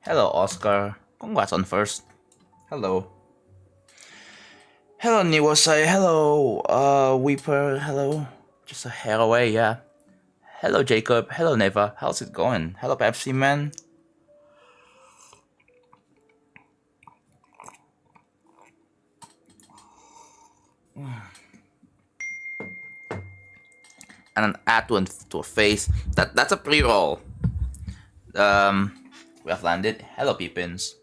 Hello, Oscar. Congrats on first. Hello. Hello, Niwasai. Hello, Weeper. Hello. Just a hair away, yeah. Hello, Jacob. Hello, Neva. How's it going? Hello, Pepsi Man. And an add to a face. That's a pre-roll. We have landed. Hello, Peepins.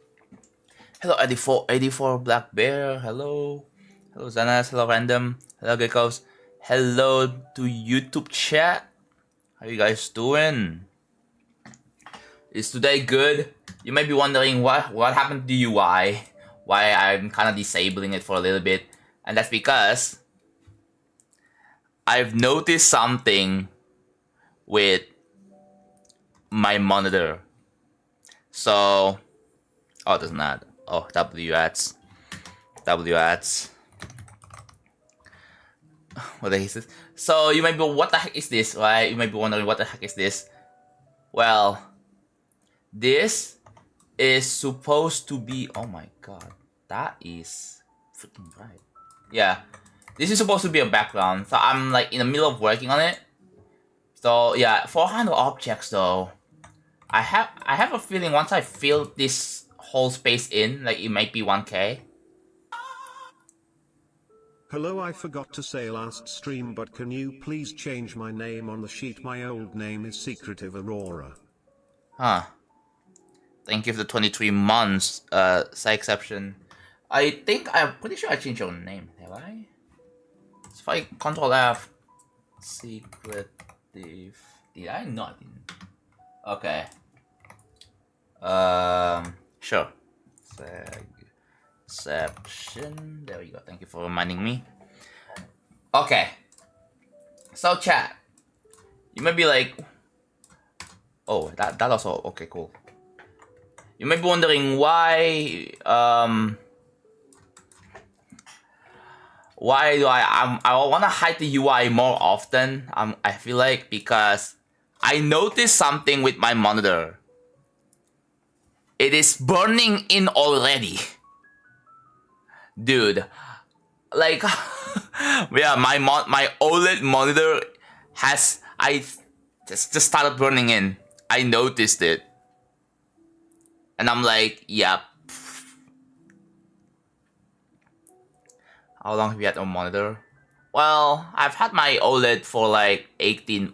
Hello, 84 Black Bear. Hello. Hello, Zanas. Hello, Random. Hello, Geckos. Hello to YouTube chat. How you guys doing? Is today good? You might be wondering what happened to UI, why I'm kind of disabling it for a little bit, and that's because I've noticed something with my monitor. So, oh, it does not. Oh, W ads. What the heck is this? So you might be, what the heck is this, right? You might be wondering, what the heck is this? Well, this is supposed to be, oh my god, that is freaking bright. Yeah, this is supposed to be a background. So I'm like in the middle of working on it. So yeah, for handle objects though, I have a feeling once I fill this whole space in, like it might be 1K. Hello, I forgot to say last stream, but can you please change my name on the sheet? My old name is Secretive Aurora. Huh. Thank you for the 23 months, side exception. I'm pretty sure I changed your name, have I? So if I Control F, Secretive, did I not? Okay. Sure. Exception. There we go. Thank you for reminding me. Okay. So chat, you might be like, oh, that also okay, cool. You might be wondering why do I want to hide the UI more often. I feel like because I noticed something with my monitor. It is burning in already. Dude, like yeah, my OLED monitor has just started burning in. I noticed it. And I'm like, yep. How long have you had a monitor? Well, I've had my OLED for like 18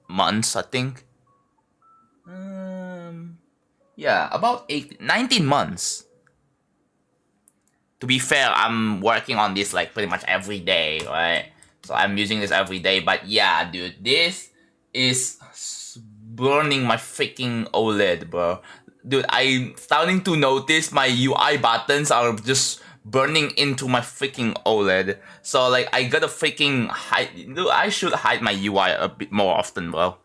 months, I think. Yeah, about 19 months. To be fair, I'm working on this like pretty much every day, right? So I'm using this every day. But yeah, dude, this is burning my freaking OLED, bro. Dude, I'm starting to notice my UI buttons are just burning into my freaking OLED. So like, I gotta freaking hide. Dude, I should hide my UI a bit more often, bro.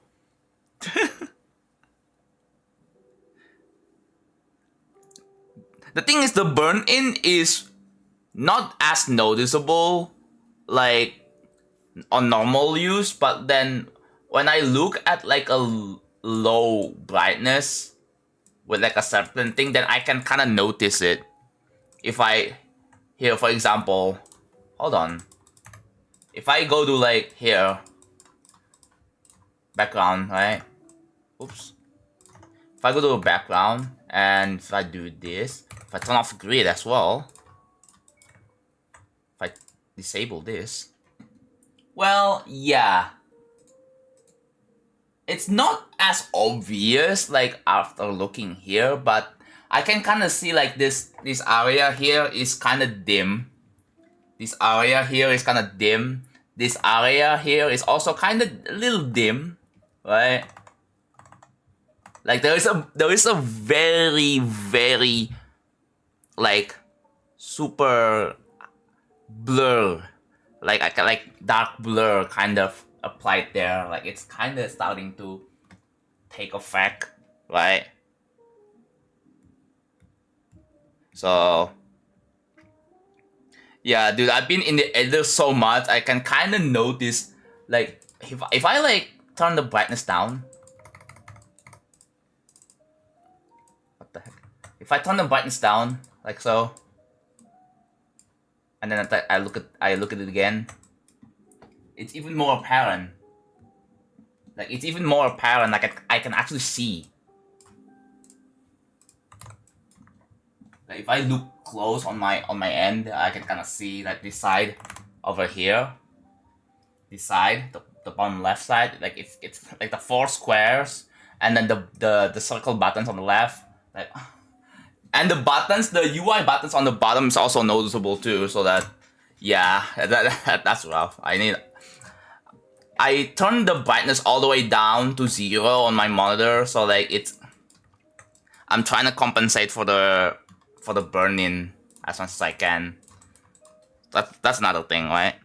The thing is, the burn-in is not as noticeable like on normal use, but then when I look at like a low brightness with like a certain thing, then I can kind of notice it. If I, here for example, hold on. If I go to like here, background, right? Oops. If I go to background and if I do this, if I turn off grid as well, if I disable this, well, yeah. It's not as obvious like after looking here, but I can kind of see like this area here is kind of dim. This area here is kind of dim. This area here is also kind of a little dim, right? Like there is a very, very like super blur, like dark blur kind of applied there. Like it's kind of starting to take effect, right? So yeah, dude, I've been in the editor so much, I can kind of notice like if I like turn the brightness down. What the If I turn the brightness down, like so, and then I look at it again, it's even more apparent. Like it's even more apparent. Like I can actually see. Like if I look close on my end, I can kind of see like this side over here. This side, the bottom left side, like it's like the 4 squares, and then the circle buttons on the left, like, and the buttons, the UI buttons on the bottom is also noticeable too. So that, yeah, that's rough. I turned the brightness all the way down to 0 on my monitor, so like I'm trying to compensate for the burn-in as much as I can. That's another thing, right?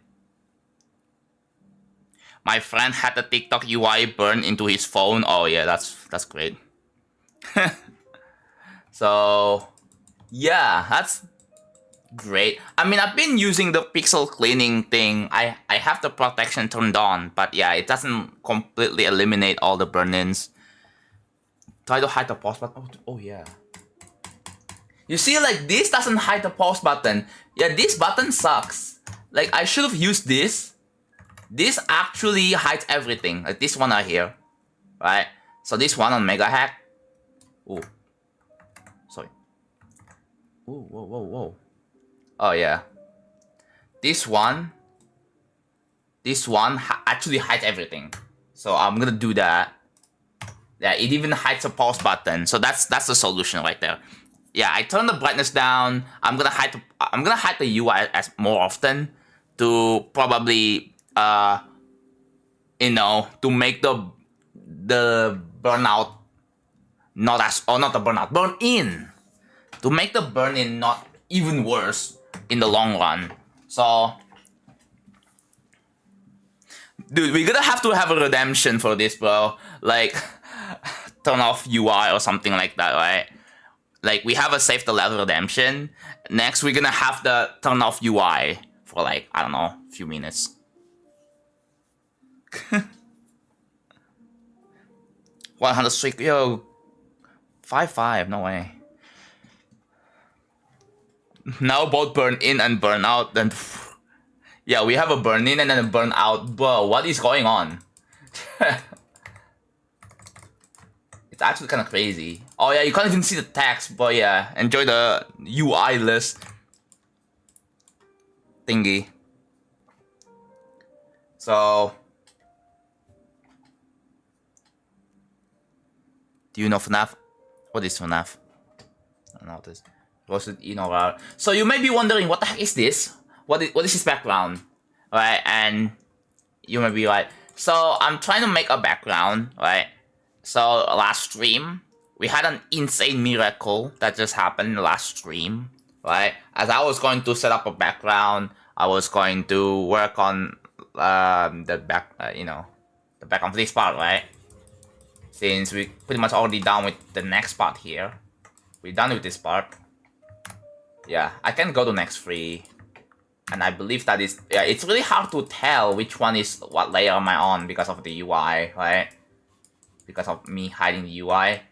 My friend had the TikTok UI burn into his phone. Oh yeah, that's great. So yeah, that's great. I mean, I've been using the pixel cleaning thing. I have the protection turned on, but yeah, it doesn't completely eliminate all the burn-ins. Try to hide the pause button. Oh yeah. You see, like this doesn't hide the pause button. Yeah, this button sucks. Like I should have used this. This actually hides everything. Like this one right here, right? So this one on Mega Hack. Ooh, sorry. Ooh, whoa. Oh yeah. This one actually hides everything. So I'm gonna do that. Yeah, it even hides the pause button. So that's the solution right there. Yeah, I turn the brightness down. I'm gonna hide the UI as more often to probably to make the burnout burn in, to make the burn in not even worse in the long run. So dude, we're gonna have to have a redemption for this, bro. Like turn off UI or something like that, right? Like we have a save the level redemption. Next we're gonna have the turn off UI for like, I don't know, a few minutes. 100 streak, yo. 5-5, no way. Now both burn in and burn out, then yeah, we have a burn in and then a burn out. Bro, what is going on? It's actually kind of crazy. Oh yeah, you can't even see the text, but yeah, enjoy the UI list thingy. So, do you know FNAF? What is FNAF? I don't know what this. So you may be wondering, what the heck is this? What is his background? Right, and you may be like, so I'm trying to make a background, right? So last stream, we had an insane miracle that just happened last stream, right? As I was going to set up a background, I was going to work on the back, the back of this part, right? Since we pretty much already done with the next part here, we're done with this part. Yeah, I can go to next free, and I believe that is, yeah, it's really hard to tell which one is what layer am I on because of the UI, right? Because of me hiding the UI.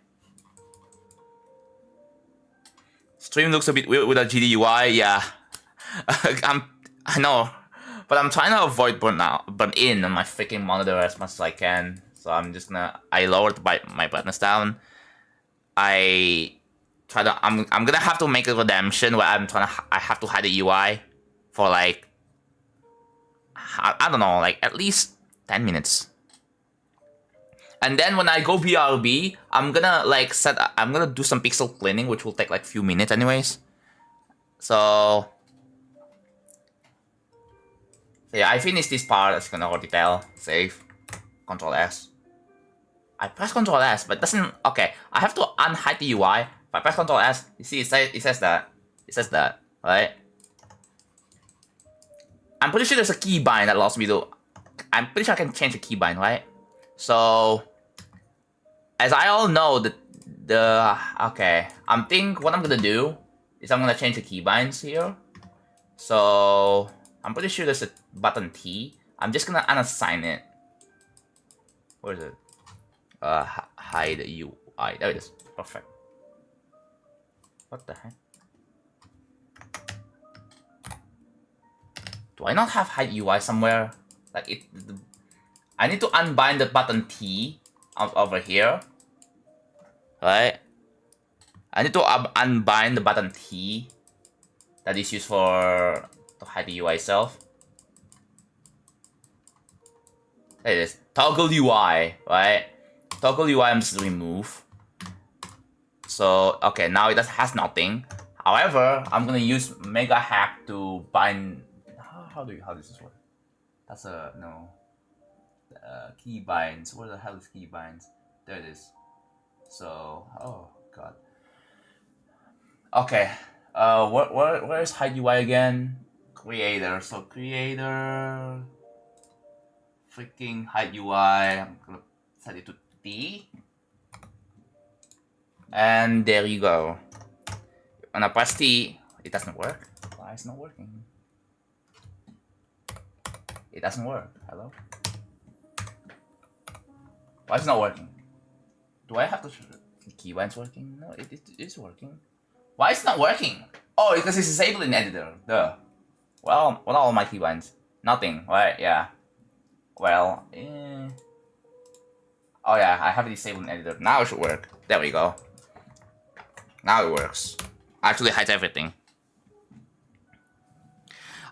Stream looks a bit weird with a GD UI, yeah. I know, but I'm trying to avoid burn in on my freaking monitor as much as I can. So I'm just gonna, I lowered my brightness down. I'm gonna have to make a redemption where I have to hide the UI for like, I don't know, like at least 10 minutes. And then when I go BRB, I'm gonna do some pixel cleaning, which will take like few minutes anyways. So yeah, I finished this part, as you can already tell. Save. Control S. I press Control S, but it doesn't, okay. I have to unhide the UI. If I press Control S, you see it says that, right? I'm pretty sure there's a keybind that allows me to, I'm pretty sure I can change the keybind, right? So, as I all know, okay, what I'm gonna do is I'm gonna change the keybinds here. So, I'm pretty sure there's a button T. I'm just gonna unassign it. Where is it? Hide UI. There it is. Perfect. What the heck? Do I not have hide UI somewhere? Like it, I need to unbind the button T over here, right? I need to unbind the button T that is used for to hide the UI itself. There it is. Toggle UI, right? Toggle UI I'm just remove. So okay, now it has nothing. However, I'm gonna use mega hack to bind. How does this work? That's a no. Key binds. Where the hell is key binds? There it is. So oh god. Okay. Where is hide UI again? Creator. So creator. Freaking hide UI. I'm gonna set it to T. And there you go. When I press T, it doesn't work. Why is it not working? It doesn't work. Hello? Why is it not working? Do I have to... Keybind's working? No, it is working. Why is it not working? Oh, because it's disabled in editor. Duh. Well, what are all my keybinds? Nothing, right? Yeah. Well, oh yeah, I have it disabled in editor. Now it should work. There we go. Now it works. Actually hides everything.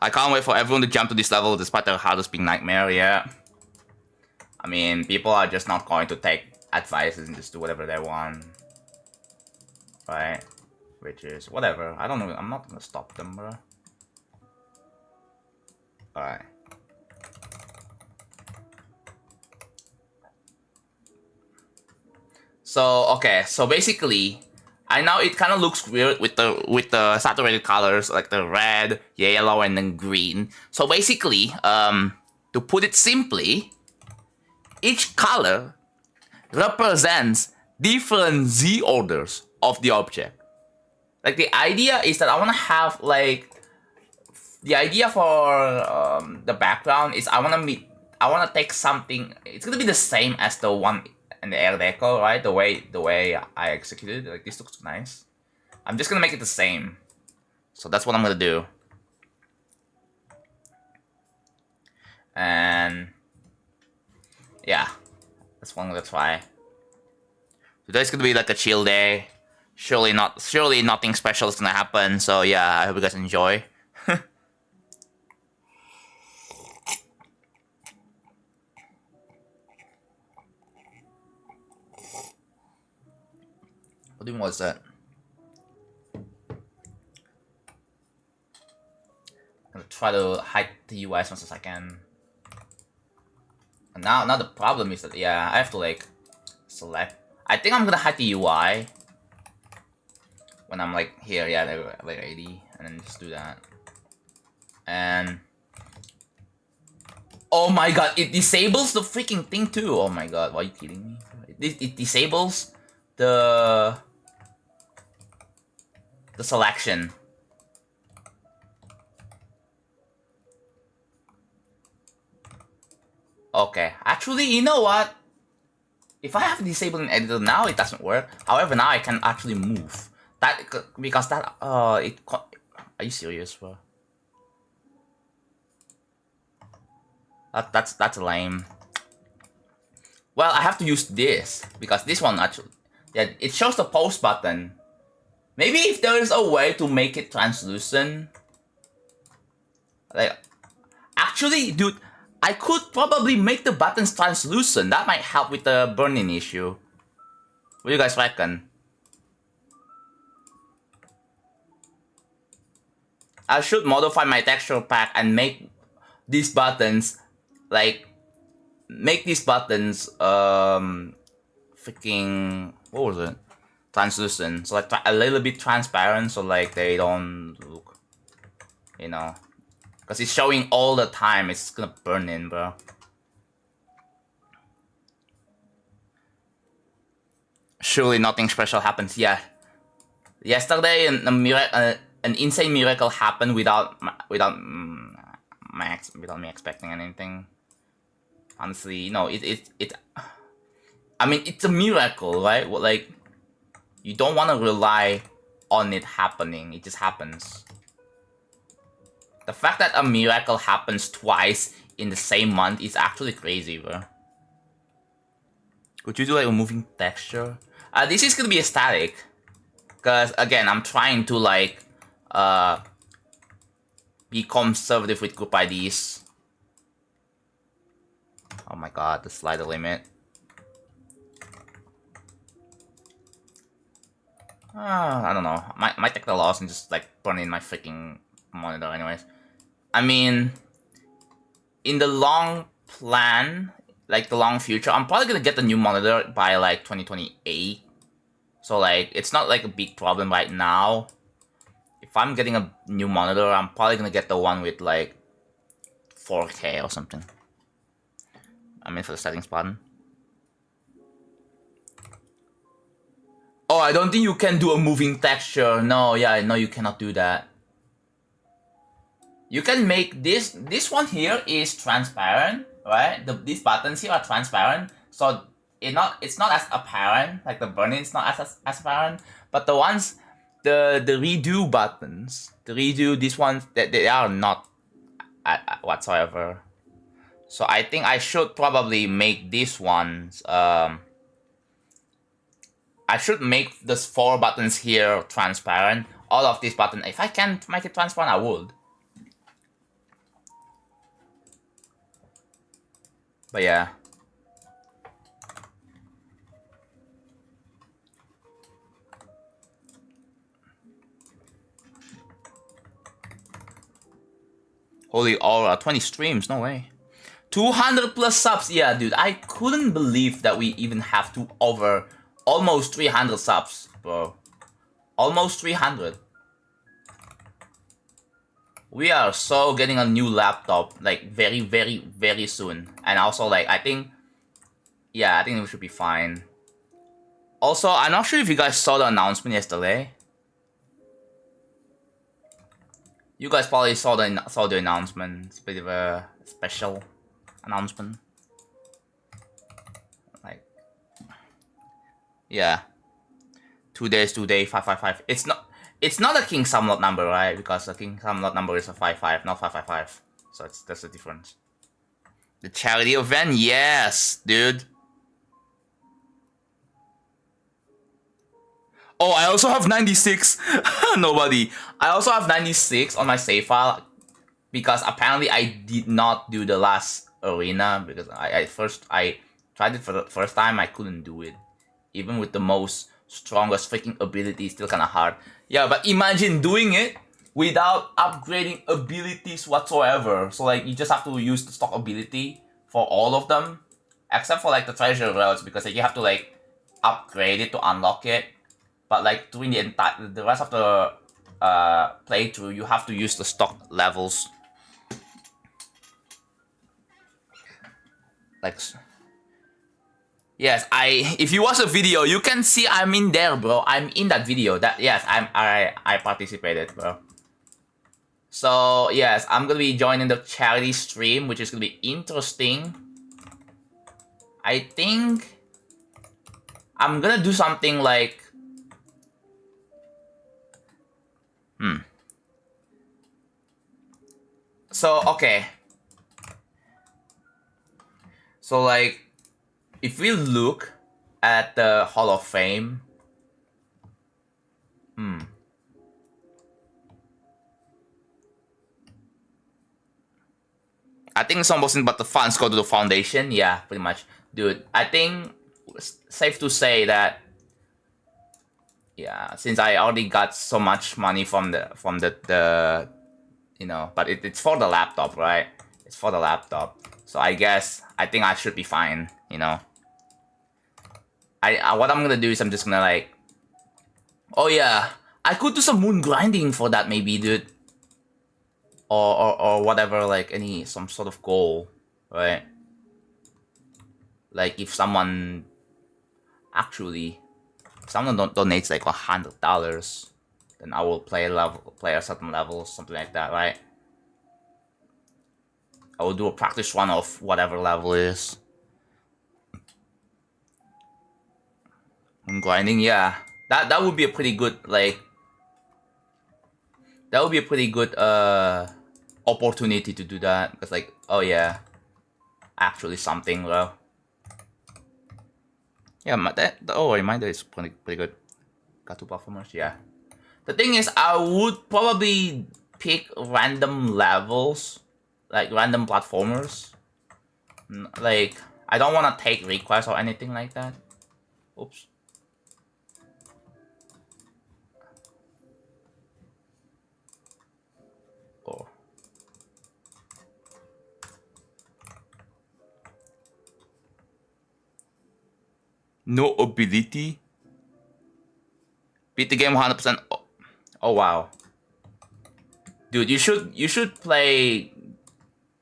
I can't wait for everyone to jump to this level despite their hardest being nightmare, yeah. I mean, people are just not going to take advice and just do whatever they want. Right? Which is, whatever. I don't know, I'm not gonna stop them, bro. Alright. So, okay, so basically, I know it kind of looks weird with the saturated colors, like the red, yellow, and then green. So basically, to put it simply, each color represents different Z orders of the object. Like the idea is that I want to have like the idea for the background is I want to take something. It's gonna be the same as the one in the air deco, right? The way I executed, like this looks nice. I'm just gonna make it the same. So that's what I'm gonna do. And yeah, that's what I'm gonna try. Today's gonna be like a chill day. Surely nothing special is gonna happen. So yeah, I hope you guys enjoy. What do you mean, what's that? I'm gonna try to hide the UI as much as I can. And now the problem is that, yeah, I have to like select. I think I'm gonna hide the UI when I'm like here, yeah, like 80, and then just do that. And oh my god, it disables the freaking thing too. Oh my god, why are you kidding me? It disables the selection. Okay, actually, you know what? If I have disabled an editor now, it doesn't work. However, now I can actually move. That because that are you serious, bro? That's lame. Well, I have to use this because this one actually, yeah, it shows the pause button. Maybe if there is a way to make it translucent, like, actually, dude, I could probably make the buttons translucent. That might help with the burn-in issue. What do you guys reckon? I should modify my texture pack and make these buttons, like, freaking, what was it? Translucent. So like a little bit transparent, so like they don't look, you know. Because it's showing all the time, it's gonna burn in, bro. Surely nothing special happens. Yeah. Yesterday, an insane miracle happened without me expecting anything. Honestly, you know, I mean, it's a miracle, right? Like, you don't want to rely on it happening. It just happens. The fact that a miracle happens twice in the same month is actually crazy, bro. Could you do like a moving texture? This is gonna be a static. Because again, I'm trying to like be conservative with group IDs. Oh my god, the slider limit. I don't know. Might take the loss and just like burn in my freaking monitor anyways. I mean, in the long plan, like the long future, I'm probably gonna get the new monitor by like 2028. So like, it's not like a big problem right now. If I'm getting a new monitor, I'm probably gonna get the one with like 4K or something. I'm in for the settings button. Oh, I don't think you can do a moving texture. No, yeah, no, you cannot do that. You can make this one here is transparent, right? These buttons here are transparent, so it's not as apparent, like the burn-in is not as apparent, but the ones, the redo buttons, these ones, they are not whatsoever. So I think I should probably make these ones, I should make those 4 buttons here transparent. All of these buttons, if I can make it transparent, I would. But yeah. Holy aura, 20 streams, no way. 200 plus subs, yeah, dude. I couldn't believe that we even have to over almost 300 subs, bro. Almost 300. We are so getting a new laptop, like very, very, very soon. And also, like, I think we should be fine. Also, I'm not sure if you guys saw the announcement yesterday. You guys probably saw the announcement. It's a bit of a special announcement. Like, yeah. 2 days, 555. It's not a king sum lot number, right? Because the king sum lot number is a 55, not 555. So that's the difference. The charity event, yes, dude. Oh, I also have 96. Nobody. I also have 96 on my save file because apparently I did not do the last arena because I tried it for the first time. I couldn't do it, even with the most strongest freaking ability. Still kind of hard. Yeah, but imagine doing it without upgrading abilities whatsoever. So like you just have to use the stock ability for all of them, except for like the treasure relics because like, you have to like upgrade it to unlock it. But like during the rest of the playthrough, you have to use the stock levels. Like, yes, if you watch the video, you can see I'm in there, bro. I'm in that video. I participated, bro. So yes, I'm gonna be joining the charity stream, which is gonna be interesting. I think I'm gonna do something like. So, okay. So, like, if we look at the Hall of Fame, I think it's almost but the funds go to the foundation. Yeah, pretty much. Dude, I think it's safe to say that, yeah, since I already got so much money from the you know, but it's for the laptop, right? It's for the laptop. So I think I should be fine, you know. What I'm gonna do is I'm just gonna like, oh yeah, I could do some moon grinding for that maybe, dude. Or whatever, like some sort of goal, right? Like if someone donates like $100, then I will play a certain level, something like that, right? I will do a practice run of whatever level it is. And grinding, yeah, that would be a pretty good like That would be a pretty good opportunity to do that, because like, oh yeah, actually something, bro. Yeah, oh, reminder is pretty good. Got 2 platformers, yeah. The thing is, I would probably pick random levels, like random platformers. Like, I don't want to take requests or anything like that. Oops. Oh. No ability. Beat the game 100%. Oh wow. Dude, you should play.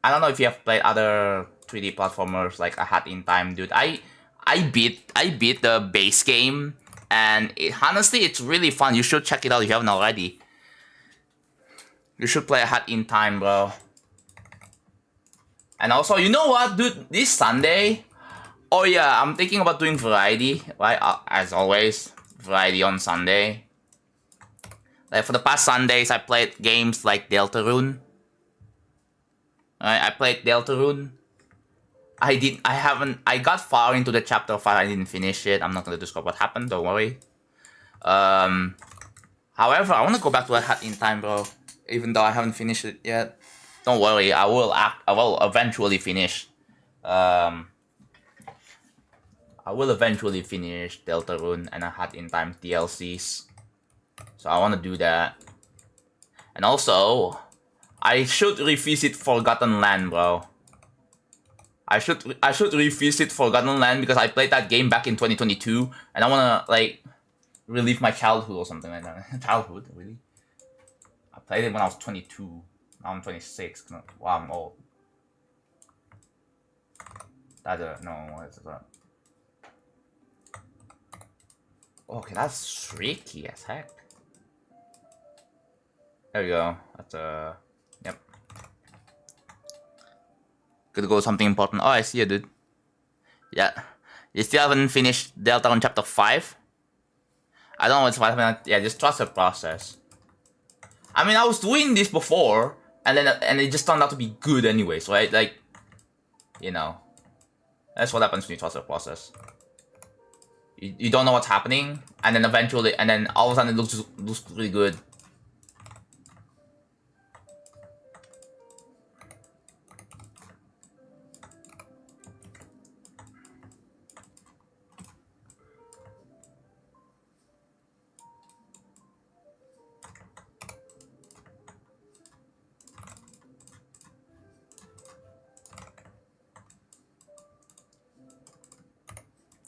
I don't know if you have played other 3D platformers like A Hat in Time, dude. I beat the base game, and honestly, it's really fun. You should check it out if you haven't already. You should play A Hat in Time, bro. And also, you know what, dude? This Sunday, oh yeah, I'm thinking about doing variety, right? As always, variety on Sunday. Like for the past Sundays, I played games like Deltarune. I played Deltarune. I got far into the chapter 5, I didn't finish it. I'm not gonna describe what happened, don't worry. However, I wanna go back to A Hat in Time, bro. Even though I haven't finished it yet. Don't worry, I will eventually finish. I will eventually finish Deltarune and A Hat in Time DLCs. So I wanna do that. And also, I should revisit Forgotten Land, bro. I should revisit Forgotten Land because I played that game back in 2022, and I wanna like relive my childhood or something like that. Childhood, really? I played it when I was 22. Now I'm 26. Wow, I'm old. No, what is that? Okay, that's tricky as heck. There we go. That's yep. Could go something important. Oh, I see you, dude. Yeah. You still haven't finished Delta on chapter 5? I don't know what's happening. Yeah, just trust the process. I mean, I was doing this before, and it just turned out to be good anyways, right? Like, you know, that's what happens when you trust the process. You don't know what's happening, and then eventually, and then all of a sudden it looks really good.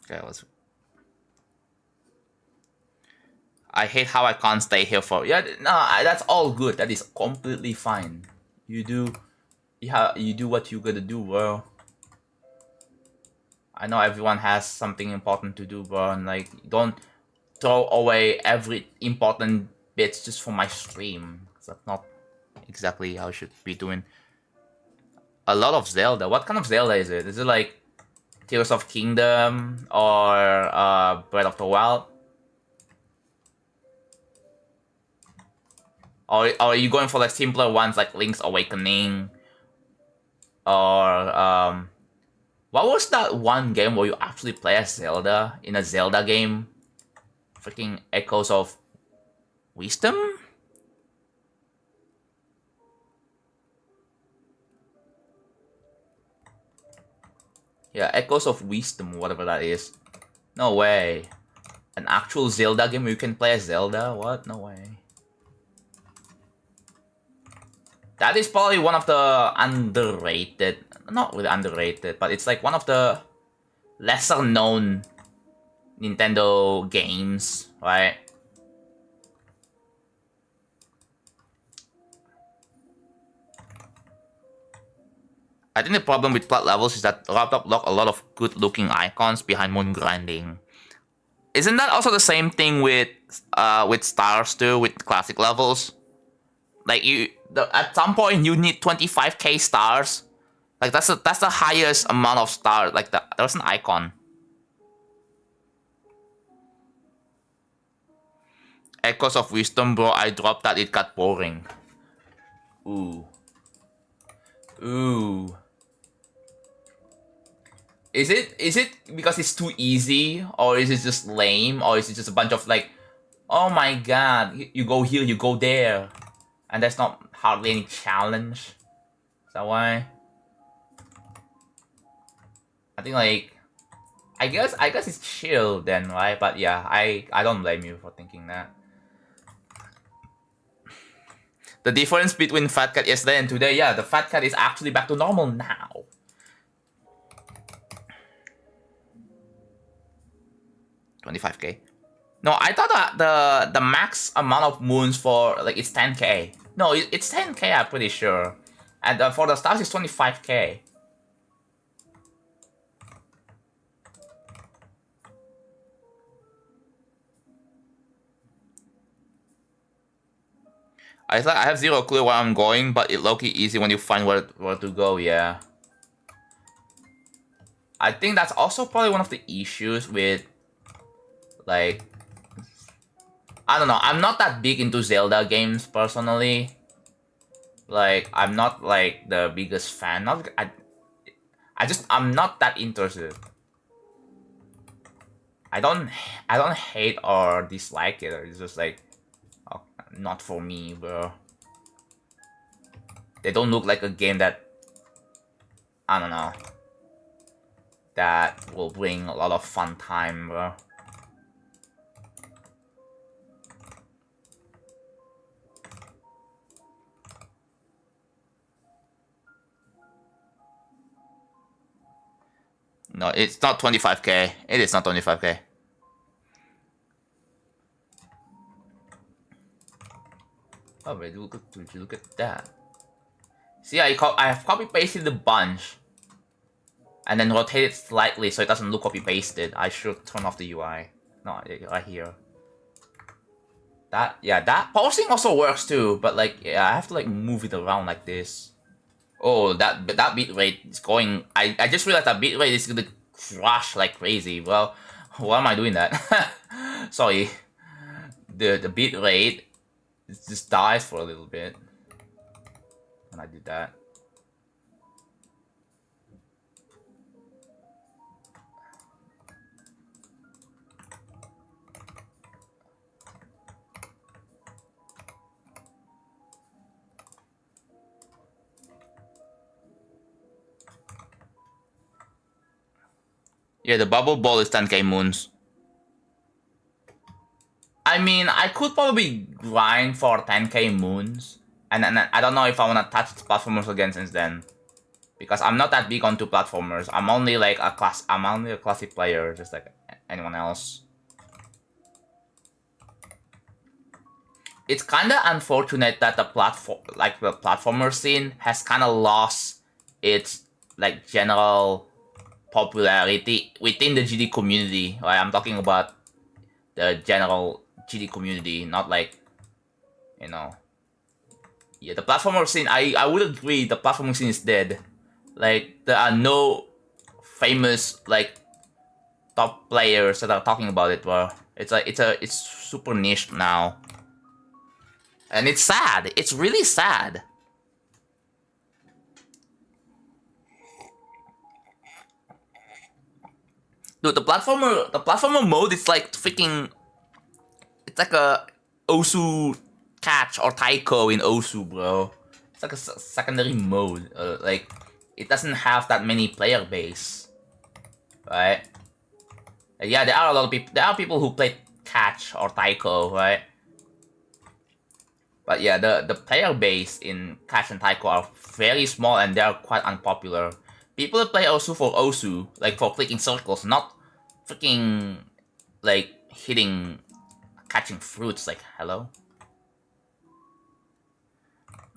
Okay, I hate how I can't stay here for. Yeah, no, that's all good. That is completely fine. You do what you gotta do, bro. I know everyone has something important to do, bro, and like, don't throw away every important bits just for my stream. That's not exactly how I should be doing. A lot of Zelda. What kind of Zelda is it? Is it like Tears of Kingdom or Breath of the Wild? Or are you going for like simpler ones like Link's Awakening? Or what was that one game where you actually play as Zelda in a Zelda game? Freaking Echoes of Wisdom? Yeah, Echoes of Wisdom, whatever that is. No way. An actual Zelda game where you can play as Zelda? What? No way. That is probably one of the underrated, not really underrated, but it's like one of the lesser known Nintendo games, right? I think the problem with plot levels is that laptop lock a lot of good looking icons behind moon grinding. Isn't that also the same thing with stars too, with classic levels? Like at some point you need 25k stars. Like that's the highest amount of stars. Like there's an icon. Echoes of Wisdom, bro. I dropped that. It got boring. Ooh. Ooh. Is it because it's too easy, or is it just lame, or is it just a bunch of like, oh my god, you go here, you go there, and there's not hardly any challenge? Is that why? I think like, I guess it's chill then, right? But yeah, I don't blame you for thinking that. The difference between Fat Cat yesterday and today, yeah, the Fat Cat is actually back to normal now. $25K. No, I thought that the max amount of moons for like it's 10K. No, it's 10K. I'm pretty sure, and for the stars it's 25K. I thought I have zero clue where I'm going, but it low-key easy when you find where to go. Yeah, I think that's also probably one of the issues with like, I don't know. I'm not that big into Zelda games personally. Like, I'm not like the biggest fan. Not I'm not that interested. I don't hate or dislike it. It's just like, oh, not for me, bro. They don't look like a game that, I don't know, that will bring a lot of fun time, bro. No, it's not 25K. It is not 25K. Oh, wait, look at that. See, I have copy pasted the bunch and then rotate it slightly so it doesn't look copy pasted. I should turn off the UI. No, right here. That pausing also works too, but like, yeah, I have to like move it around like this. Oh, that bitrate is going. I just realized that bitrate is gonna crash like crazy. Well, why am I doing that? Sorry. The bitrate just dies for a little bit when I did that. Yeah, the bubble ball is 10K moons. I mean, I could probably grind for 10K moons, and I don't know if I wanna touch platformers again since then, because I'm not that big onto platformers. I'm only like I'm only a classic player, just like anyone else. It's kind of unfortunate that the platformer scene has kind of lost its like general popularity within the GD community. Right? I'm talking about the general GD community, not like, you know. Yeah, the platformer scene, I would agree the platformer scene is dead. Like, there are no famous like top players that are talking about it, bro. It's super niche now. And it's sad. It's really sad. Dude, the platformer mode is like freaking. It's like a Osu catch or Taiko in Osu, bro. It's like a secondary mode. Like, it doesn't have that many player base, right? Yeah, there are a lot of people. There are people who play catch or Taiko, right? But yeah, the player base in Catch and Taiko are very small and they are quite unpopular. People play Osu for Osu, like for clicking circles, not freaking like hitting, catching fruits. Like, hello.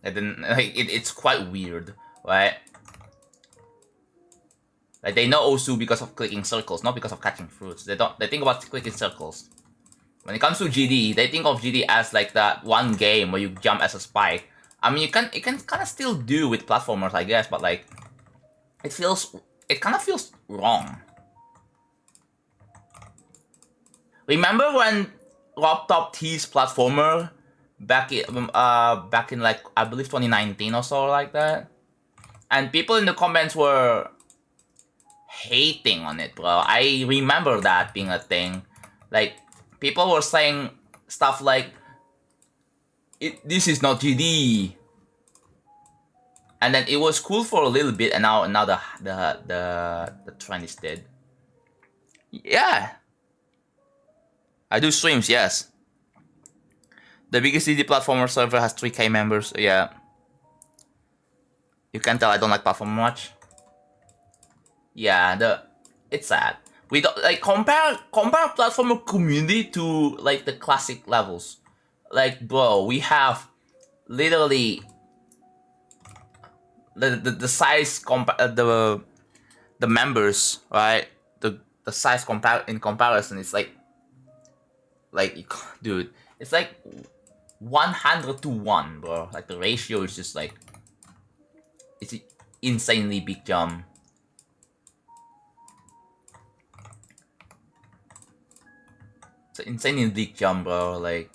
And then like it's quite weird, right? Like, they know Osu because of clicking circles, not because of catching fruits. They think about clicking circles. When it comes to GD, they think of GD as like that one game where you jump as a spike. I mean, it can kind of still do with platformers, I guess, but like, it kind of feels wrong. Remember Top T's platformer back in like I believe 2019 or so like that, and people in the comments were hating on it, bro. I remember that being a thing. Like people were saying stuff like, "This is not GD," and then it was cool for a little bit, and now the trend is dead. Yeah, I do streams. Yes, the biggest GD platformer server has 3K members. Yeah, you can tell I don't like platformer much. Yeah, it's sad. We don't like compare platformer community to like the classic levels. Like, bro, we have literally the size the members, right? The size in comparison is like dude, it's like 100 to 1, bro. Like the ratio is just like it's an insanely big jump. It's an insanely big jump, bro. Like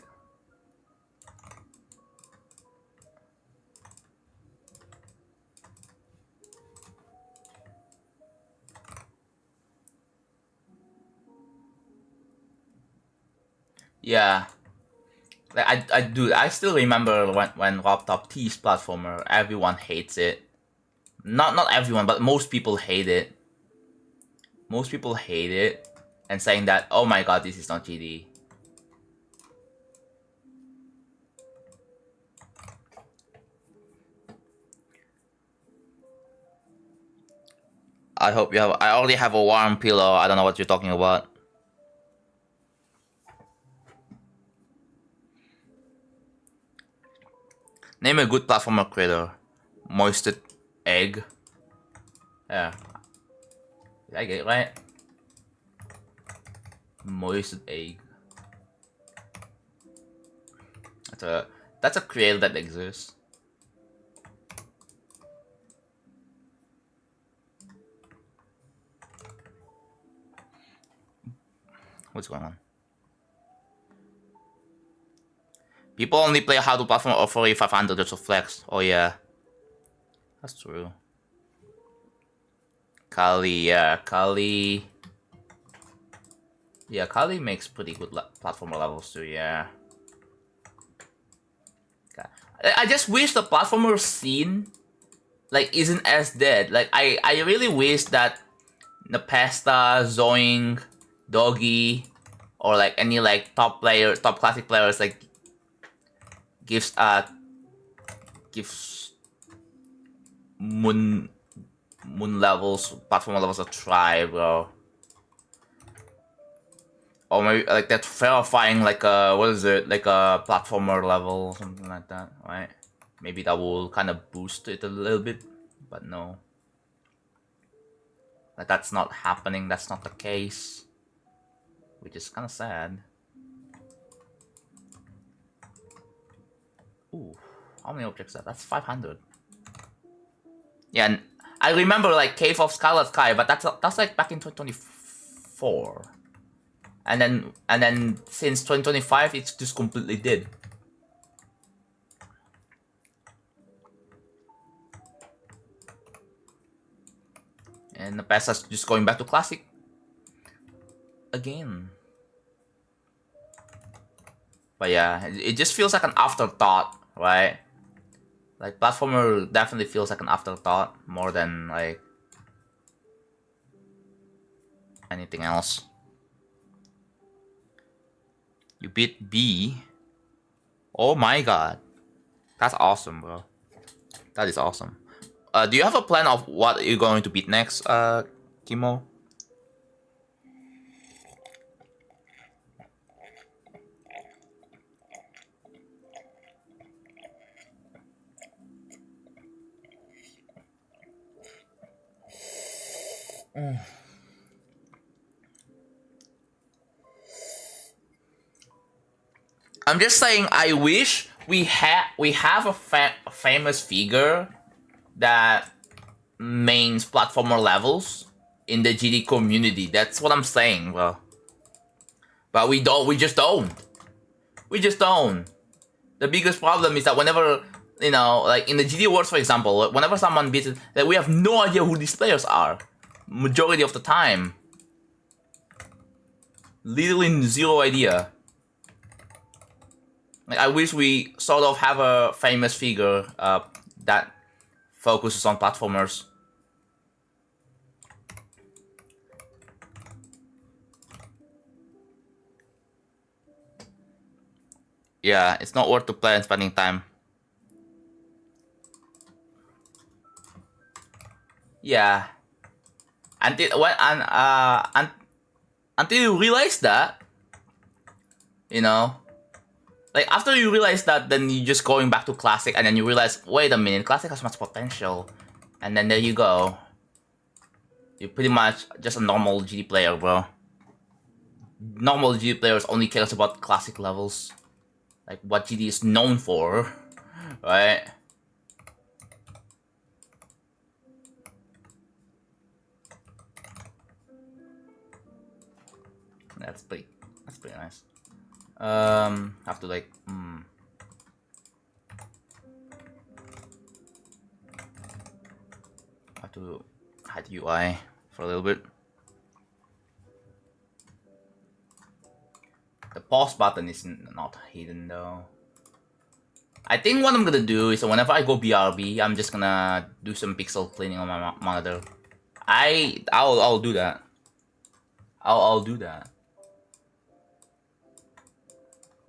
yeah. Like I still remember when Top T's platformer, everyone hates it. Not everyone, but most people hate it. Most people hate it and saying that, oh my god, this is not GD. I hope you have. I already have a warm pillow. I don't know what you're talking about. Name a good platformer creator. Moisted egg. Yeah. Did I get it right? Moisted egg. That's a creator that exists. What's going on? People only play how to platform or 4500 just to flex. Oh yeah. That's true. Kali, yeah. Kali. Yeah, Kali makes pretty good platformer levels too, yeah. I just wish the platformer scene like isn't as dead. Like I really wish that Nepesta, Zoing, Doggy, or like any like top classic players like gives moon platform levels a try, bro. Or maybe like that verifying like a what is it, like a platformer level or something like that, right? Maybe that will kind of boost it a little bit, but no. Like that's not happening, that's not the case. Which is kind of sad. Ooh, how many objects that? That's 500. Yeah, and I remember like Cave of Scarlet Sky, but that's like back in 2024. And then since 2025, it's just completely dead. And the past is just going back to classic again. But yeah, it just feels like an afterthought, right? Like platformer definitely feels like an afterthought more than like anything else. You beat B. Oh my god. That's awesome, bro. That is awesome. Do you have a plan of what you're going to beat next, Kimo? I'm just saying, I wish we have a famous figure that mains platformer levels in the GD community. That's what I'm saying, bro. But we don't. We just don't. We just don't. The biggest problem is that whenever, you know, like in the GD Awards, for example, whenever someone beats it, that we have no idea who these players are. Majority of the time. Literally zero idea. Like, I wish we sort of have a famous figure that focuses on platformers. Yeah, it's not worth to play and spending time. Yeah. Until you realize that, you know, like after you realize that, then you just going back to classic, and then you realize, wait a minute, classic has much potential, and then there you go. You're pretty much just a normal GD player, bro. Normal GD players only cares about classic levels, like what GD is known for, right? That's pretty nice. Have to like, have to hide UI for a little bit. The pause button is not hidden though. I think what I'm gonna do is whenever I go BRB, I'm just gonna do some pixel cleaning on my monitor. I'll do that. I'll do that.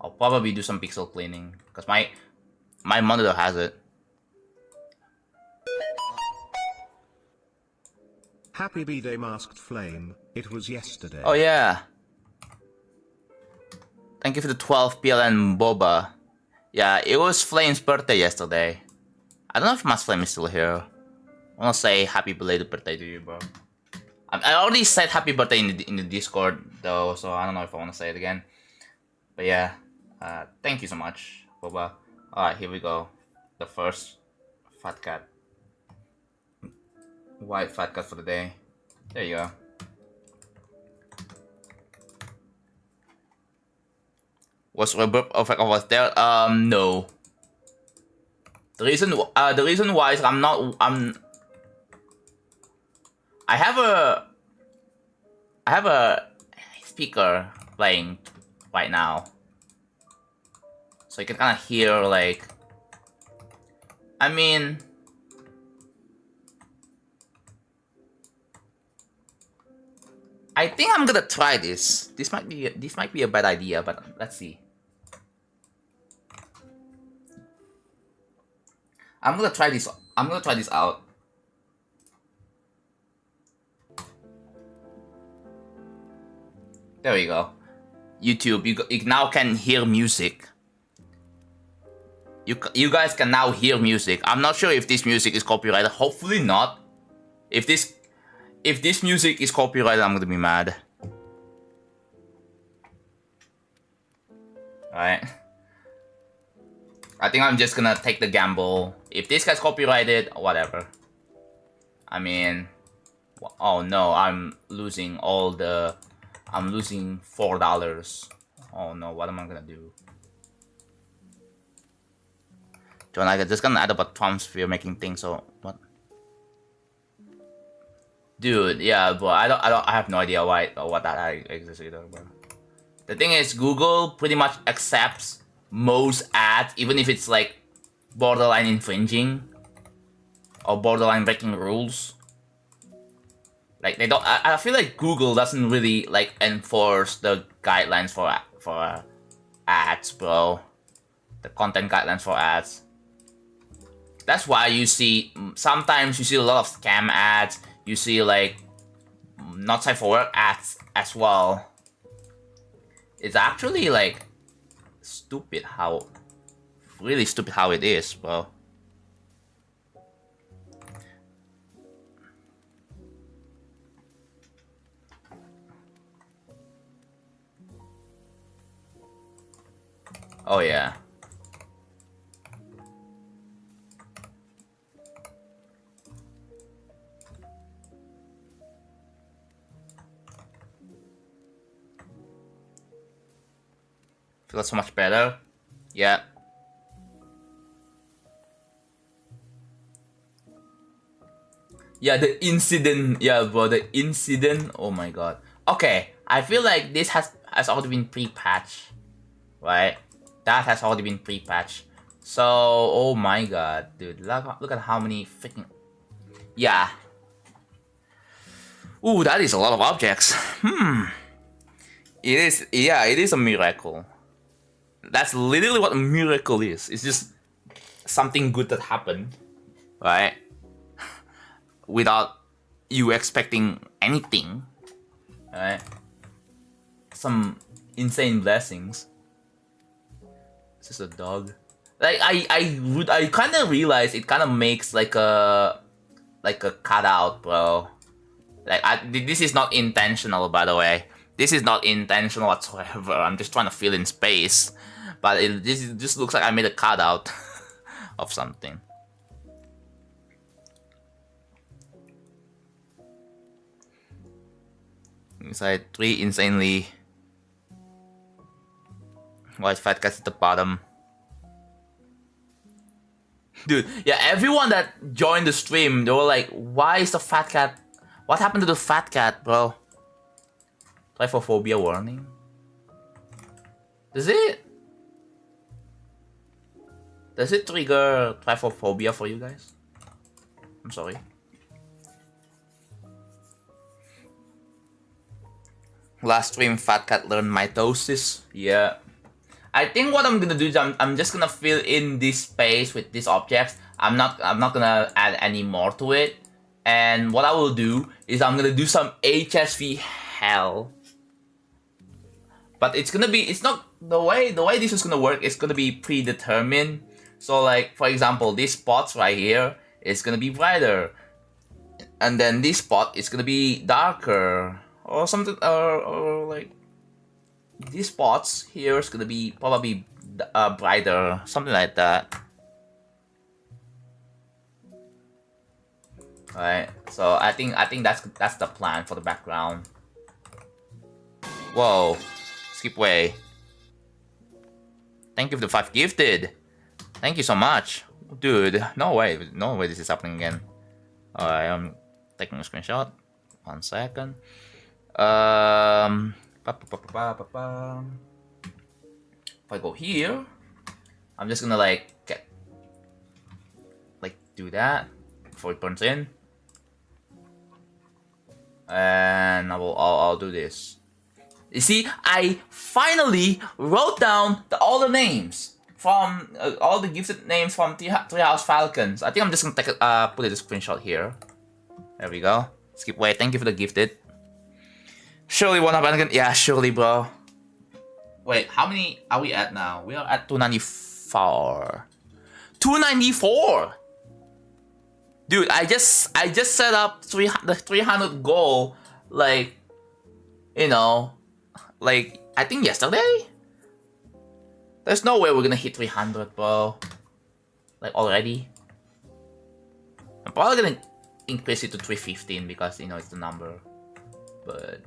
I'll probably do some pixel cleaning because my monitor has it. Happy B-Day Masked Flame, it was yesterday. Oh yeah. Thank you for the 12 PLN Boba. Yeah, it was Flame's birthday yesterday. I don't know if Masked Flame is still here. I wanna say happy belated birthday to you, bro. I already said happy birthday in the Discord though, so I don't know if I wanna say it again. But yeah, thank you so much, Boba. Alright, here we go. The first fat cat. White fat cat for the day. There you go. Was Rebirth effect was there? No. The reason why is I have a speaker playing right now, so you can kind of hear like. I mean, I think I'm gonna try this. This might be a bad idea, but let's see. I'm gonna try this out. There we go. YouTube, you now can hear music. You guys can now hear music. I'm not sure if this music is copyrighted. Hopefully not. If this music is copyrighted, I'm gonna be mad. Alright. I think I'm just gonna take the gamble. If this guy's copyrighted, whatever. I mean, oh no, I'm losing $4. Oh no, what am I gonna do? John, I'm just gonna add up a Tom's for making things. So what? Dude, yeah, but I have no idea what that exists either, bro. The thing is, Google pretty much accepts most ads, even if it's like borderline infringing or borderline breaking rules. Like they don't. I feel like Google doesn't really like enforce the guidelines for ads, bro. The content guidelines for ads. That's why you see sometimes you see a lot of scam ads. You see like not safe for work ads as well. It's actually like really stupid how it is, bro. Oh yeah. Feels so much better. Yeah. Yeah, the incident. Yeah, bro, the incident. Oh my god. Okay, I feel like this has already been pre-patched, right? That has already been pre-patched. So, oh my god, dude, look at how many freaking. Yeah. Ooh, that is a lot of objects. It is. Yeah, it is a miracle. That's literally what a miracle is. It's just something good that happened, right? Without you expecting anything, right? Some insane blessings. It's just a dog. Like I kind of realize it kind of makes like a cutout, bro. Like this is not intentional, by the way. This is not intentional whatsoever. I'm just trying to fill in space, but this just looks like I made a cutout of something. Inside 3 insanely white fat cats at the bottom. Dude, yeah, everyone that joined the stream, they were like, why is the fat cat? What happened to the fat cat, bro? Trypophobia warning? Does it trigger trypophobia for you guys? I'm sorry. Last stream, fat cat learned mitosis. Yeah. I think what I'm gonna do is I'm just gonna fill in this space with these objects. I'm not gonna add any more to it. And what I will do is I'm gonna do some HSV hell. But it's not the way this is gonna work. It's gonna be predetermined. So like for example, these spots right here is gonna be brighter, and then this spot is gonna be darker or something, or like these spots here is gonna be probably brighter, something like that. Right. So I think that's the plan for the background. Whoa. Skip way. Thank you for the 5 gifted. Thank you so much. Dude, no way this is happening again. Alright, I'm taking a screenshot. 1 second. If I go here, I'm just gonna like do that before it burns in. And I'll do this. You see, I finally wrote down all the names from all the gifted names from Treehouse Falcons. I think I'm just gonna take put a screenshot here. There we go. Skip way. Thank you for the gifted. Surely one up again. Yeah, surely, bro. Wait, how many are we at now? We are at 294. 294. Dude, I just set up the 300 goal, like, you know, like I think yesterday. There's no way we're gonna hit 300, bro. Like already. I'm probably gonna increase it to 315 because you know it's the number. But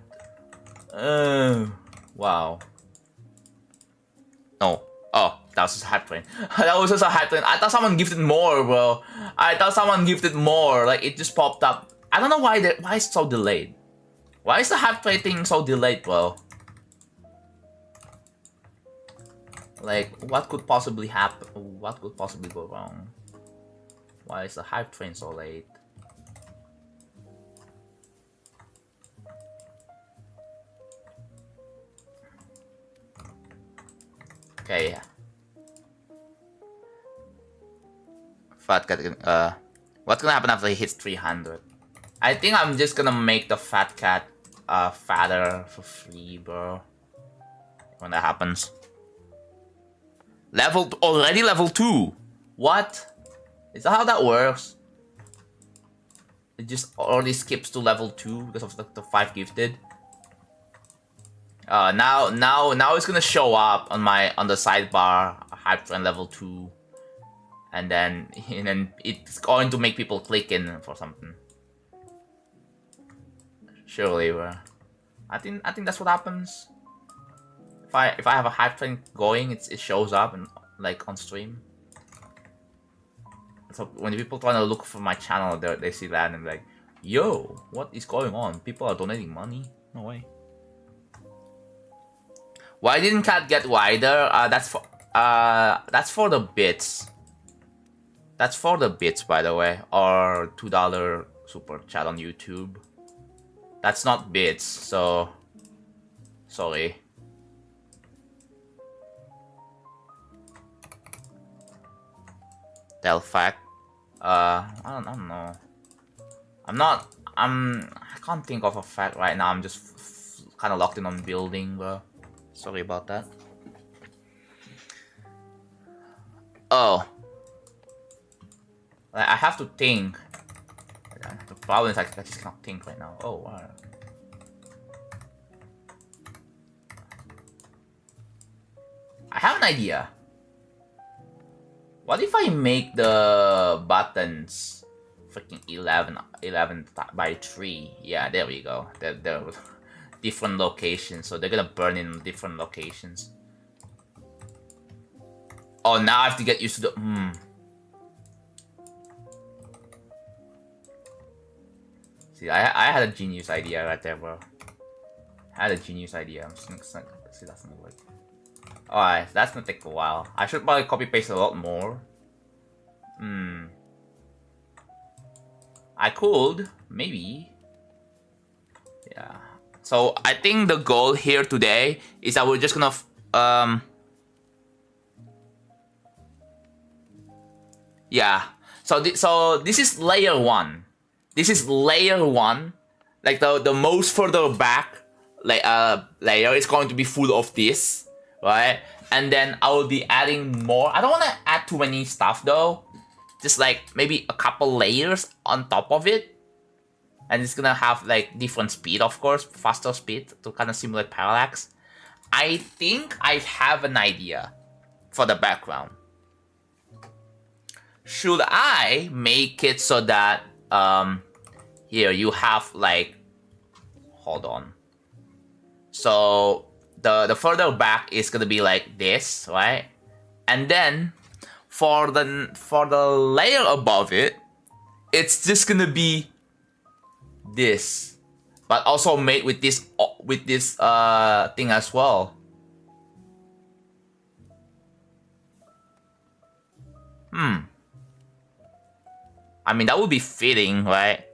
wow. No. Oh, that was just a hype train. That was just a hype train. I thought someone gifted more, bro. I thought someone gifted more. Like it just popped up. I don't know why it's so delayed. Why is the hype train thing so delayed, bro? Like what could possibly happen? What could possibly go wrong? Why is the hype train so late? Okay, yeah. Fat cat. What's gonna happen after he hits 300? I think I'm just gonna make the fat cat fatter for free, bro. When that happens. Already level 2. What? Is that how that works? It just already skips to level 2 because of the 5 gifted. Now it's gonna show up on the sidebar, hype train level 2, and then it's going to make people click in for something. Surely, bro. I think that's what happens. If I have a hype train going, it shows up and like on stream. So when people trying to look for my channel, they see that and they're like, "Yo, what is going on? People are donating money? No way." Why didn't Cat get wider? That's for the bits. That's for the bits, by the way, or $2 super chat on YouTube. That's not bits, so sorry. Delphac. I don't know. I can't think of a fact right now. I'm just kind of locked in on building, bro. Sorry about that. Oh. I have to think. The problem is I just can't think right now. Oh, wow. I have an idea. What if I make the buttons freaking 11 by 3? Yeah, there we go. They're different locations, so they're gonna burn in different locations. Oh, now I have to get used to the See, I had a genius idea right there, bro. I had a genius idea. I'm just gonna see that's gonna work. Alright, that's gonna take a while. I should probably copy paste a lot more. I could, maybe. Yeah. So I think the goal here today is that we're just gonna yeah. So this is layer 1. This is layer 1. Like the most further back layer is going to be full of this. Right? And then I will be adding more. I don't want to add too many stuff though. Just like maybe a couple layers on top of it. And it's gonna have like different speed, of course, faster speed to kind of simulate parallax. I think I have an idea for the background. Should I make it so that here you have like, hold on. So the further back is gonna be like this, right? And then for the layer above it, it's just gonna be this, but also made with this thing as well. I mean, that would be fitting, right?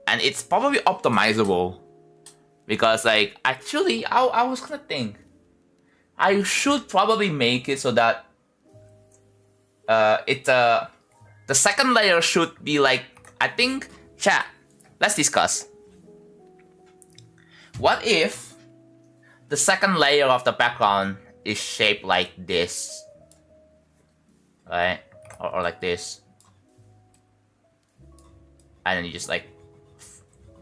And it's probably optimizable. Because, like, actually, I was gonna think I should probably make it so that the second layer should be like, I think, chat, let's discuss. What if the second layer of the background is shaped like this, right? Or like this, and then you just like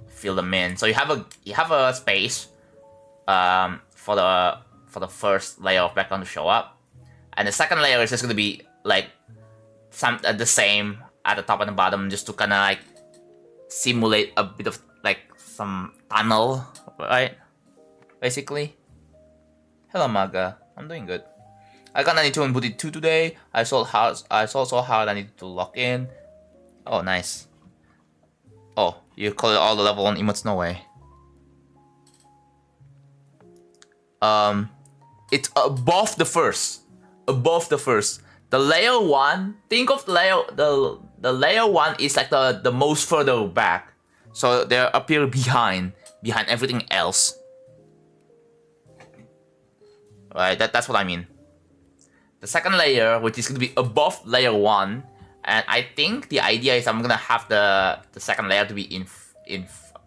fill them in. So you have a space for the first layer of background to show up, and the second layer is just gonna be like the same at the top and the bottom, just to kind of like simulate a bit of like some tunnel, right? Basically. Hello Maga, I'm doing good. I got 92 on Booty 2 today. I sold so hard I need to lock in. Oh, nice. Oh, you call it all the level 1 emotes? No way. It's above the first. Above the first. The layer 1, think of the layer 1 is like the most further back. So they appear behind everything else. Right, that's what I mean. The second layer, which is gonna be above layer 1, and I think the idea is I'm gonna have the second layer to be in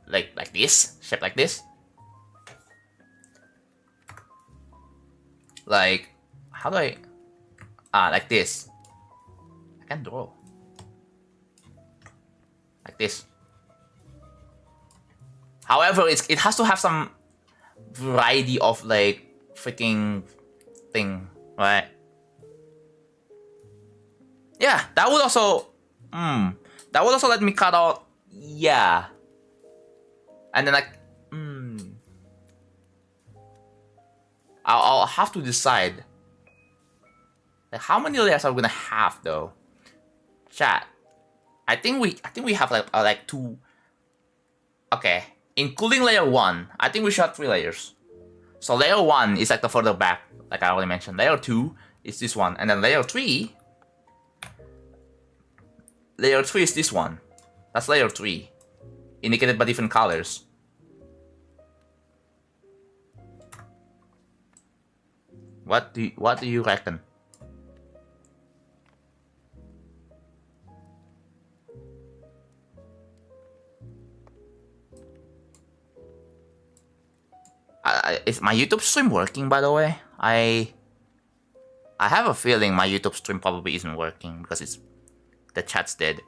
like this, shaped like this. Like, how do I like this. I can draw. Like this. However, it has to have some variety of like freaking thing, right? Yeah, that would also let me cut out, yeah. And then like I'll have to decide. Like, how many layers are we gonna have though? Chat. I think we have like 2. Okay, including layer 1, I think we should have 3 layers. So layer 1 is like the further back, like I already mentioned. Layer 2 is this one, and then layer 3 is this one. That's layer 3, indicated by different colors. What do you reckon? Is my YouTube stream working, by the way? I have a feeling my YouTube stream probably isn't working because the chat's dead.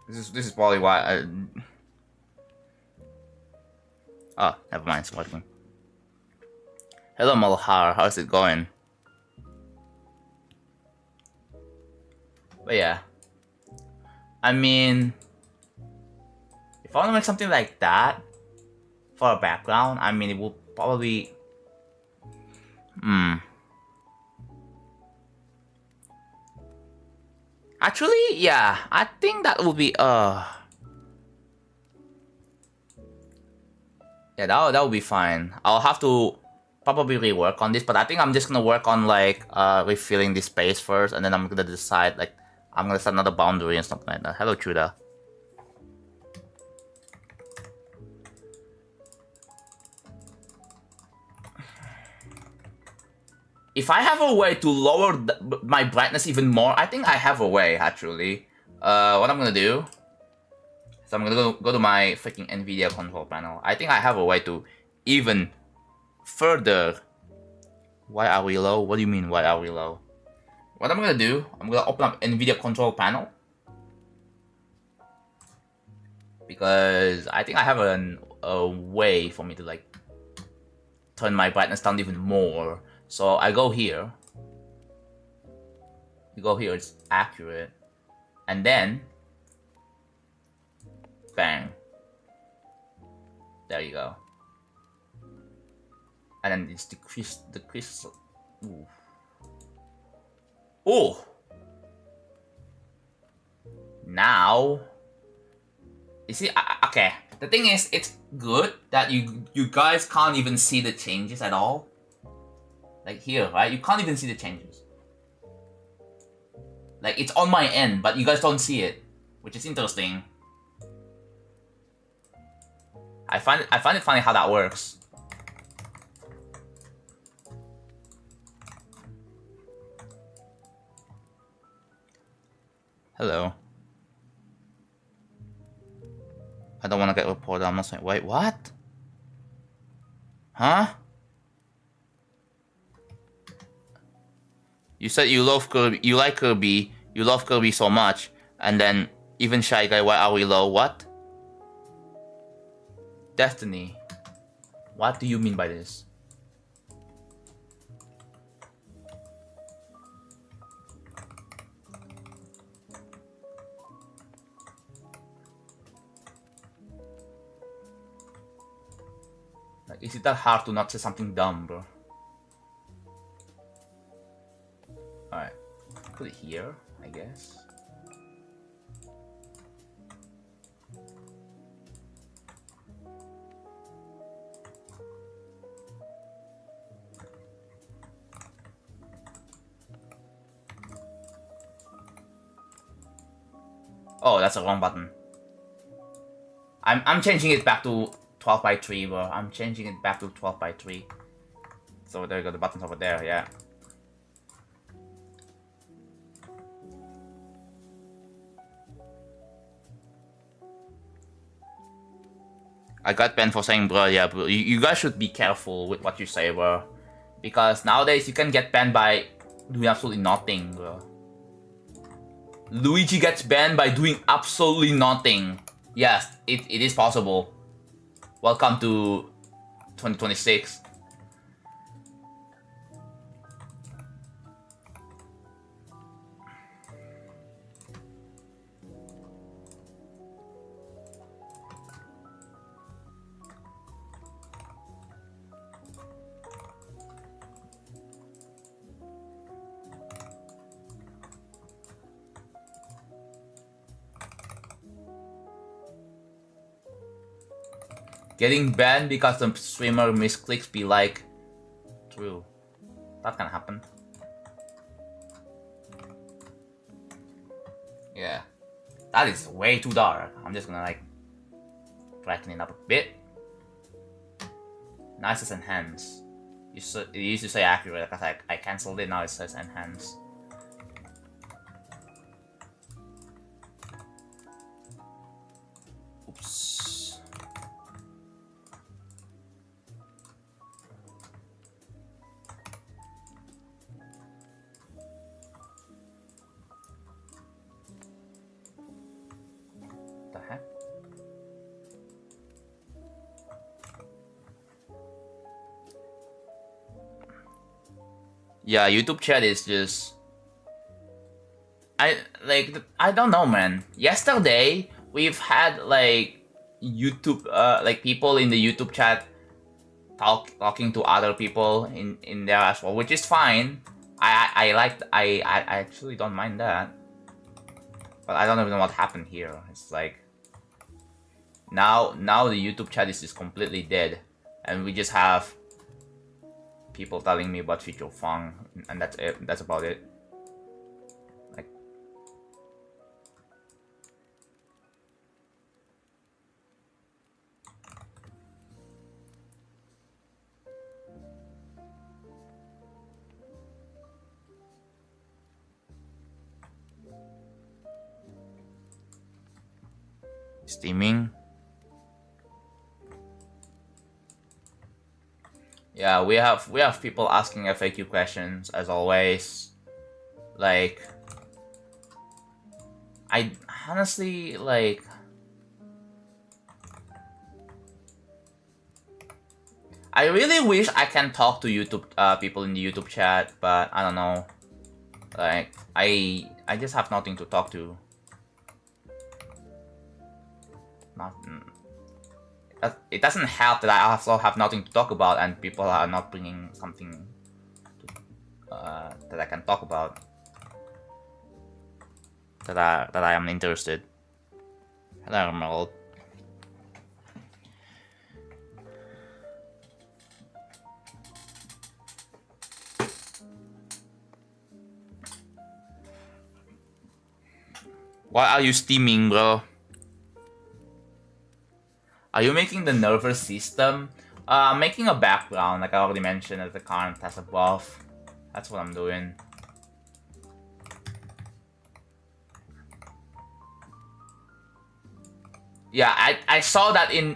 This is probably why oh, never mind, it's working. Hello Malhar, how's it going? But yeah, I mean, if I want to make something like that for a background, I mean, it will probably... Actually, yeah, I think that will be, yeah, that will be fine. I'll have to probably rework on this, but I think I'm just gonna work on, like, refilling this space first, and then I'm gonna decide, like, I'm gonna set another boundary and something like that. Hello, Chuda. If I have a way to lower my brightness even more, I think I have a way, actually. What I'm gonna do is I'm gonna go to my freaking NVIDIA control panel. I think I have a way to even further... Why are we low? What do you mean, why are we low? What I'm gonna do, I'm gonna open up NVIDIA control panel. Because I think I have a way for me to, like, turn my brightness down even more. So I go here. You go here, it's accurate. And then, bang. There you go. And then it's decrease. Ooh. Oh! Now, you see, okay. The thing is, it's good that you guys can't even see the changes at all. Like here, right? You can't even see the changes. Like, it's on my end, but you guys don't see it, which is interesting. I find it funny how that works. Hello. I don't want to get reported. I'm not saying. Wait, what? Huh? You said you love Kirby, you like Kirby, you love Kirby so much, and then even Shy Guy, why are we low? What? Destiny. What do you mean by this? Like, is it that hard to not say something dumb, bro? Alright, put it here, I guess. Oh, that's the wrong button. I'm changing it back to 12 by 3, bro. I'm changing it back to 12 by 3. So there you go, the button's over there, yeah. I got banned for saying bro, yeah, bro. You guys should be careful with what you say, bro. Because nowadays you can get banned by doing absolutely nothing, bro. Luigi gets banned by doing absolutely nothing. Yes, it is possible. Welcome to 2026. Getting banned because the streamer misclicks be like... True. That can happen. Yeah. That is way too dark. I'm just gonna like... brighten it up a bit. Now it says enhance. It used to say accurate because I cancelled it, now it says enhance. Oops. The heck? Yeah, YouTube chat is just... I don't know, man. Yesterday, we've had like YouTube, like people in the YouTube chat talking to other people in there as well, which is fine. I actually don't mind that. But I don't even know what happened here. It's like now the YouTube chat is just completely dead, and we just have people telling me about future fun, and that's it. That's about it. Like, steaming. Yeah, we have people asking FAQ questions as always. Like, I honestly like... I really wish I can talk to YouTube people in the YouTube chat, but I don't know. Like, I just have nothing to talk to. It doesn't help that I also have nothing to talk about and people are not bringing something to, that I can talk about, that I am interested. Hello, Emerald. Why are you steaming, bro? Are you making the nervous system? I'm making a background, like I already mentioned, as the current as a buff. That's what I'm doing. Yeah, I saw that in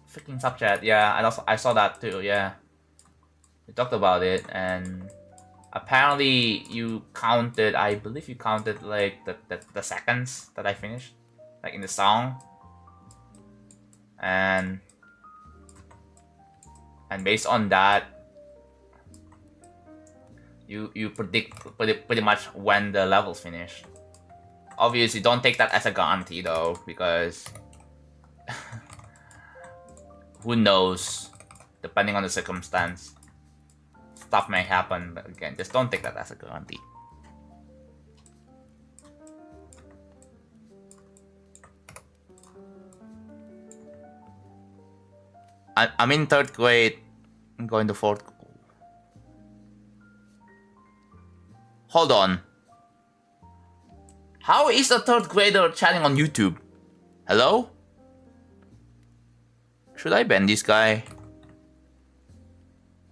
freaking subchat. Yeah, I saw that too. Yeah, we talked about it, and apparently you counted. I believe you counted like the seconds that I finished, like in the song. And based on that, you predict pretty much when the levels finish. Obviously, don't take that as a guarantee though, because who knows? Depending on the circumstance, stuff may happen. But again, just don't take that as a guarantee. I'm in 3rd grade. I'm going to 4th. Hold on. How is a 3rd grader chatting on YouTube? Hello? Should I ban this guy?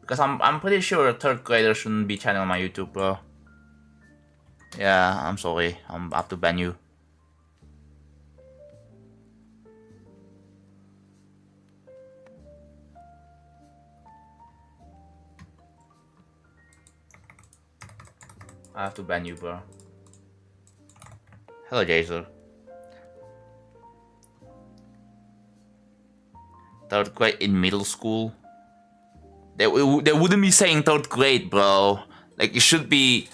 Because I'm pretty sure a 3rd grader shouldn't be chatting on my YouTube, bro. Yeah, I'm sorry. I'm have to ban you. I have to ban you, bro. Hello, Jason. 3rd grade in middle school? They wouldn't be saying 3rd grade, bro. Like, it should be...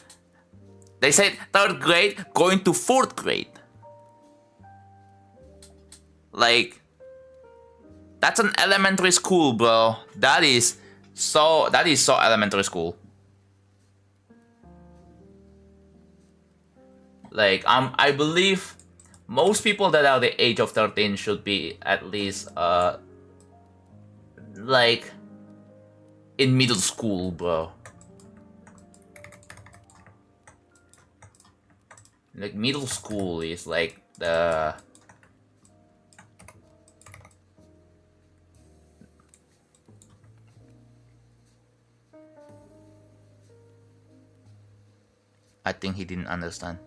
They said 3rd grade going to 4th grade. Like... That's an elementary school, bro. That is so elementary school. Like, I believe most people that are the age of 13 should be at least like in middle school, bro. Like middle school is like the I think he didn't understand.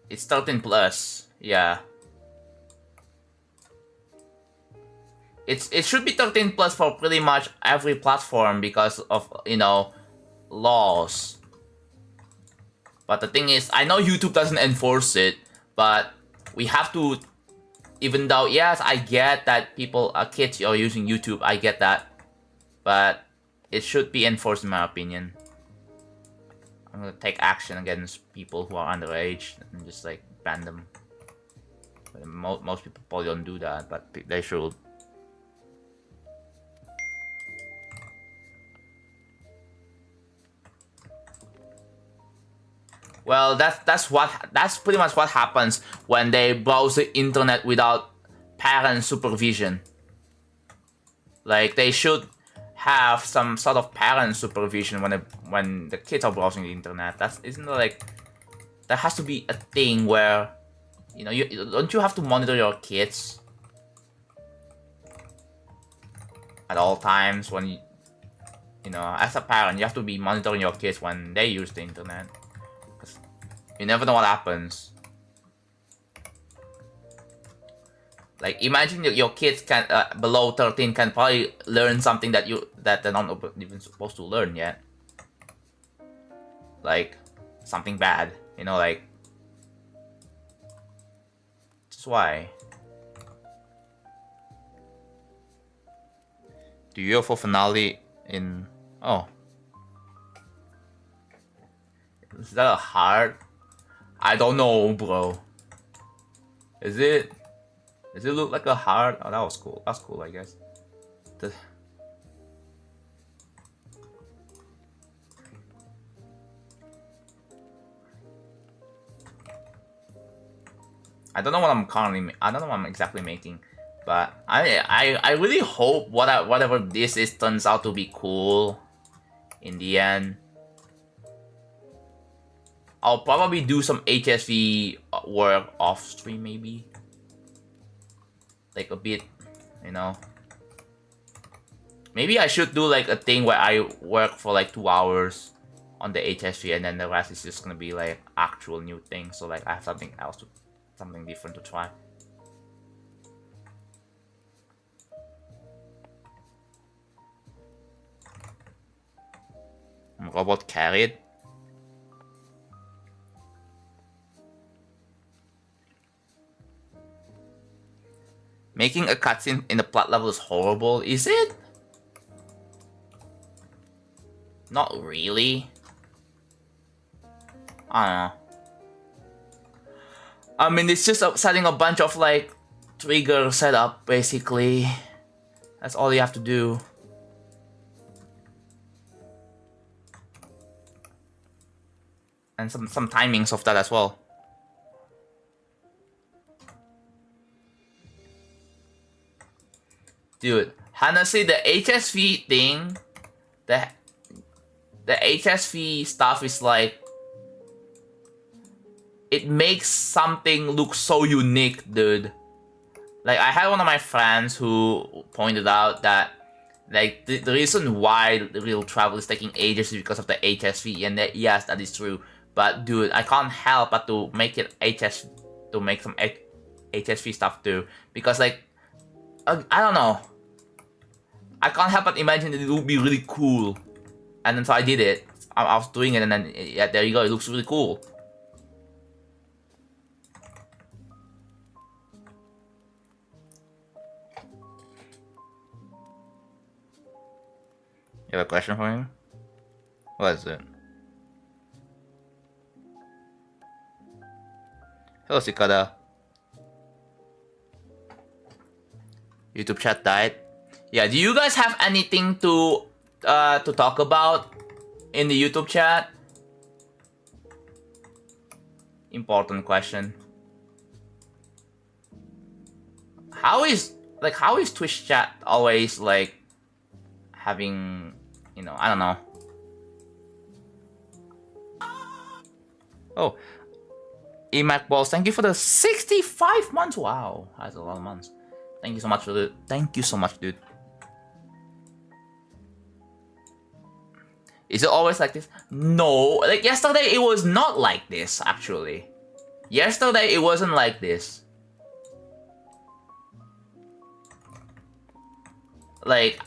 It's 13 plus, yeah. It should be 13 plus for pretty much every platform because of, you know, laws. But the thing is, I know YouTube doesn't enforce it, but we have to, even though, yes, I get that people, kids are using YouTube, I get that. But it should be enforced in my opinion. I'm gonna take action against people who are underage and just like ban them. Most people probably don't do that, but they should. Well, that's pretty much what happens when they browse the internet without parent supervision. Like they should have some sort of parent supervision when the kids are browsing the internet. Isn't like there has to be a thing where, you know, don't you have to monitor your kids at all times when you know, as a parent you have to be monitoring your kids when they use the internet. You never know what happens. Like imagine your kids can below 13 can probably learn something that they're not even supposed to learn yet. Like something bad, you know, like that's why. The UFO finale in is that a heart? I don't know, bro. Is it? Does it look like a heart? Oh, that was cool. That's cool, I guess. I don't know what I don't know what I'm exactly making, but I really hope whatever this is turns out to be cool in the end. I'll probably do some HSV work off stream, maybe. Like a bit, you know. Maybe I should do like a thing where I work for like 2 hours on the HSV and then the rest is just gonna be like actual new things. So like I have something else something different to try. Robot carried. Making a cutscene in the plot level is horrible, is it? Not really. I don't know. I mean, it's just setting a bunch of like trigger setup, basically. That's all you have to do. And some timings of that as well. Dude, honestly, the HSV thing, the HSV stuff is like, it makes something look so unique, dude. Like, I had one of my friends who pointed out that, like, the reason why the real travel is taking ages is because of the HSV, and that, yes, that is true. But, dude, I can't help but to make it to make some HSV stuff too, because, like, I don't know. I can't help but imagine that it would be really cool. And then so I did it. I was doing it and then, yeah, there you go. It looks really cool. You have a question for him? What is it? Hello, Cicada. YouTube chat died. Yeah, do you guys have anything to talk about in the YouTube chat? Important question. how is Twitch chat always like having, you know, I don't know. Oh, Emac Balls, thank you for the 65 months. Wow, that's a lot of months. Thank you so much, dude. Thank you so much, dude. Is it always like this? No, like yesterday it was not like this, actually. Yesterday it wasn't like this. Like,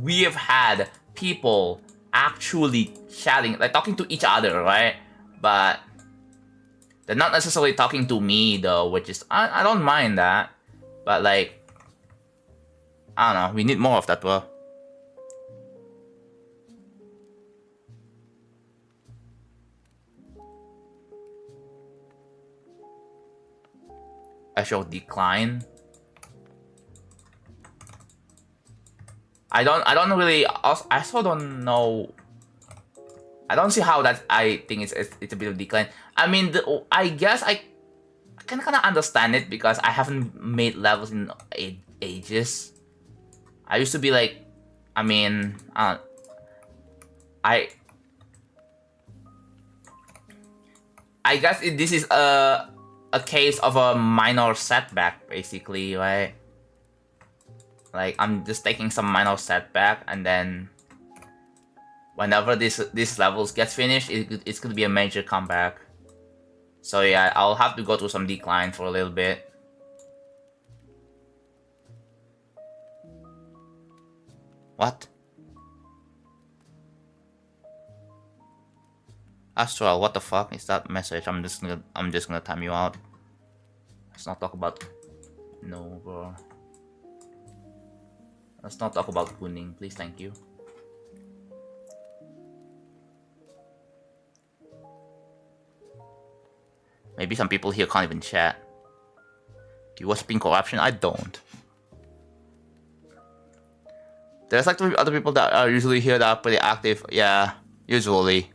we have had people actually chatting, like talking to each other, right? But they're not necessarily talking to me though, which is, I don't mind that. But like, I don't know, we need more of that, bro. I shall decline. I don't really, I also don't know. I don't see how that, I think it's a bit of decline. I mean, I guess I can kind of understand it because I haven't made levels in ages. I used to be like, I mean, I guess this is a case of a minor setback, basically, right? Like, I'm just taking some minor setback, and then whenever this levels gets finished, it's gonna be a major comeback. So yeah, I'll have to go through some decline for a little bit. What? Astral, what the fuck is that message? I'm just gonna time you out. Let's not talk about, no, bro. Let's not talk about gooning, please, thank you. Maybe some people here can't even chat. Do you watch Pink Corruption? I don't. There's like other people that are usually here that are pretty active. Yeah, usually.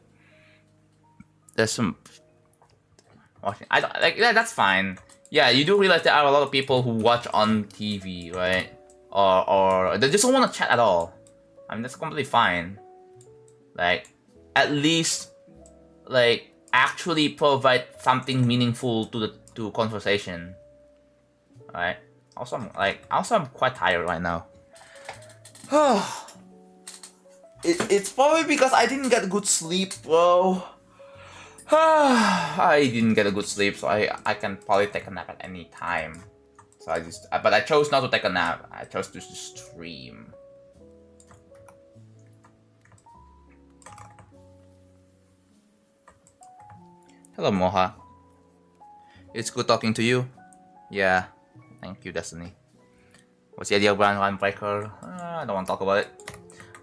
There's some watching. I don't like. Yeah, that's fine. Yeah, you do realize there are a lot of people who watch on TV, right? Or they just don't want to chat at all. I mean, that's completely fine. Like, at least, like, actually provide something meaningful to conversation. Alright. Also, I'm quite tired right now. It's probably because I didn't get good sleep, bro. I didn't get a good sleep, so I can probably take a nap at any time. So but I chose not to take a nap. I chose to stream. Hello, Moha. It's good talking to you. Yeah, thank you, Destiny. What's the idea of Grand Breaker? I don't want to talk about it.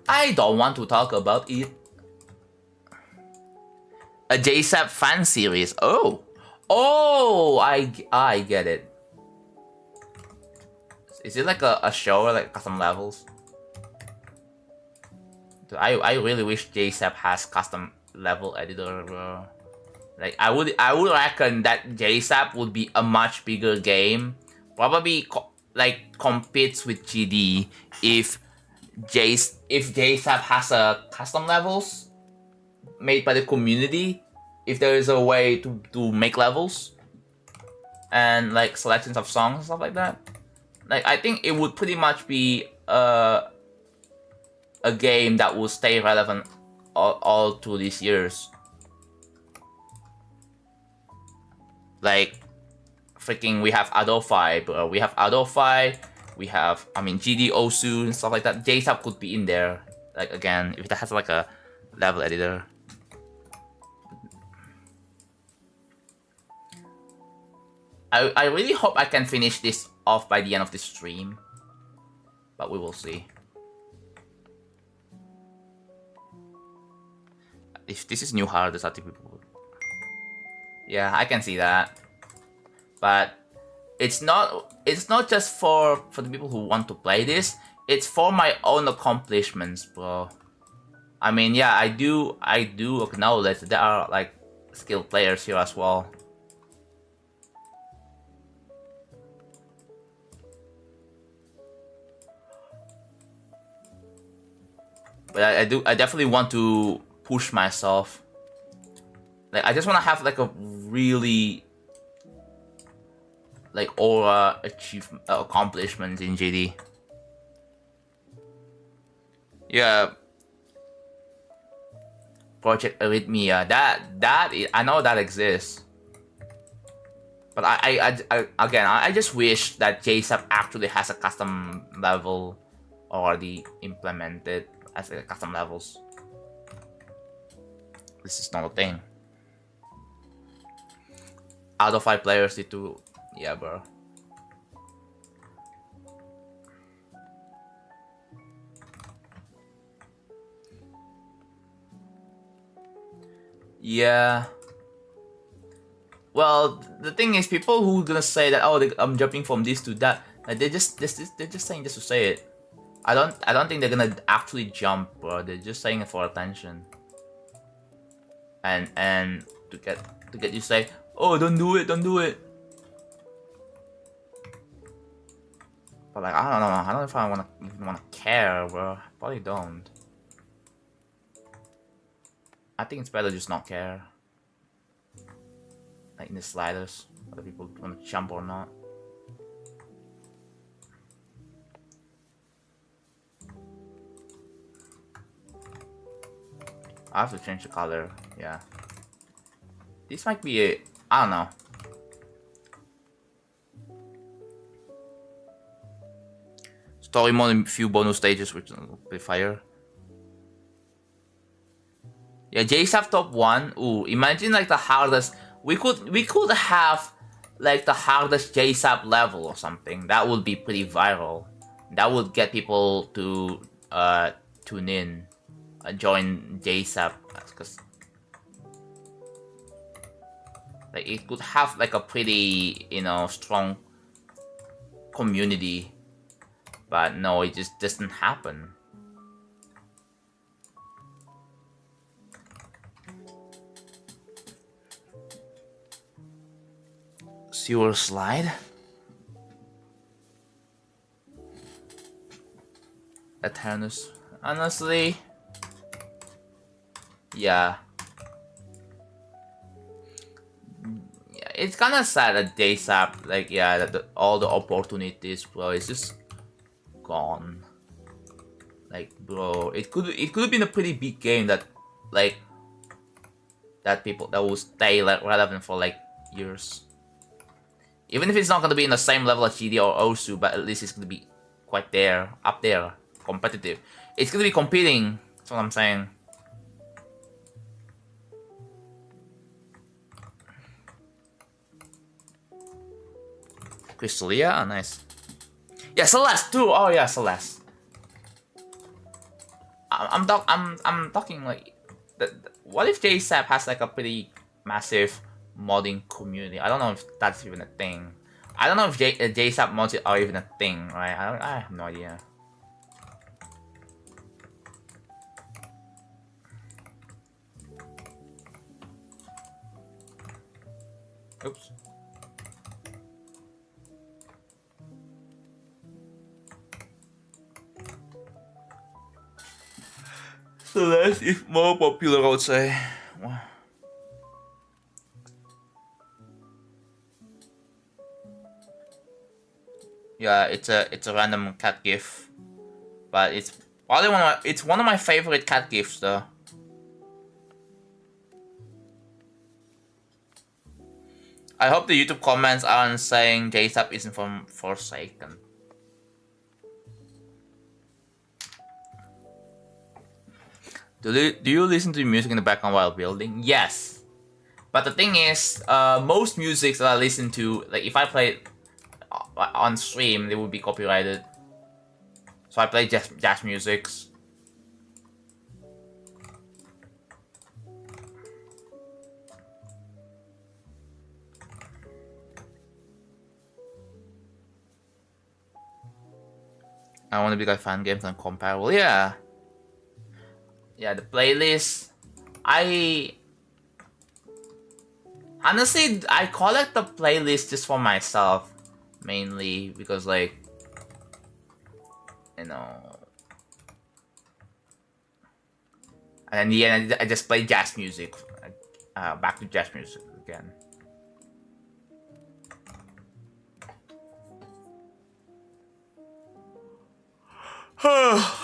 I don't want to talk about it. A JSAP fan series. Oh, I get it. Is it like a show or like custom levels? I really wish JSAP has custom level editor, bro. Like, I would reckon that JSAP would be a much bigger game. Probably competes with GD if JSAP has a custom levels made by the community. If there is a way to make levels and like selections of songs and stuff like that. Like, I think it would pretty much be a game that will stay relevant all through these years. Like, freaking, we have Adolfi, bro. We have Adolfi. We have, I mean, GD Osu and stuff like that. JSAP could be in there. Like, again, if it has like a level editor. I really hope I can finish this off by the end of this stream. But we will see. If this is new hard, there's other people. Yeah, I can see that. But it's not just for the people who want to play this. It's for my own accomplishments, bro. I mean, yeah, I do acknowledge that there are like skilled players here as well. But I definitely want to push myself. Like, I just want to have like a really like aura achievement accomplishments in JD. Yeah. Project Arrhythmia. I know that exists. But I just wish that JSAP actually has a custom level already implemented as a custom levels. This is not a thing. Out of 5 players need to, yeah, bro. Yeah. Well, the thing is, people who gonna say that, oh, I'm jumping from this to that, like, they're just saying this to say it. I don't think they're gonna actually jump, bro. They're just saying it for attention. And to get you to say, oh, don't do it. But like, I don't know. I don't know if I wanna care, bro. Probably don't. I think it's better just not care. Like in the sliders, whether people want to jump or not. I have to change the color, yeah. This might be a, I don't know. Story mode and few bonus stages which will be fire. Yeah, JSAP top 1. Ooh, imagine like the hardest. We could have like the hardest JSAP level or something. That would be pretty viral. That would get people to tune in, join JSAP, because like it could have like a pretty, you know, strong community. But no, it just doesn't happen. Sewer slide? Eternus. Honestly, yeah. It's kind of sad that JSAP, like, yeah, that all the opportunities, bro, is just gone. Like, bro, it could have been a pretty big game that, like, that will stay like relevant for like years. Even if it's not gonna be in the same level as GD or Osu, but at least it's gonna be quite there, up there, competitive. It's gonna be competing. That's what I'm saying. Crystalia, nice. Yeah, Celeste too. Oh yeah, Celeste. I'm talking like, what if JSAP has like a pretty massive modding community? I don't know if that's even a thing. I don't know if JSAP mods are even a thing, right? I have no idea. Oops. Celeste is more popular, I would say. Wow. Yeah, it's a random cat gif, but it's probably one of my favorite cat gifs though. I hope the YouTube comments aren't saying JSAP isn't from Forsaken. Do you listen to music in the background while building? Yes. But the thing is, most music that I listen to, like if I play it on stream, they would be copyrighted. So I play jazz musics. I want to be like fan games and comparable. Yeah. Yeah, the playlist. Honestly, I collect the playlist just for myself, mainly because, like, you know, And in the end, I just play jazz music. Back to jazz music again.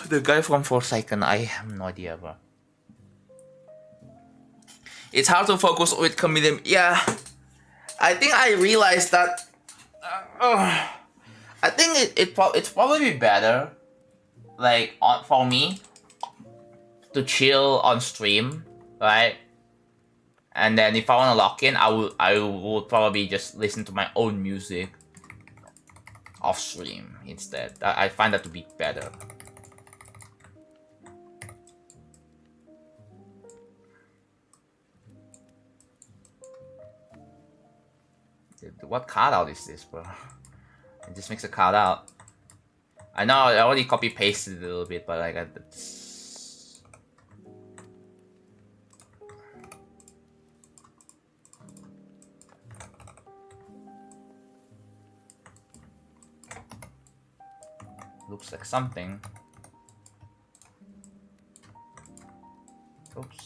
The guy from Forsaken, I have no idea, bro. It's hard to focus with comedian. Yeah, I think I realized that. I think it's probably better, like for me, to chill on stream, right? And then if I want to lock in, I will probably just listen to my own music off stream instead. I find that to be better. What card out is this, bro? It just makes a card out. I know I already copy pasted it a little bit, but I got this. Looks like something. Oops.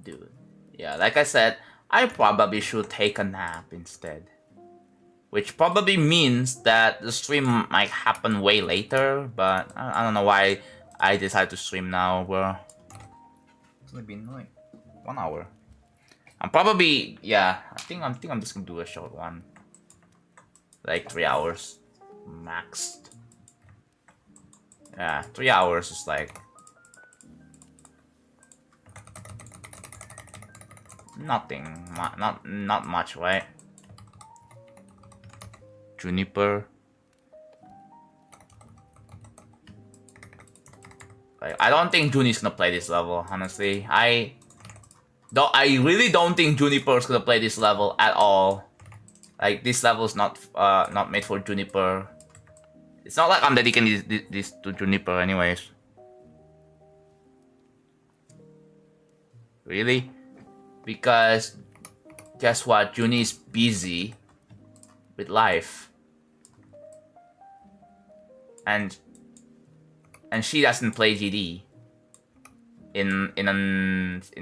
Dude, yeah, like I said, I probably should take a nap instead. Which probably means that the stream might happen way later, but I don't know why I decided to stream now, bro. It's only been like 1 hour. I'm probably, yeah, I think I'm just gonna do a short one. Like 3 hours max. Yeah, 3 hours is like nothing, not much, right? Juniper. Like, I don't think Juni's gonna play this level, honestly. I really don't think Juniper's gonna play this level at all. Like, this level is not made for Juniper. It's not like I'm dedicating this to Juniper anyways. Really? Because guess what? Juni is busy with life. And she doesn't play GD. In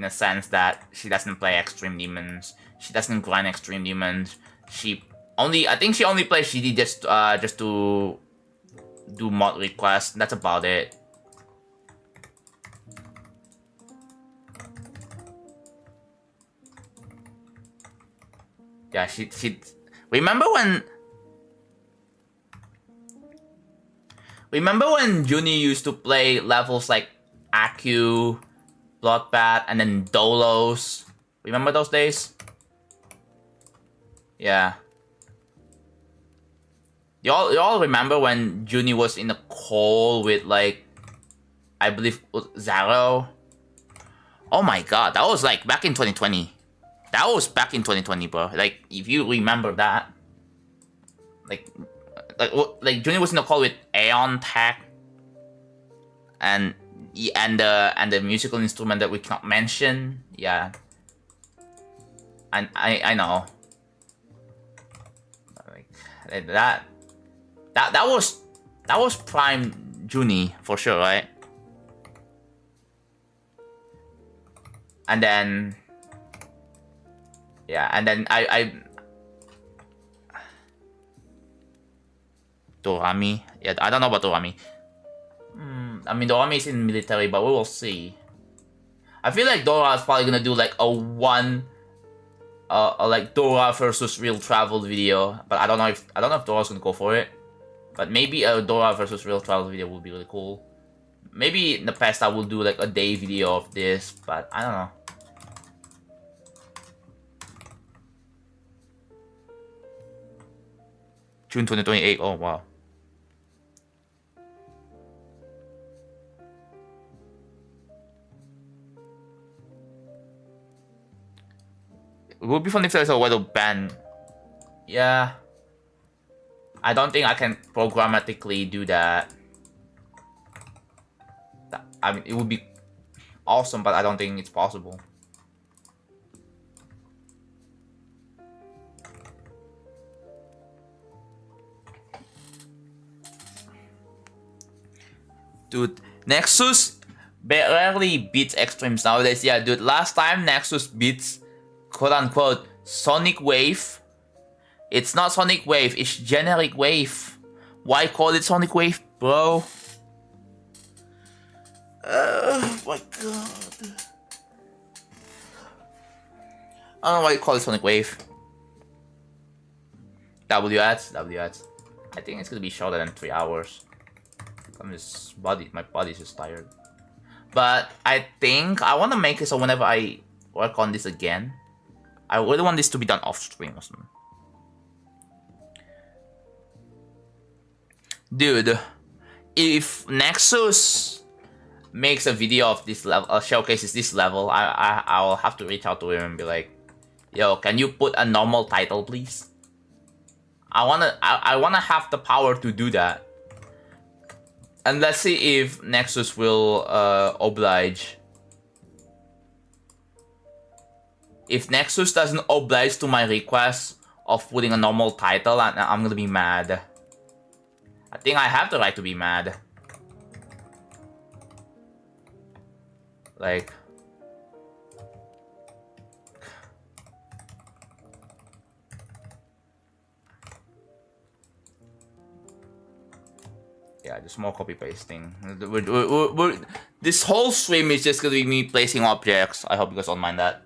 a sense that she doesn't play Extreme Demons. She doesn't grind Extreme Demons. I think she only plays GD just to do mod requests. That's about it. Yeah, she remember when Juni used to play levels like Aku, Bloodbath, and then Dolos? Remember those days? Yeah. Y'all remember when Juni was in a call with, like, I believe Zaro? Oh my god, that was like back in 2020. That was back in 2020, bro. Like, if you remember that. Like Juni was in a call with Aeon Tech. And the musical instrument that we cannot mention. Yeah. And I know. Like, that was prime Juni for sure, right? And then yeah, and then I Dorami. Yeah, I don't know about Dorami. I mean, Dorami is in military, but we will see. I feel like Dora is probably gonna do like a like Dora versus real travel video, but I don't know if Dora's gonna go for it. But maybe a Dora versus real travel video would be really cool. Maybe in the past I will do like a day video of this, but I don't know. June 2028. Oh wow. would be fun if there's a way to ban. Yeah. I don't think I can programmatically do that. I mean, it would be awesome, but I don't think it's possible. Dude, Nexus rarely beats Extremes nowadays. Yeah, dude, last time Nexus beats quote-unquote Sonic Wave. It's not Sonic Wave, it's generic wave. Why call it Sonic Wave, bro? Oh my god. I don't know why you call it Sonic Wave. W ads. I think it's gonna be shorter than 3 hours. My body's just tired. But I think I wanna make it so whenever I work on this again, I really want this to be done off stream or something. Dude, if Nexus makes a video of this level, showcases this level, I'll have to reach out to him and be like, yo, can you put a normal title, please? I wanna have the power to do that. And let's see if Nexus will oblige. If Nexus doesn't oblige to my request of putting a normal title, I'm gonna be mad. I think I have the right to be mad. Like... yeah, just more copy pasting. This whole stream is just gonna be me placing objects. I hope you guys don't mind that.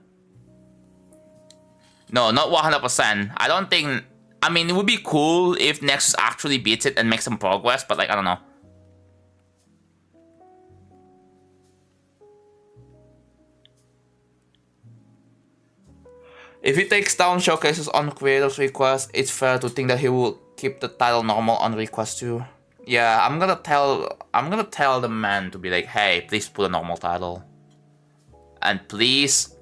No, not 100%. I don't think... I mean, it would be cool if Nexus actually beats it and makes some progress, but like, I don't know. If he takes down showcases on creators' request, it's fair to think that he will keep the title normal on request too. Yeah, I'm gonna tell the man to be like, hey, please put a normal title. And please,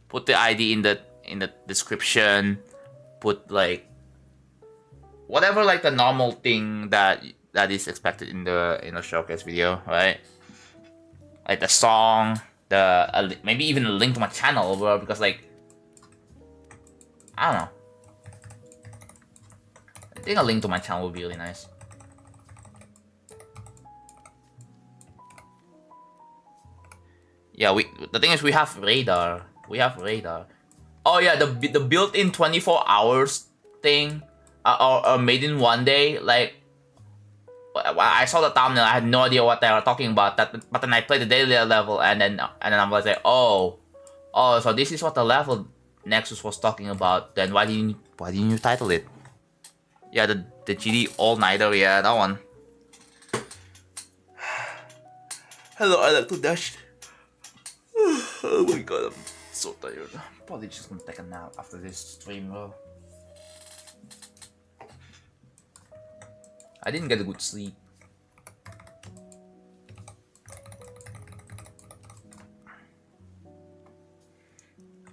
put the ID in the description. Put like whatever like the normal thing that is expected in the showcase video, right? Like the song, maybe even a link to my channel, bro, because like I don't know. I think a link to my channel would be really nice. Yeah, the thing is we have radar. Oh yeah, the built-in 24 hours thing, or made in one day. Like, I saw the thumbnail. I had no idea what they were talking about. But then I played the daily level, and then I'm like, oh, so this is what the level Nexus was talking about. Then why didn't you title it? Yeah, the GD all-nighter. Yeah, that one. Hello, I like to dash. Oh my god, I'm so tired. Probably just gonna take a nap after this stream, bro. I didn't get a good sleep.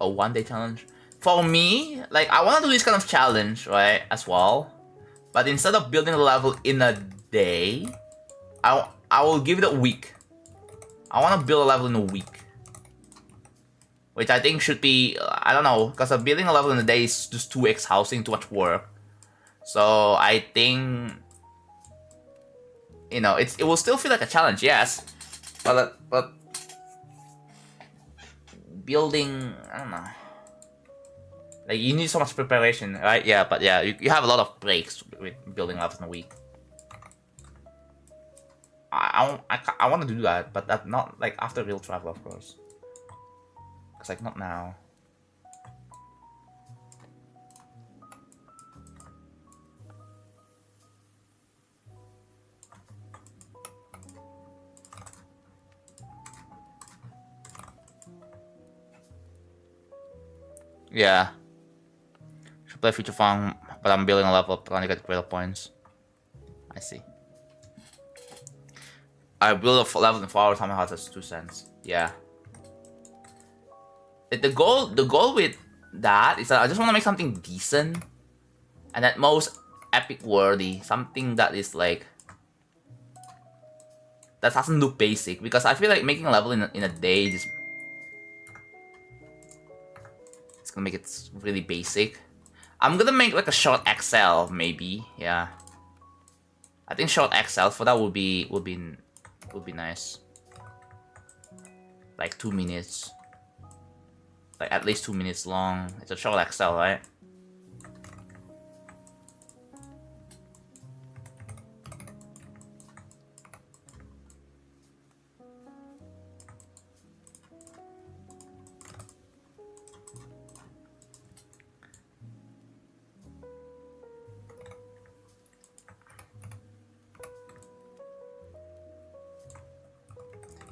A one-day challenge? For me, like, I wanna do this kind of challenge, right, as well. But instead of building a level in a day, I will give it a week. I wanna build a level in a week. Which I think should be, I don't know, because building a level in a day is just too exhausting, too much work. So I think, you know, it will still feel like a challenge, yes. But building, I don't know. Like, you need so much preparation, right? Yeah, but yeah, you have a lot of breaks with building levels in a week. I want to do that, but that not like after real travel, of course. Cause like not now. Yeah. Should play Future Fun, but I'm building a level up trying to get greater points. I see. I build a level in 4 hours, how many hearts? That's 2 cents. Yeah. The goal with that is that I just want to make something decent, and at most epic worthy, something that is like that doesn't look basic, because I feel like making a level in a day just it's gonna make it really basic. I'm gonna make like a short XL maybe, yeah. I think short XL for that would be nice. Like 2 minutes. Like at least 2 minutes long. It's a short XL, right?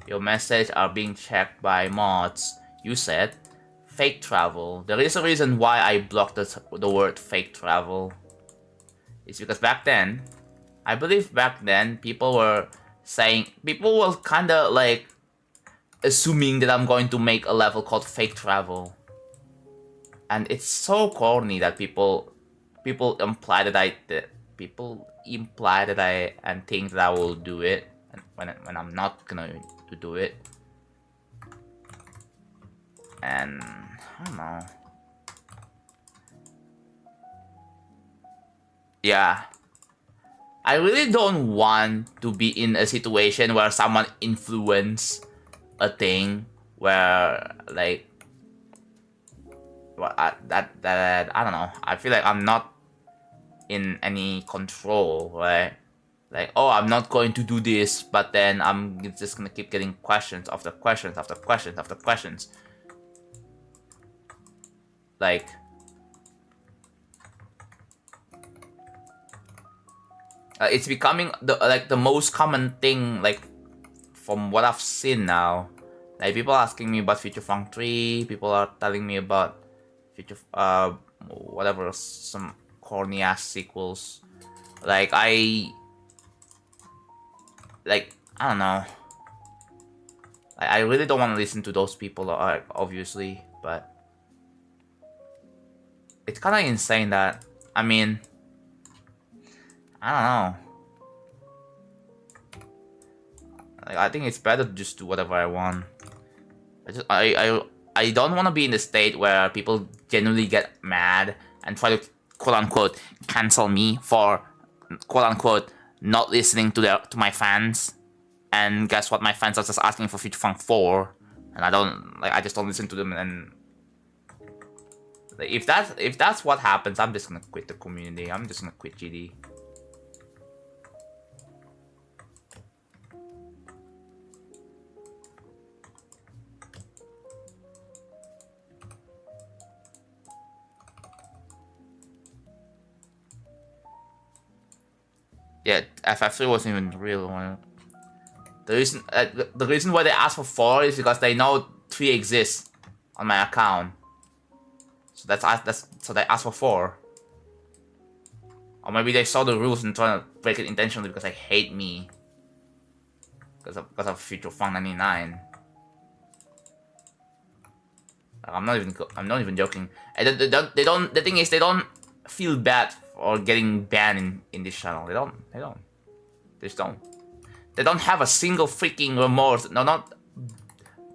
Your message are being checked by mods. You said fake travel. There is a reason why I blocked the word fake travel. It's because back then, I believe back then, people were kinda like assuming that I'm going to make a level called fake travel. And it's so corny that people imply that I and think that I will do it when I'm not gonna to do it. And I don't know. Yeah. I really don't want to be in a situation where someone influence a thing where like that I don't know. I feel like I'm not in any control, right? Like, oh, I'm not going to do this, but then I'm just gonna keep getting questions after questions after questions after questions. Like, it's becoming the most common thing, like, from what I've seen now. Like, people asking me about Future Funk 3, people are telling me about Future, whatever, some corny ass sequels. Like, I don't know. I really don't want to listen to those people, obviously, but it's kind of insane that, I mean, I don't know. Like, I think it's better to just do whatever I want. I don't want to be in the state where people genuinely get mad and try to quote unquote cancel me for quote unquote not listening to my fans. And guess what? My fans are just asking for Future Funk 4, and I just don't listen to them. And like, if that's what happens, I'm just gonna quit the community. I'm just gonna quit GD. Yeah, FF3 wasn't even real. The reason why they ask for 4 is because they know 3 exists on my account. So so they asked for 4. Or maybe they saw the rules and trying to break it intentionally because they hate me. Because of Future Fun 99. I'm not even joking. And the thing is, they don't feel bad for getting banned in this channel. They just don't. They don't have a single freaking remorse. They're not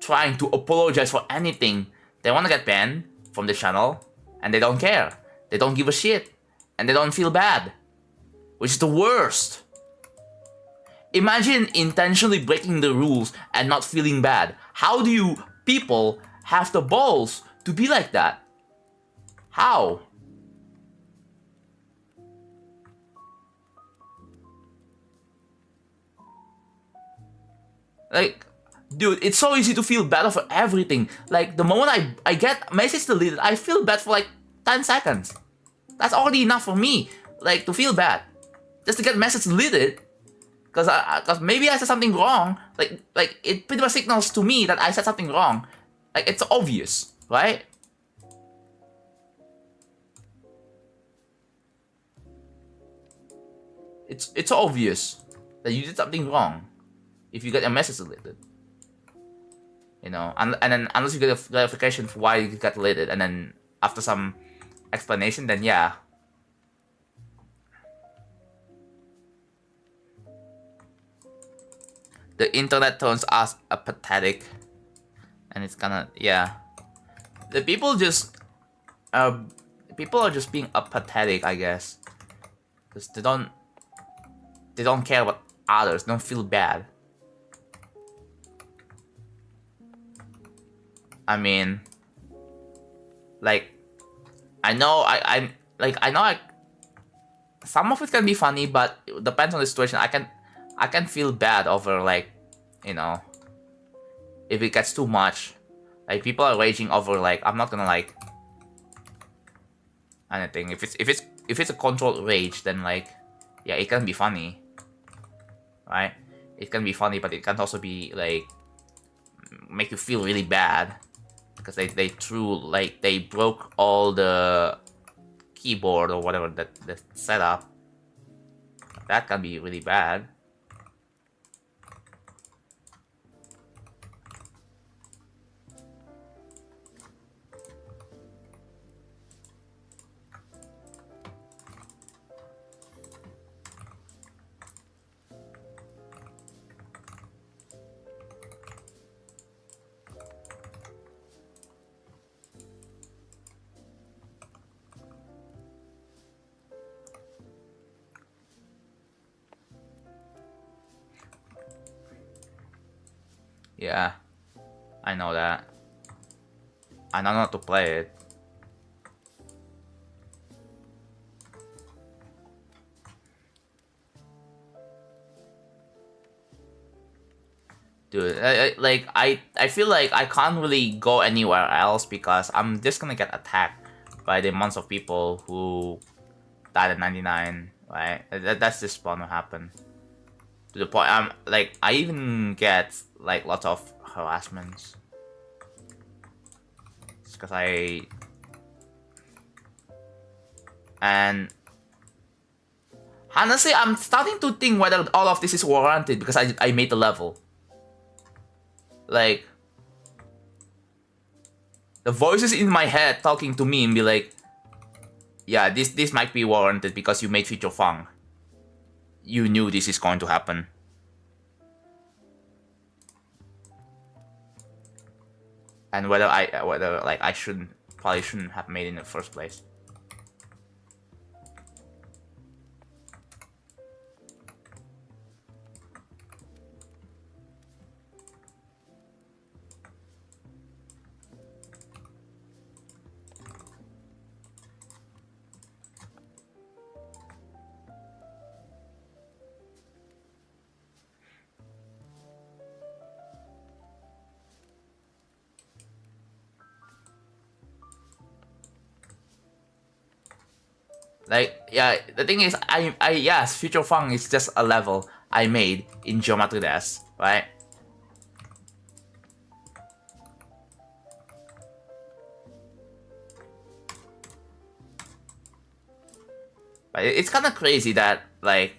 trying to apologize for anything. They want to get banned from the channel, and they don't care. They don't give a shit, and they don't feel bad, which is the worst. Imagine intentionally breaking the rules and not feeling bad. How do you people have the balls to be like that? How? Like, dude, it's so easy to feel bad for everything. Like, the moment I get message deleted, I feel bad for like 10 seconds. That's already enough for me, like, to feel bad. Just to get message deleted, cause maybe I said something wrong. Like it pretty much signals to me that I said something wrong. Like, it's obvious, right? It's obvious that you did something wrong if you get a message deleted. you know, and then unless you get a clarification for why you got deleted, and then after some explanation, then yeah. The internet turns us apathetic, and it's gonna, yeah. The people just, people are just being apathetic, I guess, because they don't care about others, don't feel bad. I mean, like, I know some of it can be funny, but it depends on the situation. I can feel bad over, like, you know, if it gets too much. Like, people are raging over, like, I'm not gonna like anything. If it's a controlled rage, then, like, yeah, it can be funny, right? It can be funny, but it can also be, like, make you feel really bad because they threw, like, they broke all the keyboard or whatever that set up. That can be really bad. Yeah, I know that. I know not to play it. Dude, I feel like I can't really go anywhere else because I'm just gonna get attacked by the amounts of people who died at 99, right? That's just gonna happen. To the point, I even get, like, lots of harassments. It's because and honestly, I'm starting to think whether all of this is warranted because I made the level. Like, the voices in my head talking to me and be like, yeah, this might be warranted because you made feature fun. You knew this is going to happen. And whether I probably shouldn't have made it in the first place. Like, yeah, the thing is, yes, Future Fun is just a level I made in Geometry Dash, right? But it's kind of crazy that, like,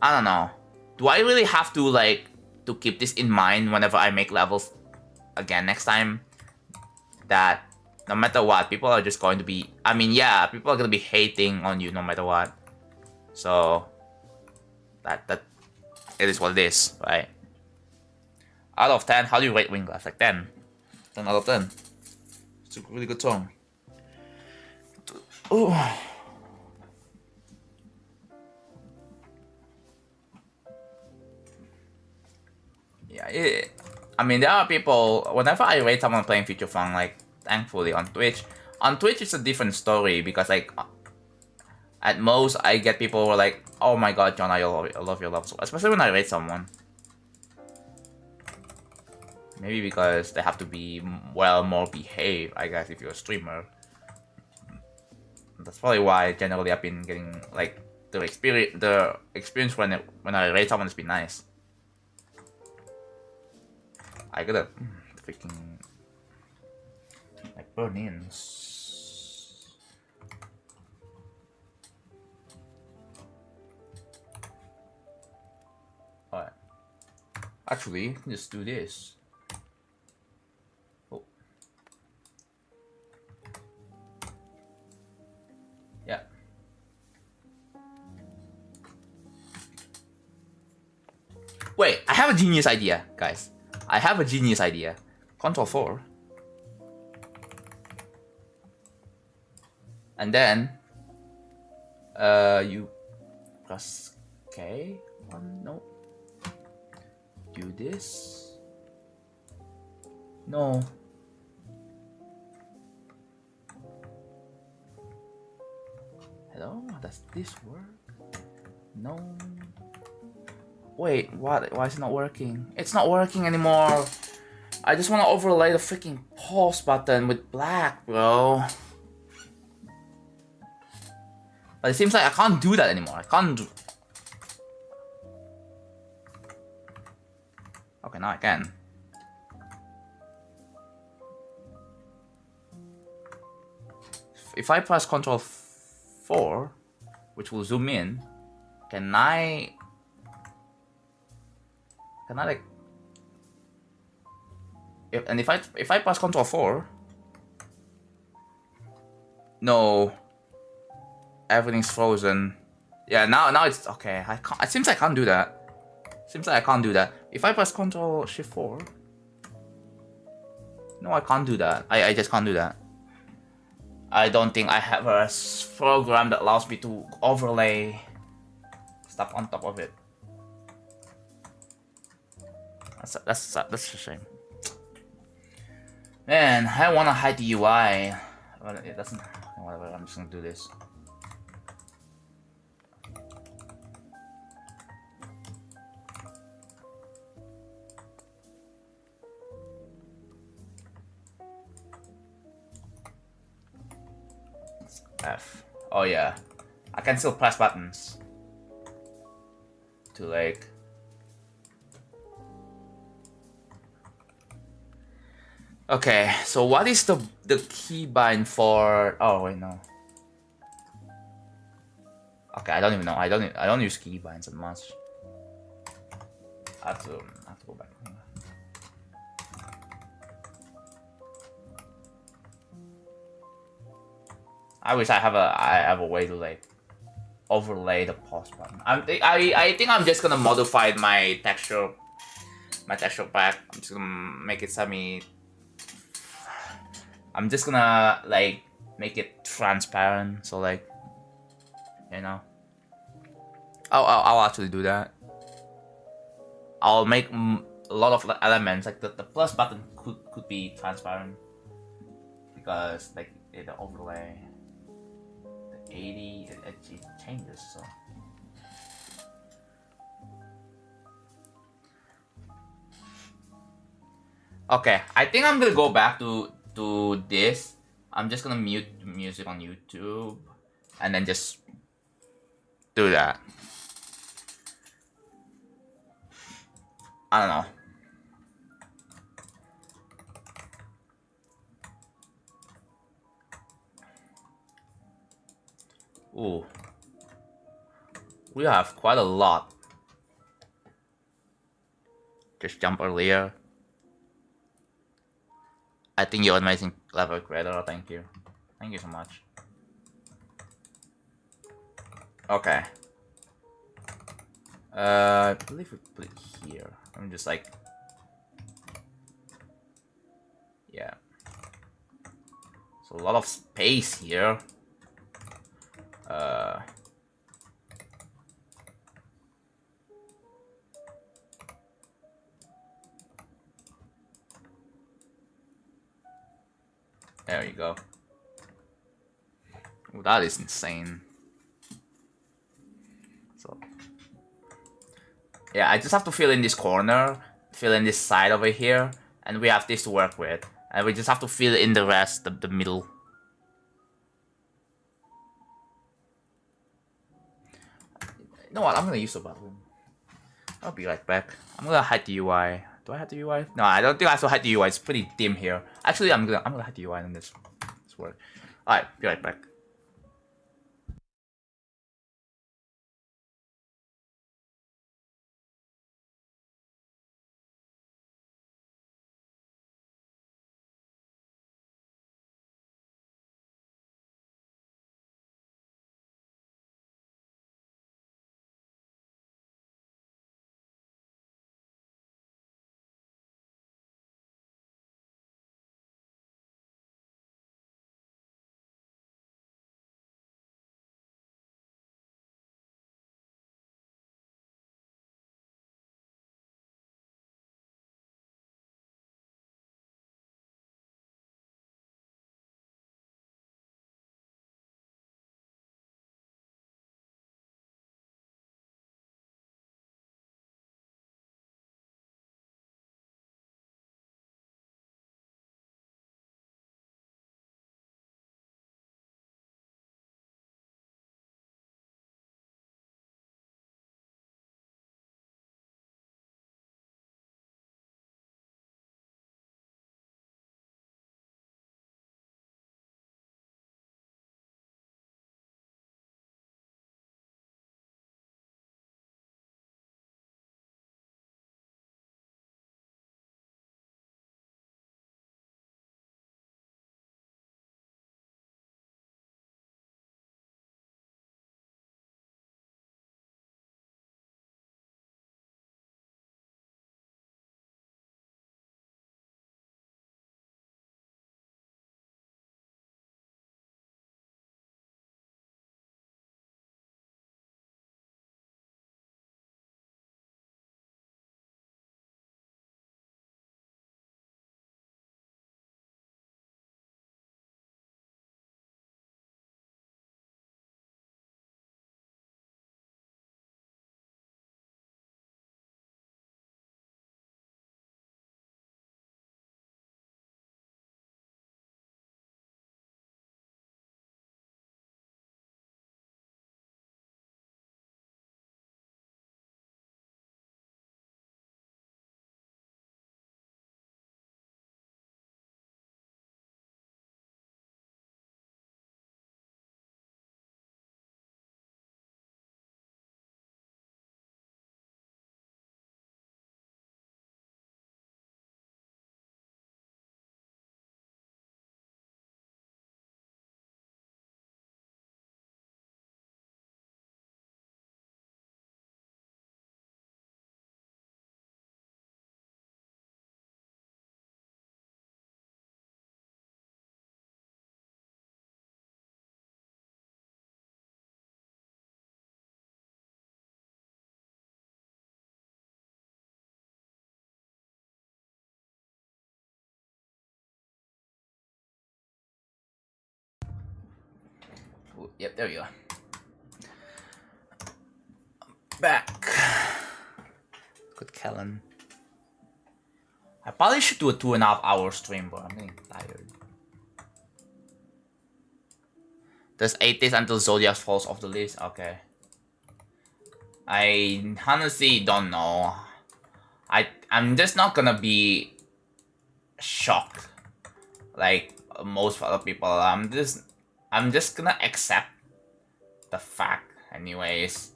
I don't know. Do I really have to, like, to keep this in mind whenever I make levels again next time? That no matter what, people are just going to be, I mean, yeah, people are going to be hating on you no matter what. So, that it is what it is, right? Out of 10, how do you rate Winglass? Like 10. 10 out of 10. It's a really good song. Oh. Yeah, I mean, there are people, whenever I rate someone playing Future Fun, like, thankfully on Twitch it's a different story because, like, at most I get people who are like, oh my god, John, I love your levels, especially when I rate someone. Maybe because they have to be, well, more behaved, I guess, if you're a streamer. That's probably why generally I've been getting, like, the experience when I rate someone has been nice. I gotta freaking, like, burn-ins. actually. You can just do this. Oh. Yeah. Wait, I have a genius idea, guys. I have a genius idea. Control 4. And then you press K. No. Do this. No. Hello? Does this work? No. Wait, what? Why is it not working? It's not working anymore. I just want to overlay the freaking pause button with black, bro. But it seems like I can't do that anymore. I can't do... Okay, now I can. If I press Control 4, which will zoom in, can I like... If I press Control 4, no, everything's frozen. Yeah, now it's okay. I can't. It seems I can't do that. Seems like I can't do that. If I press Control Shift 4, no, I can't do that. I just can't do that. I don't think I have a program that allows me to overlay stuff on top of it. That's a shame. Man, I wanna hide the UI, but it doesn't. Whatever. I'm just gonna do this. F. Oh yeah, I can still press buttons to like. Okay, so what is the keybind for? Oh wait, no. Okay, I don't even know. I don't use keybinds that much. I have to go back. I wish I have a way to like overlay the pause button. I think I'm just gonna modify my texture pack. I'm just gonna make it semi. I'm just gonna like make it transparent, so like, you know. I'll actually do that. I'll make a lot of elements, like the plus button could be transparent because like the overlay. 80, it changes, so. Okay, I think I'm gonna go back to this. I'm just gonna mute music on YouTube and then just do that. I don't know. Ooh. We have quite a lot. Just jump earlier. I think you're an amazing level creator. Thank you. Thank you so much. Okay. I believe we put it here. I'm just like. Yeah. So a lot of space here. There you go. Ooh, that is insane. So yeah, I just have to fill in this corner, fill in this side over here, and we have this to work with. And we just have to fill in the rest, the middle. You know what? I'm gonna use the button. I'll be right back. I'm gonna hide the UI. Do I hide the UI? No, I don't think I have to hide the UI. It's pretty dim here. Actually, I'm gonna hide the UI and this work. Alright, be right back. Ooh, yep, there you go. Back. Good Kellen. I probably should do a 2.5 hour stream, but I'm getting tired. There's 8 days until Zodiac falls off the list. Okay. I honestly don't know. I'm just not gonna be shocked like most other people. I'm just gonna accept the fact anyways.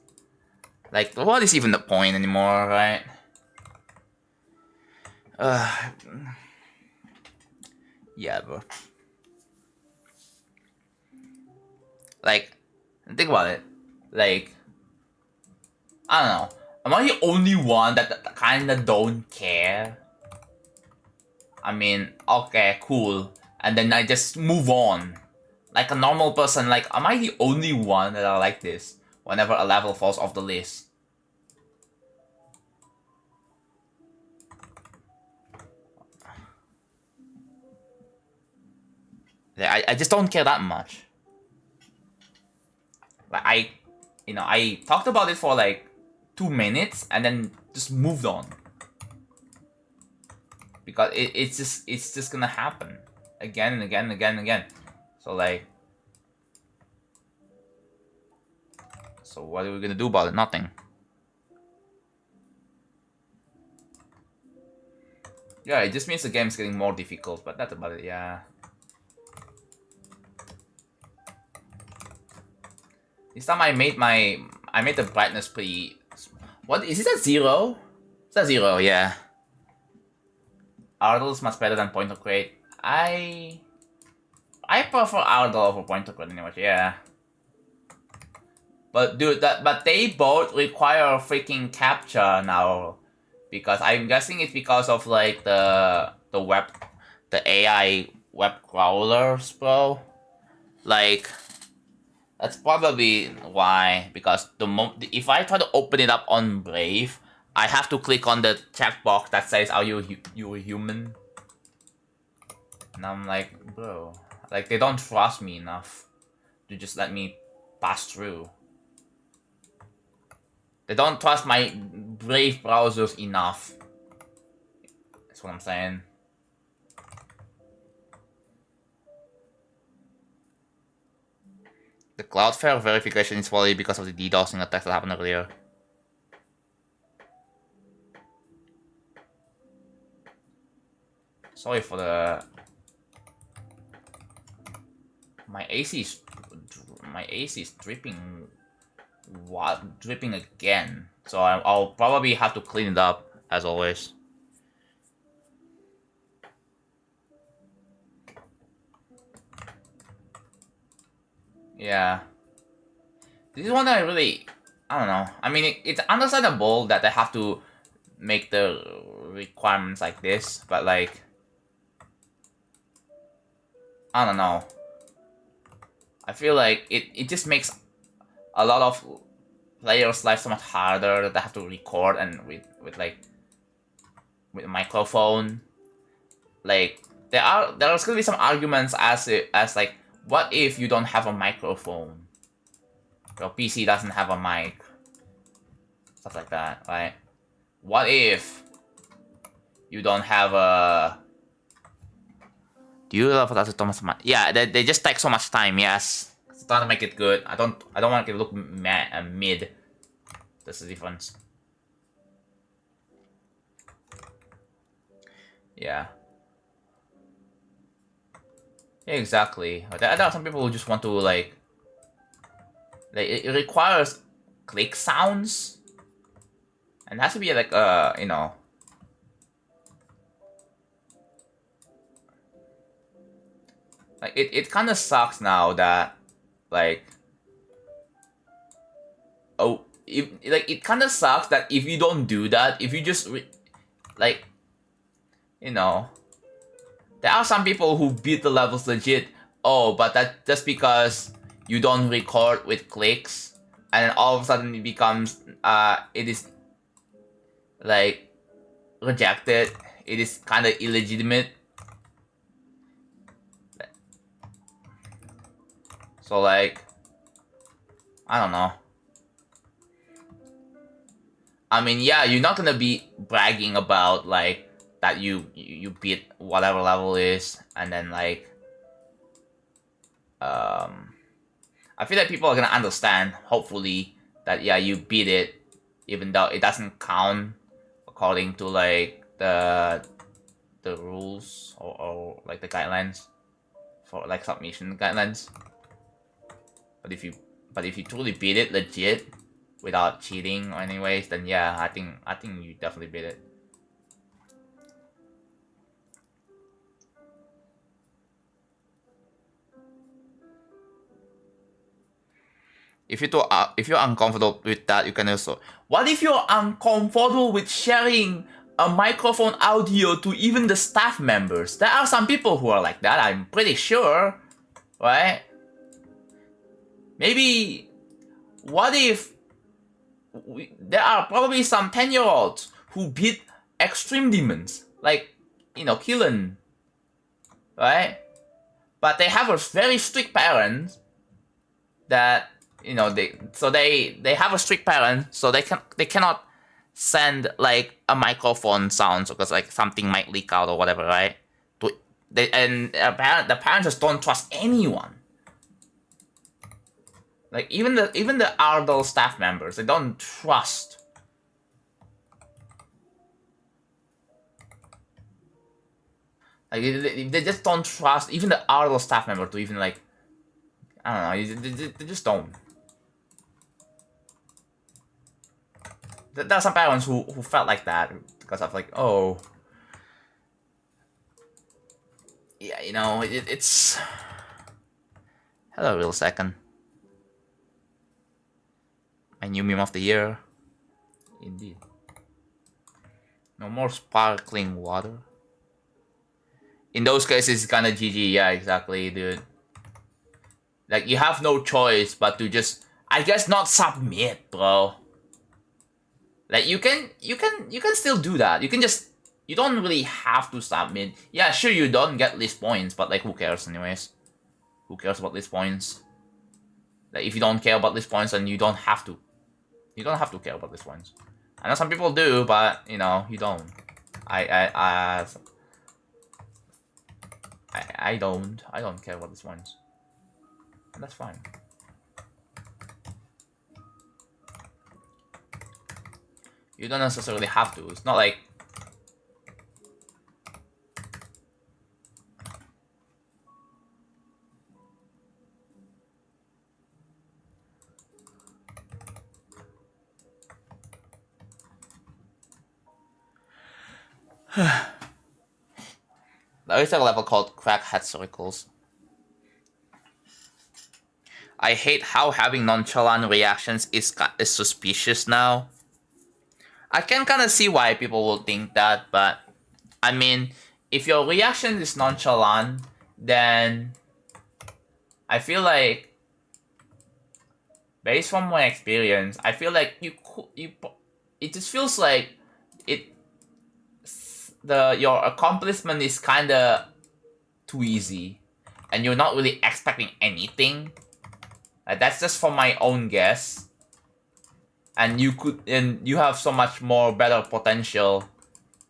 Like, what is even the point anymore, right? Yeah, bro. Like, think about it. Like, I don't know. Am I the only one that kinda don't care? I mean, okay, cool. And then I just move on. Like a normal person, like, am I the only one that are like this whenever a level falls off the list? I just don't care that much. Like, I talked about it for like 2 minutes and then just moved on. Because it's just gonna happen again and again and again and again. So like, so what are we gonna do about it? Nothing. Yeah, it just means the game's getting more difficult, but that's about it. Yeah. This time I made the brightness pretty. What is it? A 0? It's a 0. Yeah. Ardell is much better than Point of Crate. I prefer Ardell over Point of Crate anyway. Yeah. But dude, but they both require freaking capture now, because I'm guessing it's because of like the AI web crawlers, bro. Like, that's probably why. Because if I try to open it up on Brave, I have to click on the checkbox that says, "Are you a human?" And I'm like, bro, like they don't trust me enough to just let me pass through. They don't trust my Brave browsers enough. That's what I'm saying. The Cloudflare verification is probably because of the DDoSing attacks that happened earlier. Sorry for the... My AC is dripping. What? Dripping again. So I'll probably have to clean it up, as always. Yeah. This is one that I don't know. I mean, it's understandable that they have to make the requirements like this, but like, I don't know. I feel like it just makes a lot of players' life so much harder that they have to record and with a microphone. Like, there's gonna be some arguments as like, what if you don't have a microphone? Your PC doesn't have a mic. Stuff like that, right? What if you don't have a... Do you love that Thomas? Yeah, they just take so much time. Yes, it's trying to make it good. I don't want it to look mid. That's the difference. Yeah. Yeah, exactly. There are some people who just want to like it requires click sounds, and it has to be like you know. Like, it kind of sucks now that, like, it kind of sucks that if you don't do that, if you just, like, you know, there are some people who beat the levels legit, but that just because you don't record with clicks, and then all of a sudden it becomes, it is, like, rejected, it is kind of illegitimate. So, like, I don't know. I mean, yeah, you're not gonna be bragging about like that you beat whatever level is, and then like I feel like people are gonna understand, hopefully, that yeah, you beat it, even though it doesn't count according to like the rules or like the guidelines for like submission guidelines. But if you truly beat it legit without cheating or anyways, then yeah, I think you definitely beat it. If you're uncomfortable with that, you can also. What if you're uncomfortable with sharing a microphone audio to even the staff members? There are some people who are like that. I'm pretty sure, right? Maybe. What if there are probably some 10-year-olds who beat extreme demons, like Killen, right? But they have a very strict parent that they have a strict parent, so they cannot send like a microphone sound because like something might leak out or whatever, right? The parents just don't trust anyone. Like even the adult staff members, they don't trust. Like they just don't trust even the adult staff member to even like, I don't know, they just don't. There are some parents who felt like that because of like, oh, yeah, it's. Hello, real second. My new meme of the year. Indeed. No more sparkling water. In those cases, it's kind of GG. Yeah, exactly, dude. Like, you have no choice but to just, I guess, not submit, bro. Like, you can still do that. You don't really have to submit. Yeah, sure, you don't get list points, but like, who cares anyways? Who cares about list points? Like, if you don't care about list points, then you don't have to. You don't have to care about list points. I know some people do, but you don't. I don't care about list points. And that's fine. You don't necessarily have to. It's not like there is a level called Crackhead Circles. I hate how having nonchalant reactions is suspicious now. I can kind of see why people will think that, but I mean, if your reaction is nonchalant, then I feel like, based from my experience, I feel like it just feels like your accomplishment is kind of too easy, and you're not really expecting anything. Like, that's just from my own guess. And you have so much more better potential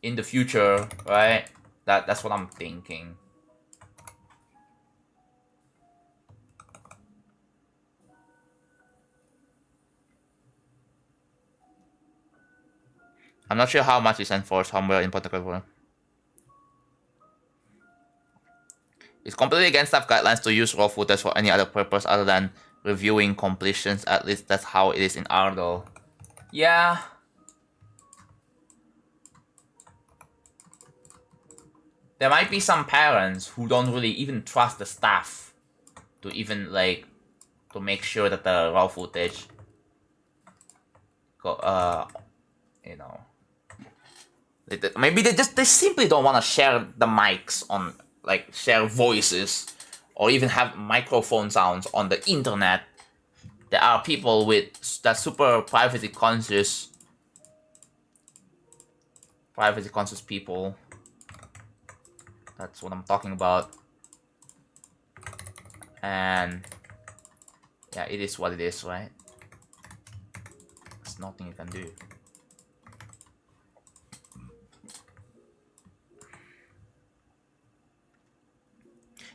in the future, right? That's what I'm thinking. I'm not sure how much is enforced somewhere in particular. It's completely against staff guidelines to use raw footage for any other purpose other than reviewing completions. At least that's how it is in Ardell. Yeah. There might be some parents who don't really even trust the staff to even like to make sure that the raw footage maybe they simply don't want to share the mics on, like, share voices or even have microphone sounds on the internet. There are people with that super privacy conscious people. That's what I'm talking about. And yeah, it is what it is, right? There's nothing you can do.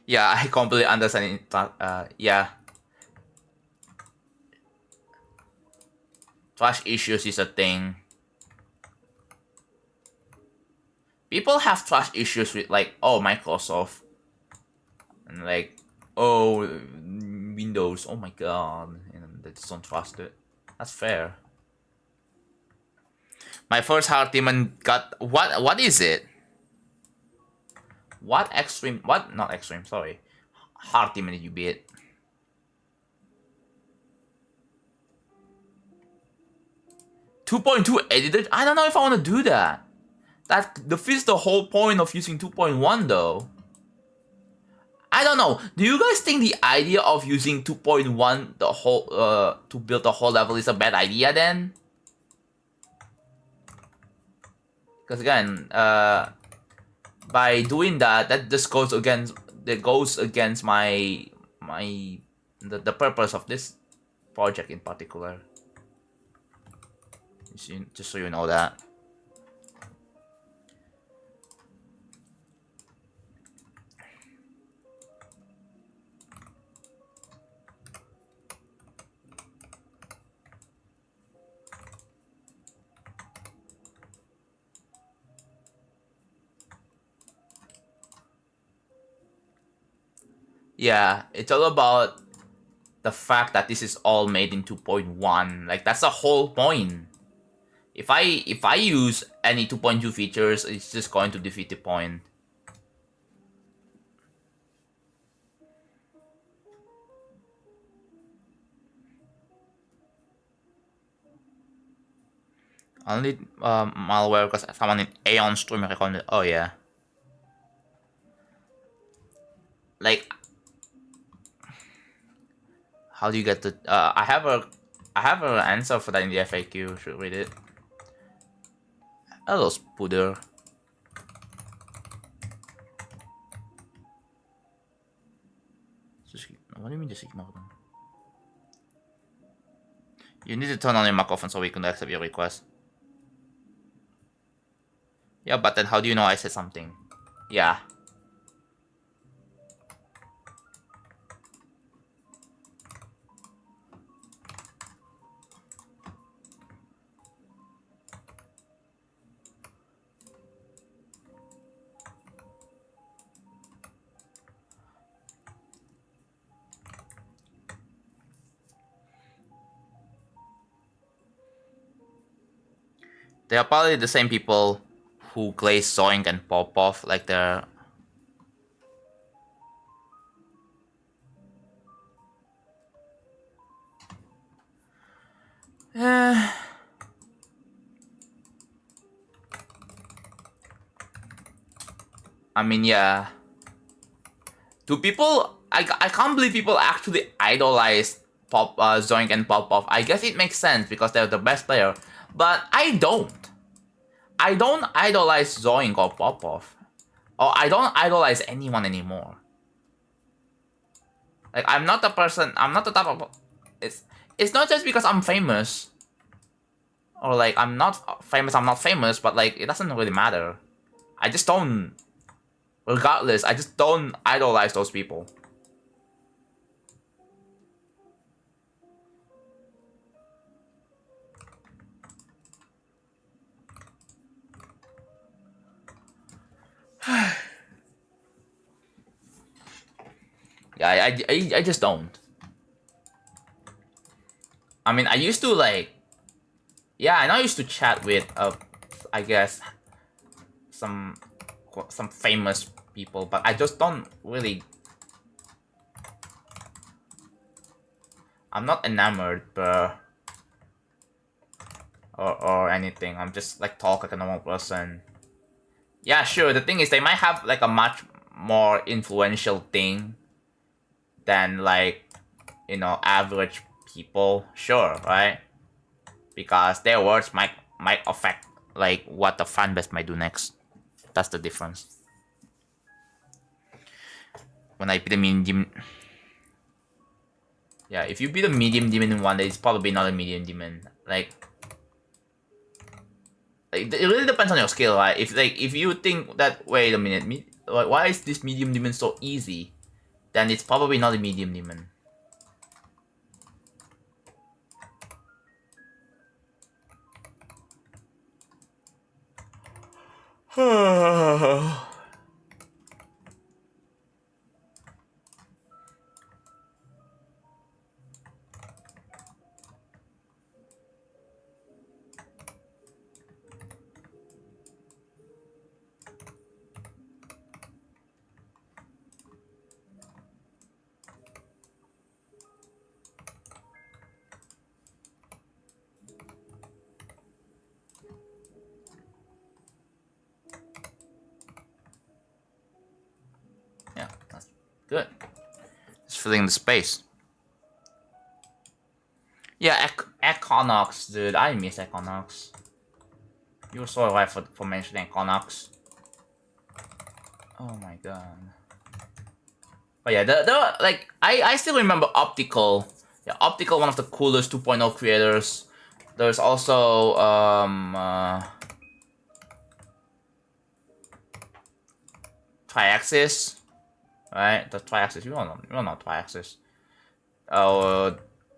Yeah, I completely understand it. Yeah. Trust issues is a thing. People have trust issues with like, oh, Microsoft. And like, oh, Windows, oh my god. And they just don't trust it. That's fair. My first heart demon got, what is it? What extreme, what, not extreme, sorry. Heart demon did you beat? .2 edited? I don't know if I want to do that. That defeats the whole point of using 2.1 though. I don't know. Do you guys think the idea of using 2.1 the whole to build the whole level is a bad idea then? Because again, by doing that, that just goes against my the purpose of this project in particular. Just so you know that. Yeah, it's all about the fact that this is all made in 2.1. Like that's the whole point. If I use any 2.2 features, it's just going to defeat the point. Only malware because someone in Aeon stream recorded. Oh yeah. Like, how do you get the? I have an answer for that in the FAQ. Should read it. Hello, Spooder. What do you mean just ignore them? You need to turn on your microphone so we can accept your request. Yeah, but then how do you know I said something? Yeah. They are probably the same people who glaze Zoink and Popov like they're... I mean, yeah. Do people... I can't believe people actually idolize Zoink and Popov. I guess it makes sense because they're the best player. But I don't. I don't idolize Zoink or Popov. Or I don't idolize anyone anymore. Like, I'm not the person... I'm not the type of... It's not just because I'm famous. Or like, I'm not famous, but like, it doesn't really matter. I just don't... Regardless, I just don't idolize those people. Yeah, I just don't. I mean, I used to like... Yeah, and I used to chat with, I guess, some famous people, but I just don't really... I'm not enamored, or anything. I'm just like talk like a normal person. Yeah, sure. The thing is, they might have like a much more influential thing than like, you know, average people. Sure, right? Because their words might affect like what the fan base might do next. That's the difference. When I beat a medium demon, yeah, if you beat a medium demon in one day, it's probably not a medium demon. Like, Like, it really depends on your skill, right? If you think that, wait a minute, why is this medium demon so easy? Then it's probably not a medium demon. Yeah, that's good. Just filling the space. Yeah, Equinox, dude. I miss Equinox. You were so right for mentioning Equinox. Oh my god. But yeah, like I still remember Optical. Yeah, Optical, one of the coolest 2.0 creators. There's also Triaxis, right? The Triaxis, you don't know Triaxis. Oh,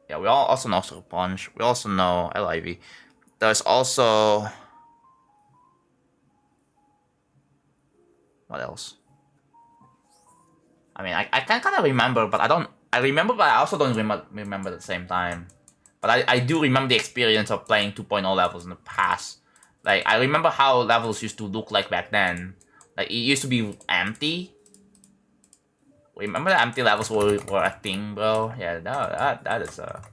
yeah, we all also know Super Punch. We also know LIV. There's also what else? I mean, I can kind of remember, but I don't. I remember, but I also don't remember at the same time. But I do remember the experience of playing 2.0 levels in the past. Like, I remember how levels used to look like back then. Like, it used to be empty. Remember the empty levels were a thing, bro? Yeah, that is a...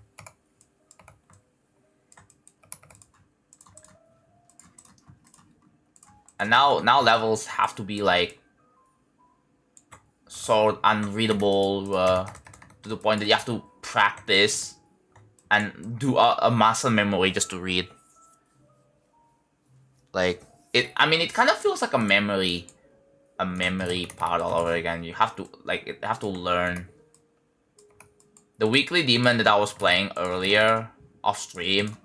And now levels have to be, like, so unreadable to the point that you have to practice and do a muscle memory just to read. Like, I mean, it kind of feels like a memory part all over again. You have to, like, have to learn. The weekly demon that I was playing earlier off stream,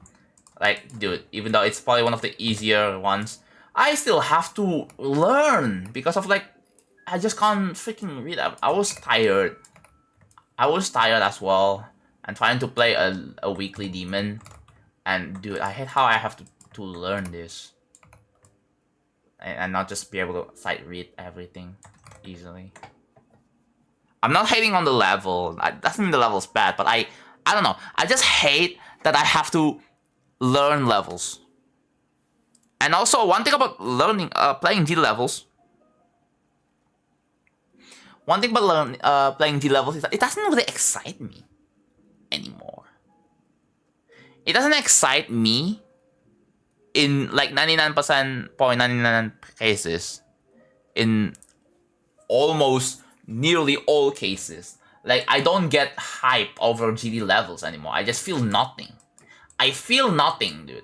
like, dude, even though it's probably one of the easier ones, I still have to learn because of, like, I just can't freaking read. I was tired. I was tired as well, and trying to play a weekly demon, and dude, I hate how I have to learn this. And not just be able to sight read everything easily. I'm not hating on the level. Doesn't mean the level's bad, but I don't know. I just hate that I have to learn levels. And also, one thing about learning, playing G levels. One thing about playing G levels is that it doesn't really excite me anymore. It doesn't excite me in like 99.99% cases, in almost nearly all cases. Like, I don't get hype over GD levels anymore. I just feel nothing. I feel nothing, dude.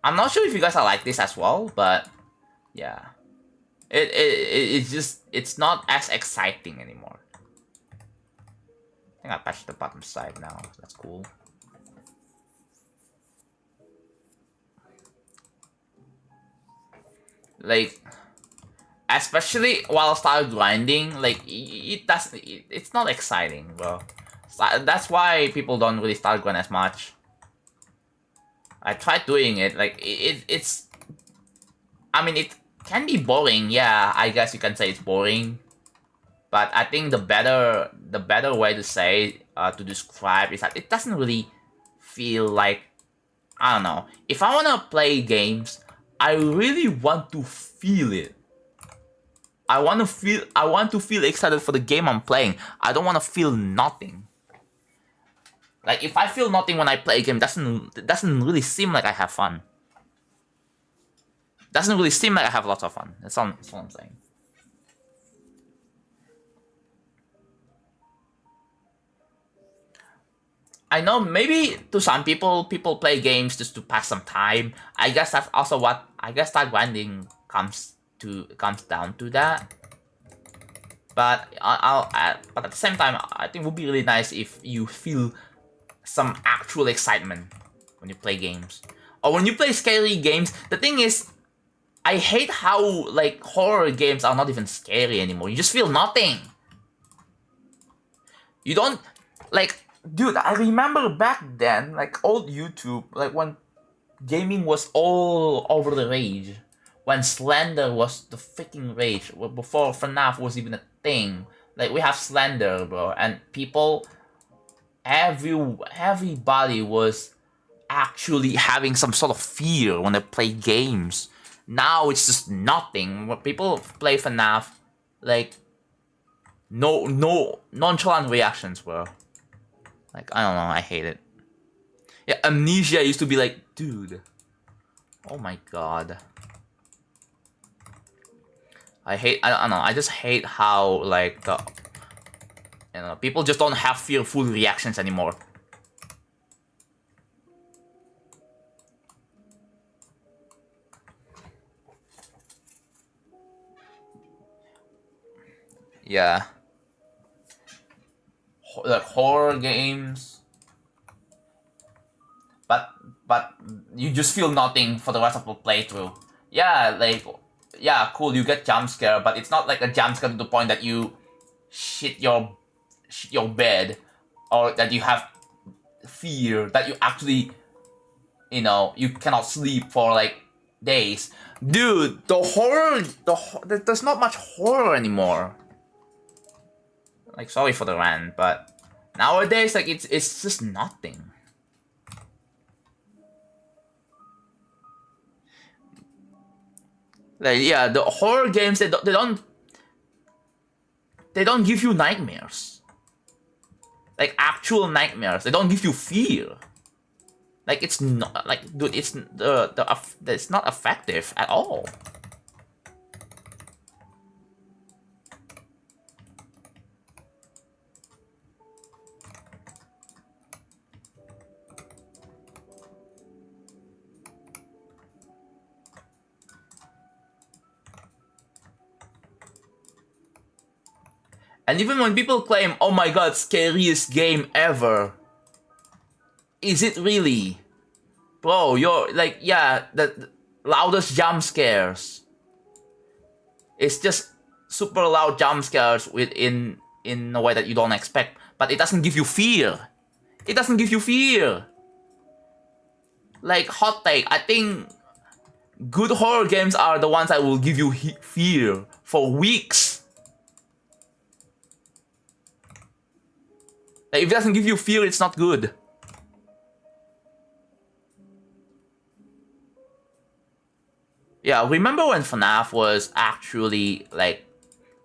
I'm not sure if you guys are like this as well, but yeah. It's just, it's not as exciting anymore. I think I patched the bottom side now. That's cool. Like, especially while start grinding, like, it's not exciting, bro. That's why people don't really start grind as much. I tried doing it, like, it's... I mean, it can be boring, yeah, I guess you can say it's boring. But I think the better way to say, to describe is that it doesn't really feel like... I don't know. If I wanna play games, I really want to feel it. I want to feel excited for the game I'm playing. I don't want to feel nothing. Like, if I feel nothing when I play a game, it doesn't really seem like I have fun. Doesn't really seem like I have lots of fun. That's all I'm saying. I know maybe to some people play games just to pass some time. I guess that's also what that grinding comes down to that. But but at the same time, I think it would be really nice if you feel some actual excitement when you play games. or when you play scary games, the thing is, I hate how like horror games are not even scary anymore. You just feel nothing. You don't like, dude. I remember back then, like old YouTube, like when gaming was all over the rage, when Slender was the freaking rage, before FNAF was even a thing. Like we have Slender, bro, and people, everybody was actually having some sort of fear when they play games. Now it's just nothing. When people play FNAF, like no nonchalant reactions, bro. Like I don't know, I hate it. Yeah, Amnesia used to be like, dude. Oh my god. I don't know, I just hate how like the, you know, people just don't have fearful reactions anymore. Yeah. Like horror games. But you just feel nothing for the rest of the playthrough. Yeah, like, yeah, cool, you get jump scare, but it's not like a jump scare to the point that you shit your bed, or that you have fear that you actually, you know, you cannot sleep for like days. Dude, the horror, there's not much horror anymore. Like, sorry for the rant, but nowadays, like, it's just nothing. Like, yeah, the horror games, they don't give you nightmares. Like actual nightmares. They don't give you fear. Like it's not like, dude, it's it's not effective at all. And even when people claim, oh my god, scariest game ever, is it really? Bro, you're like, yeah, the loudest jump scares. It's just super loud jump scares in a way that you don't expect. But it doesn't give you fear. It doesn't give you fear. Like, hot take, I think good horror games are the ones that will give you fear for weeks. Like, if it doesn't give you fear, it's not good. Yeah, remember when FNAF was actually, like,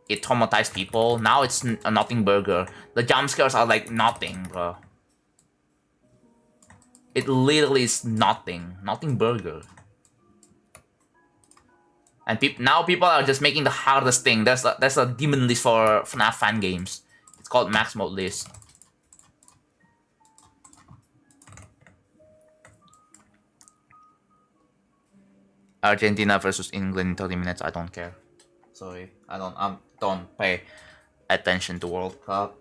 it traumatized people? Now it's a nothing burger. The jump scares are like nothing, bro. It literally is nothing. Nothing burger. And now people are just making the hardest thing. There's a demon list for FNAF fan games. It's called max mode list. Argentina versus England in 30 minutes. I don't care. Sorry, I don't pay attention to World Cup.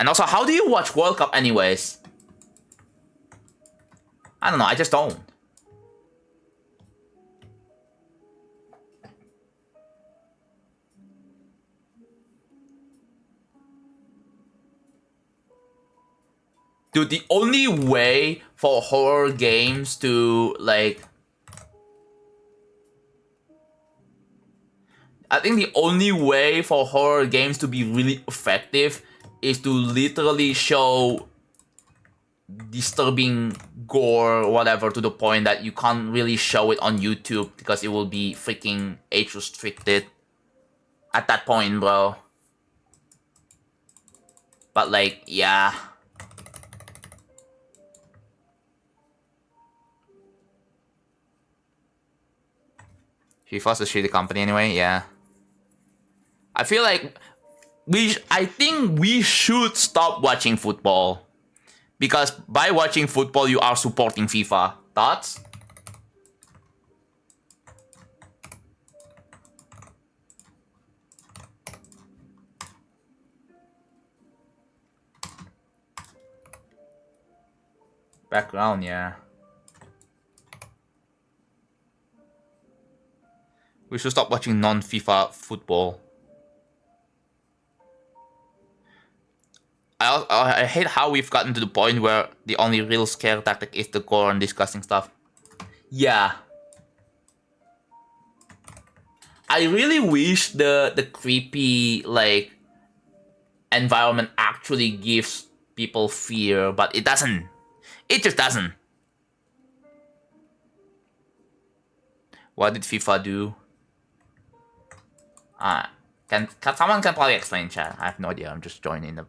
And also, how do you watch World Cup anyways? I don't know, I just don't. Dude, the only way for horror games to, like... I think the only way for horror games to be really effective is to literally show disturbing gore or whatever to the point that you can't really show it on YouTube because it will be freaking age restricted at that point, bro. But like, yeah. FIFA's a shitty company anyway, yeah. I feel like I think we should stop watching football. Because by watching football, you are supporting FIFA. Thoughts? Background, yeah. We should stop watching non-FIFA football. I hate how we've gotten to the point where the only real scare tactic is the gore and disgusting stuff. Yeah. I really wish the creepy, like, environment actually gives people fear, but it doesn't. It just doesn't. What did FIFA do? Can someone can probably explain, chat? I have no idea. I'm just joining the.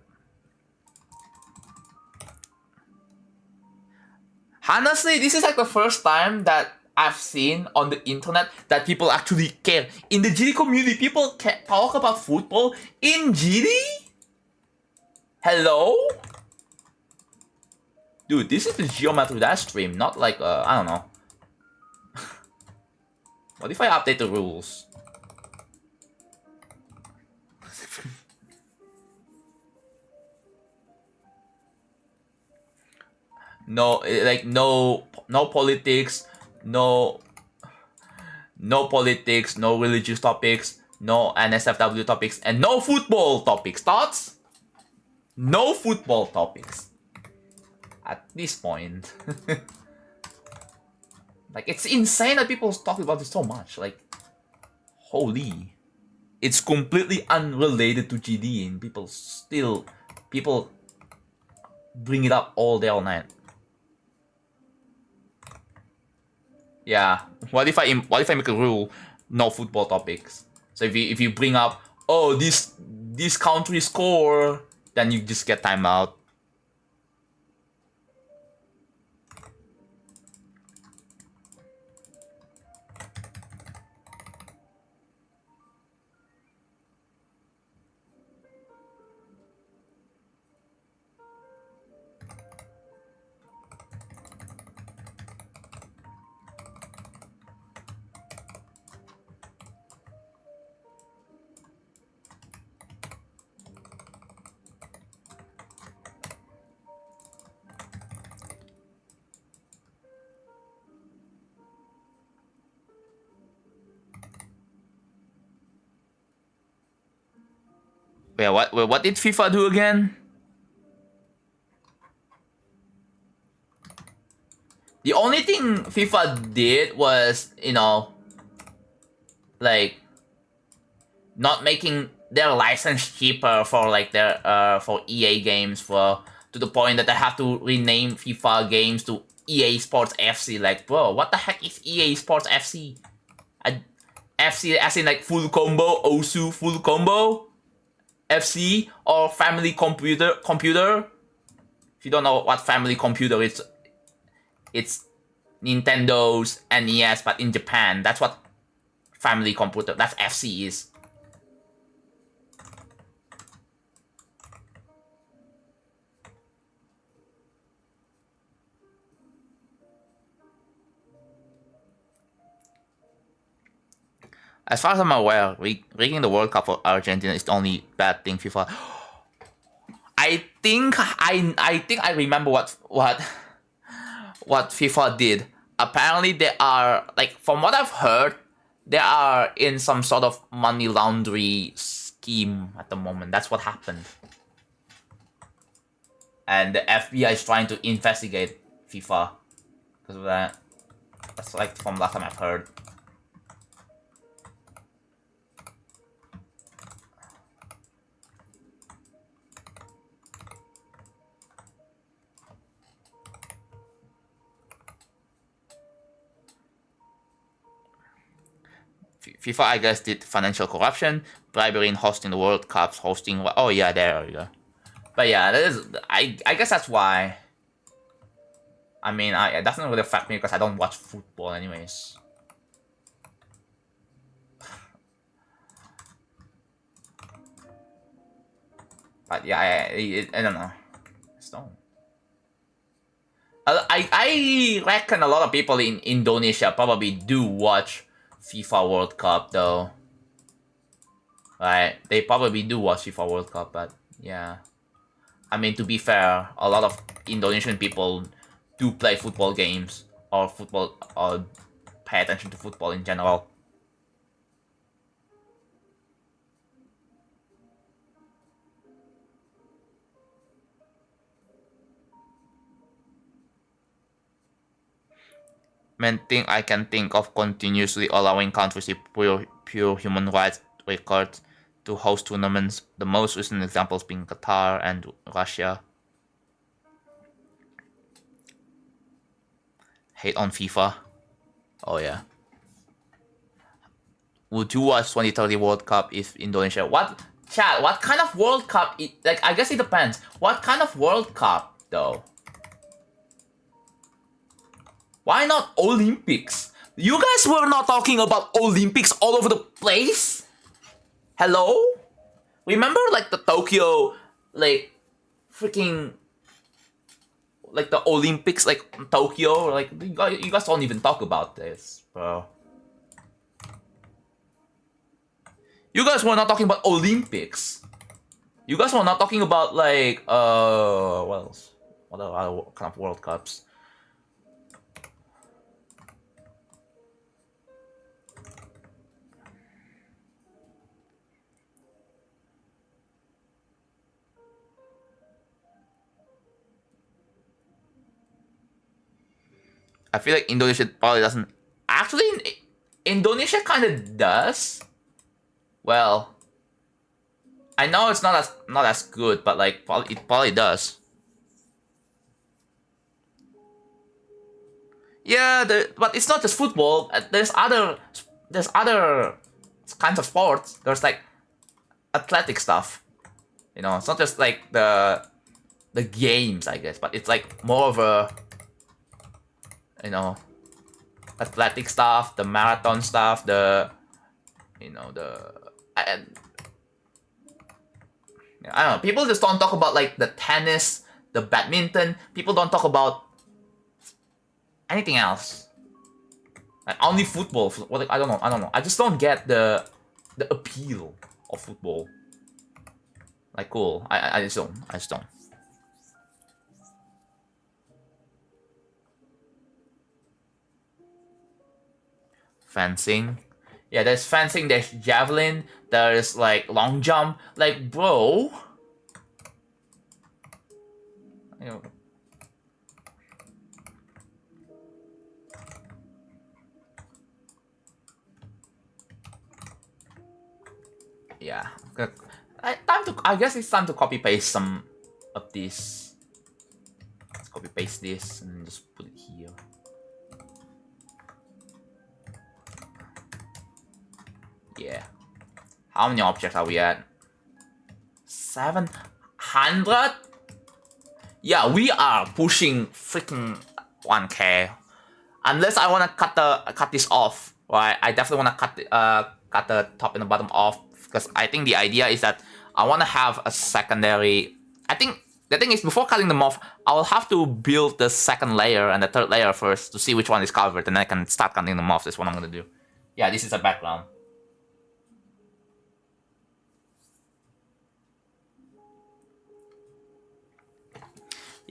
Honestly, this is like the first time that I've seen on the internet that people actually care. In the GD community, people talk about football in GD? Hello? Dude, this is the Geometry Dash stream, not like, I don't know. What if I update the rules? No, like, no politics, no politics, no religious topics, no NSFW topics, and no football topics. Thoughts? No football topics. At this point. Like, it's insane that people talk about this so much. Like, holy. It's completely unrelated to GD and people bring it up all day, all night. Yeah. What if I make a rule, no football topics? So if you bring up, oh, this country score, then you just get timeout. Wait, what did FIFA do again? The only thing FIFA did was, you know, like, not making their license cheaper for like their for EA games, for to the point that they have to rename FIFA games to EA Sports FC. Like, bro, what the heck is EA Sports FC? FC as in like full combo, Osu full combo, FC, or family computer. If you don't know what family computer is, it's Nintendo's NES, but in Japan. That's what family computer, that's FC is. As far as I'm aware, rigging the World Cup for Argentina is the only bad thing FIFA. I think I remember what FIFA did. Apparently they are, like, from what I've heard, they are in some sort of money laundry scheme at the moment. That's what happened. And the FBI is trying to investigate FIFA because of that. That's like from last time I've heard. FIFA, I guess, did financial corruption, bribery in hosting the World Cups, hosting. Oh yeah, there we go. But yeah, that is. I guess that's why. I mean, it doesn't really affect me because I don't watch football anyways. But yeah, I don't know. Stone. I reckon a lot of people in Indonesia probably do watch FIFA World Cup though. Right? They probably do watch FIFA World Cup, but yeah. I mean, to be fair, a lot of Indonesian people do play football games or pay attention to football in general. Main thing I can think of continuously allowing countries with pure human rights records to host tournaments. The most recent examples being Qatar and Russia. Hate on FIFA. Oh yeah. Would you watch 2030 World Cup if Indonesia? What kind of World Cup? Like, I guess it depends. What kind of World Cup though? Why not Olympics? You guys were not talking about Olympics all over the place? Hello? Remember like the Tokyo, like freaking, like the Olympics, like Tokyo? Like you guys don't even talk about this, bro. You guys were not talking about Olympics. You guys were not talking about like what else? What other kind of World Cups? I feel like Indonesia probably doesn't. Actually, Indonesia kind of does. Well, I know it's not as good, but like it probably does. Yeah, but it's not just football. There's other kinds of sports. There's like athletic stuff. You know, it's not just like the games, I guess, but it's like more of a, you know, athletic stuff, the marathon stuff, the, you know, I don't know. People just don't talk about like the tennis, the badminton. People don't talk about anything else. Like, only football. I don't know. I just don't get the appeal of football. Like, cool. I just don't. Fencing. Yeah, there's fencing, there's javelin, there's like long jump. Like, bro. You know. Yeah. I guess it's time to copy paste some of this. Let's copy paste this and just put it here. Yeah. How many objects are we at? 700? Yeah, we are pushing freaking 1K. Unless I wanna cut this off, right? I definitely wanna cut the top and the bottom off, because I think the idea is that I wanna have a secondary. I think the thing is, before cutting them off, I'll have to build the second layer and the third layer first to see which one is covered, and then I can start cutting them off. That's what I'm gonna do. Yeah, this is a background.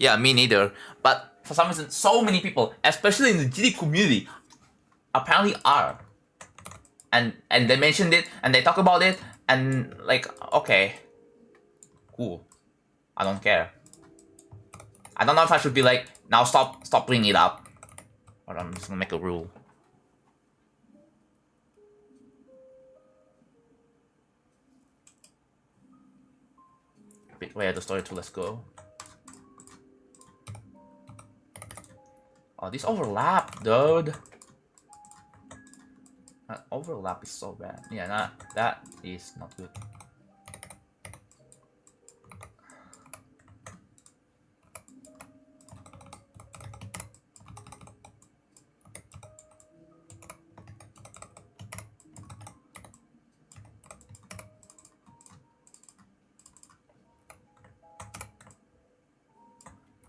Yeah, me neither. But for some reason, so many people, especially in the GD community, apparently are. And they mentioned it, and they talk about it, and like, okay, cool. I don't care. I don't know if I should be like, now stop bringing it up, or I'm just gonna make a rule. Wait, the story 2, let's go. Oh, this overlap, dude. That overlap is so bad. Yeah, that is not good.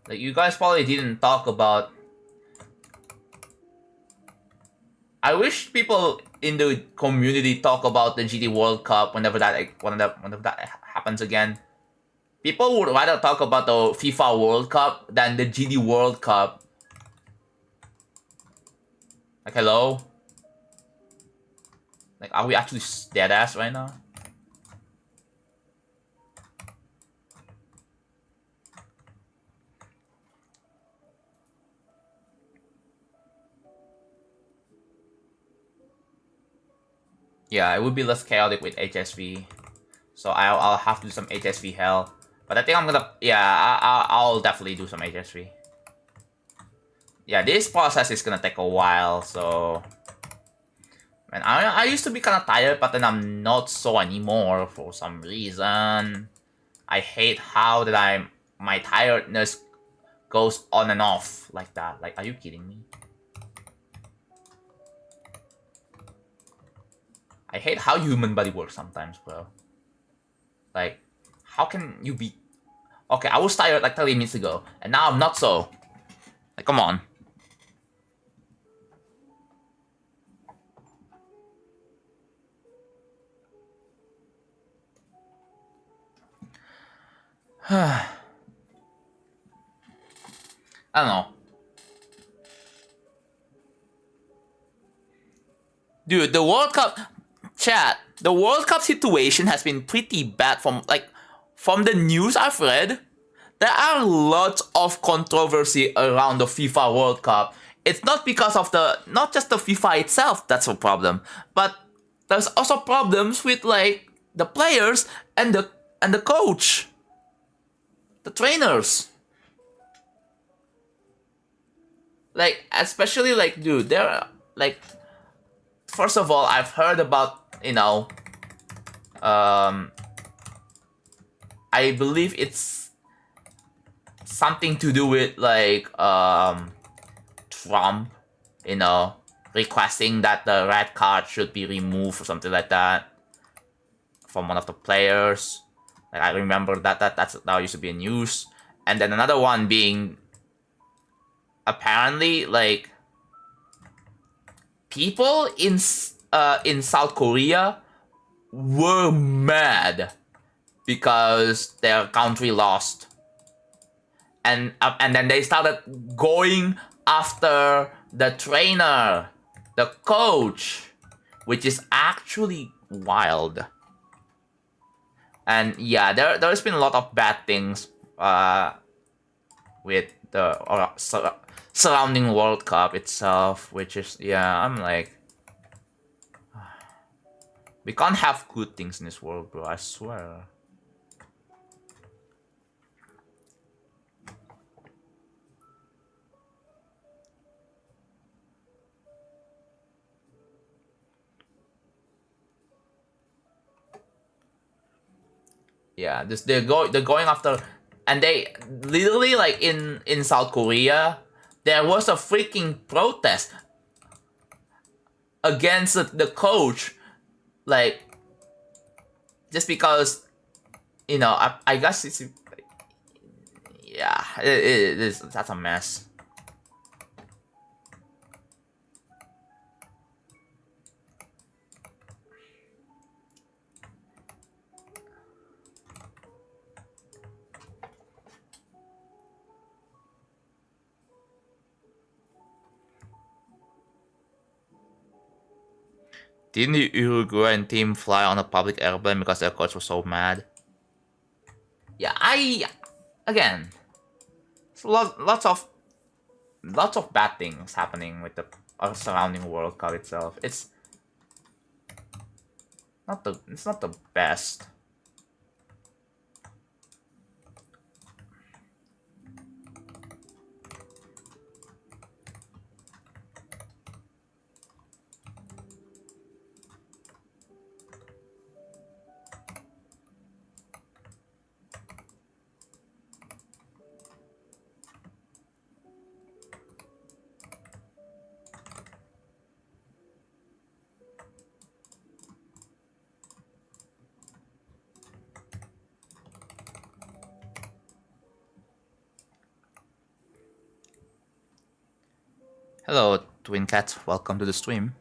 Like, you guys probably didn't talk about. I wish people in the community talk about the GD World Cup whenever that happens again. People would rather talk about the FIFA World Cup than the GD World Cup. Like, hello? Like, are we actually dead ass right now? Yeah, it would be less chaotic with HSV. So I'll have to do some HSV hell. But I think I'm gonna, yeah, I'll definitely do some HSV. Yeah, this process is gonna take a while, so... Man, I used to be kind of tired, but then I'm not so anymore for some reason. I hate how that my tiredness goes on and off like that. Like, are you kidding me? I hate how human body works sometimes, bro. Like, how can you be... Okay, I was tired like 30 minutes ago, and now I'm not so. Like, come on. I don't know. Dude, the World Cup... Chat, the World Cup situation has been pretty bad from the news I've read. There are lots of controversy around the FIFA World Cup. It's not because of not just the FIFA itself that's a problem, but there's also problems with like the players and the coach, the trainers. Like, especially like, dude, they're like, first of all, I've heard about, you know, I believe it's something to do with like Trump, you know, requesting that the red card should be removed or something like that from one of the players. Like, I remember that used to be in news. And then another one being apparently like people in South Korea were mad because their country lost, and then they started going after the trainer, the coach, which is actually wild. And yeah, there's been a lot of bad things with the surrounding World Cup itself, which is, yeah, I'm like, we can't have good things in this world, bro, I swear. Yeah, they're going after, and they literally, like, in South Korea, there was a freaking protest against the coach, like, just because, you know, I guess it's, yeah, it is, that's a mess. Didn't the Uruguayan team fly on a public airplane because their coach was so mad? Yeah, again, lots of bad things happening with the surrounding World Cup itself. It's not the best. Hello, Twin Cat. Welcome to the stream.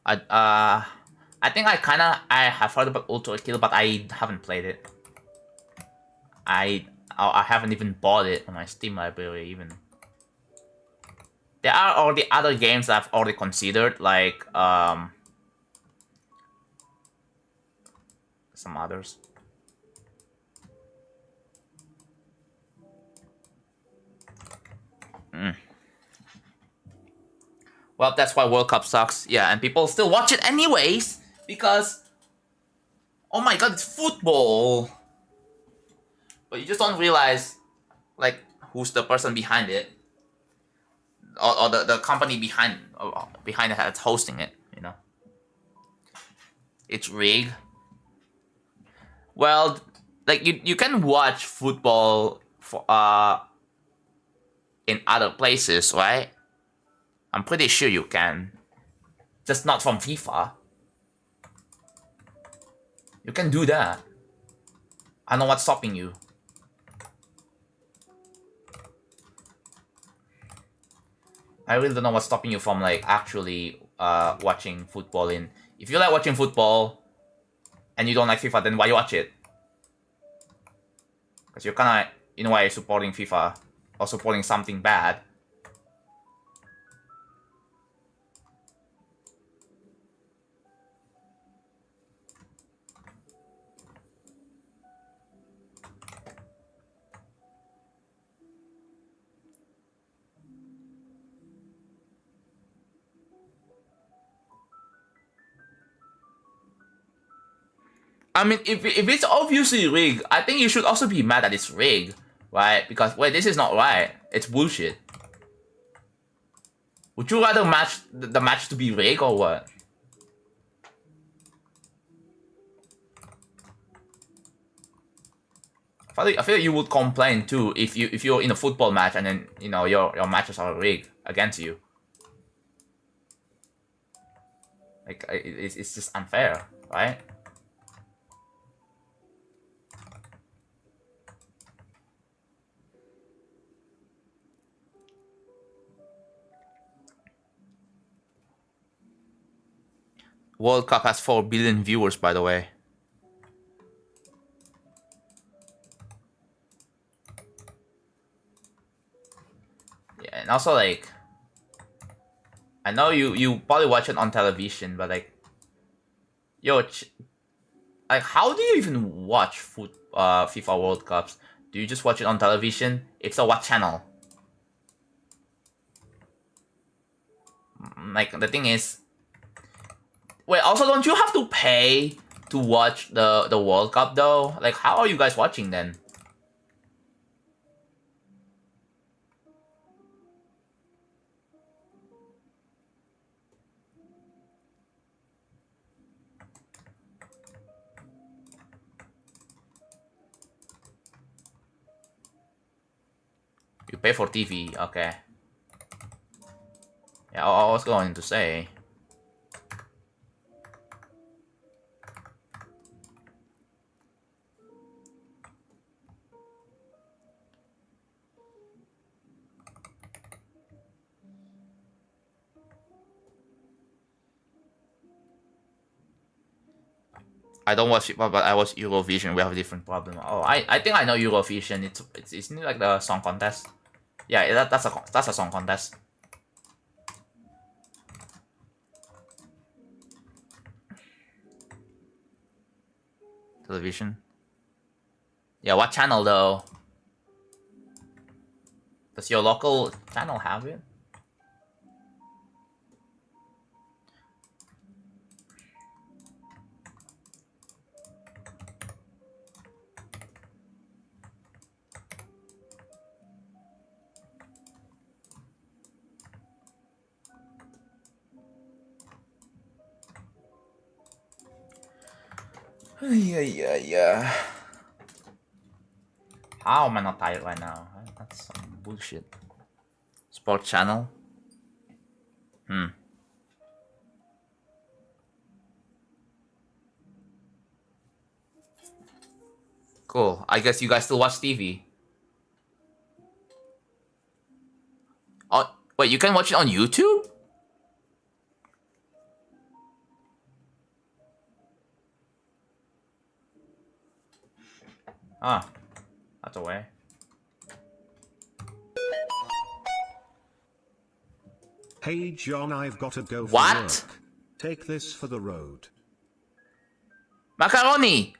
I think I have heard about Ultra Kill, but I haven't played it. I haven't even bought it on my Steam library even. There are already other games that I've already considered, like some others. Well, that's why World Cup sucks. Yeah, and people still watch it anyways because, oh my god, it's football. But you just don't realize, like, who's the person behind it, or the company behind it that's hosting it. You know, it's rigged. Well, like you can watch football for in other places, right? I'm pretty sure you can, just not from FIFA. You can do that. I don't know what's stopping you. I really don't know what's stopping you from like actually watching football in. If you like watching football and you don't like FIFA, then why you watch it? Because you're kind of in a way supporting FIFA or supporting something bad. I mean, if it's obviously rigged, I think you should also be mad that it's rigged, right? Because, wait, this is not right. It's bullshit. Would you rather the match to be rigged or what? I feel like you would complain too if you're in a football match and then you know your matches are rigged against you. Like it's just unfair, right? World Cup has 4 billion viewers, by the way. Yeah, and also like, I know you probably watch it on television, but like, yo, like how do you even watch FIFA World Cups? Do you just watch it on television? If so, what channel? Like the thing is, wait. Also, don't you have to pay to watch the World Cup though? Like, how are you guys watching then? You pay for TV, okay. Yeah, I was going to say. I don't watch it, but I watch Eurovision. We have a different problem. Oh, I think I know Eurovision. It's isn't it like the song contest? Yeah, that's a song contest. Television. Yeah, what channel though? Does your local channel have it? Yeah. How am I not tired right now? That's some bullshit. Sport channel? Cool. I guess you guys still watch TV. Oh, wait, you can watch it on YouTube? Ah, that's a way. Hey John, I've gotta go for What? work. Take this for the road. Macaroni!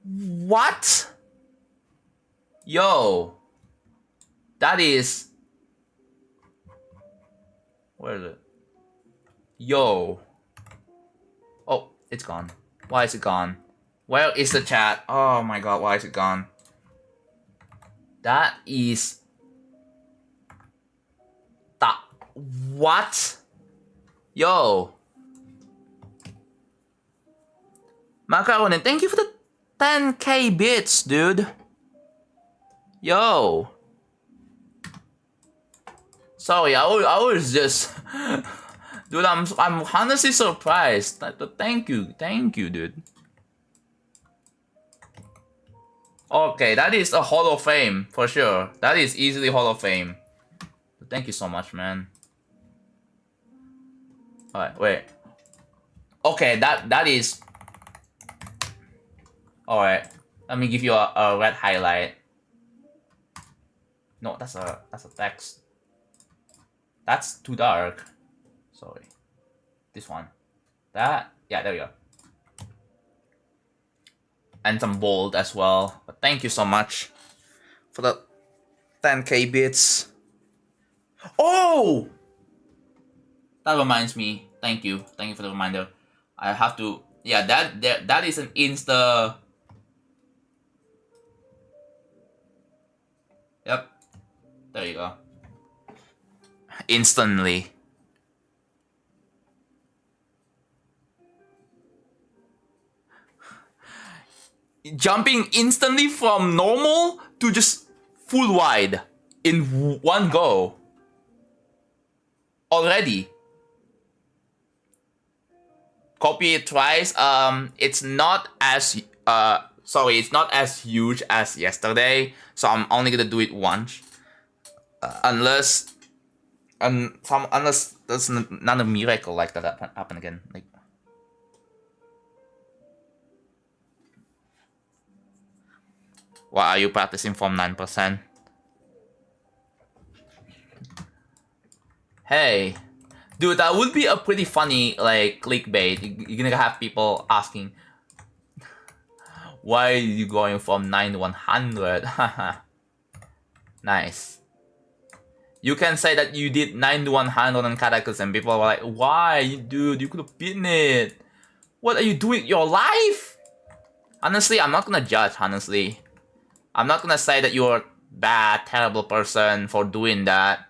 What? Yo. That is... Where is it? Yo. Oh, it's gone. Why is it gone? Where is the chat? Oh my god, why is it gone? That is... What? Yo. Macaroni, thank you for the 10k bits, dude. Yo. Sorry, I was just... Dude, I'm honestly surprised. Thank you, dude. Okay, that is a Hall of Fame, for sure. That is easily Hall of Fame. Thank you so much, man. Alright, wait. Okay, that is... Alright, let me give you a red highlight. No, that's a text. That's too dark. Sorry. This one. That, yeah, there we go. And some bold as well. But thank you so much for the 10k bits. Oh! That reminds me. Thank you for the reminder. I have to, yeah, that is an Insta. Yep. There you go. Instantly. Jumping instantly from normal to just full wide in one go. Already. Copy it twice. It's not as sorry, it's not as huge as yesterday, so I'm only gonna do it once. Unless there's not a miracle like that happen again. Like, why are you practicing from 9%? Hey, dude, that would be a pretty funny like clickbait. You're gonna have people asking, why are you going from 9 to 100? Nice. You can say that you did 9 to 100 on characters and people were like, why, dude, you could have beaten it. What are you doing with your life? Honestly, I'm not gonna judge, honestly. I'm not gonna say that you're a bad, terrible person for doing that.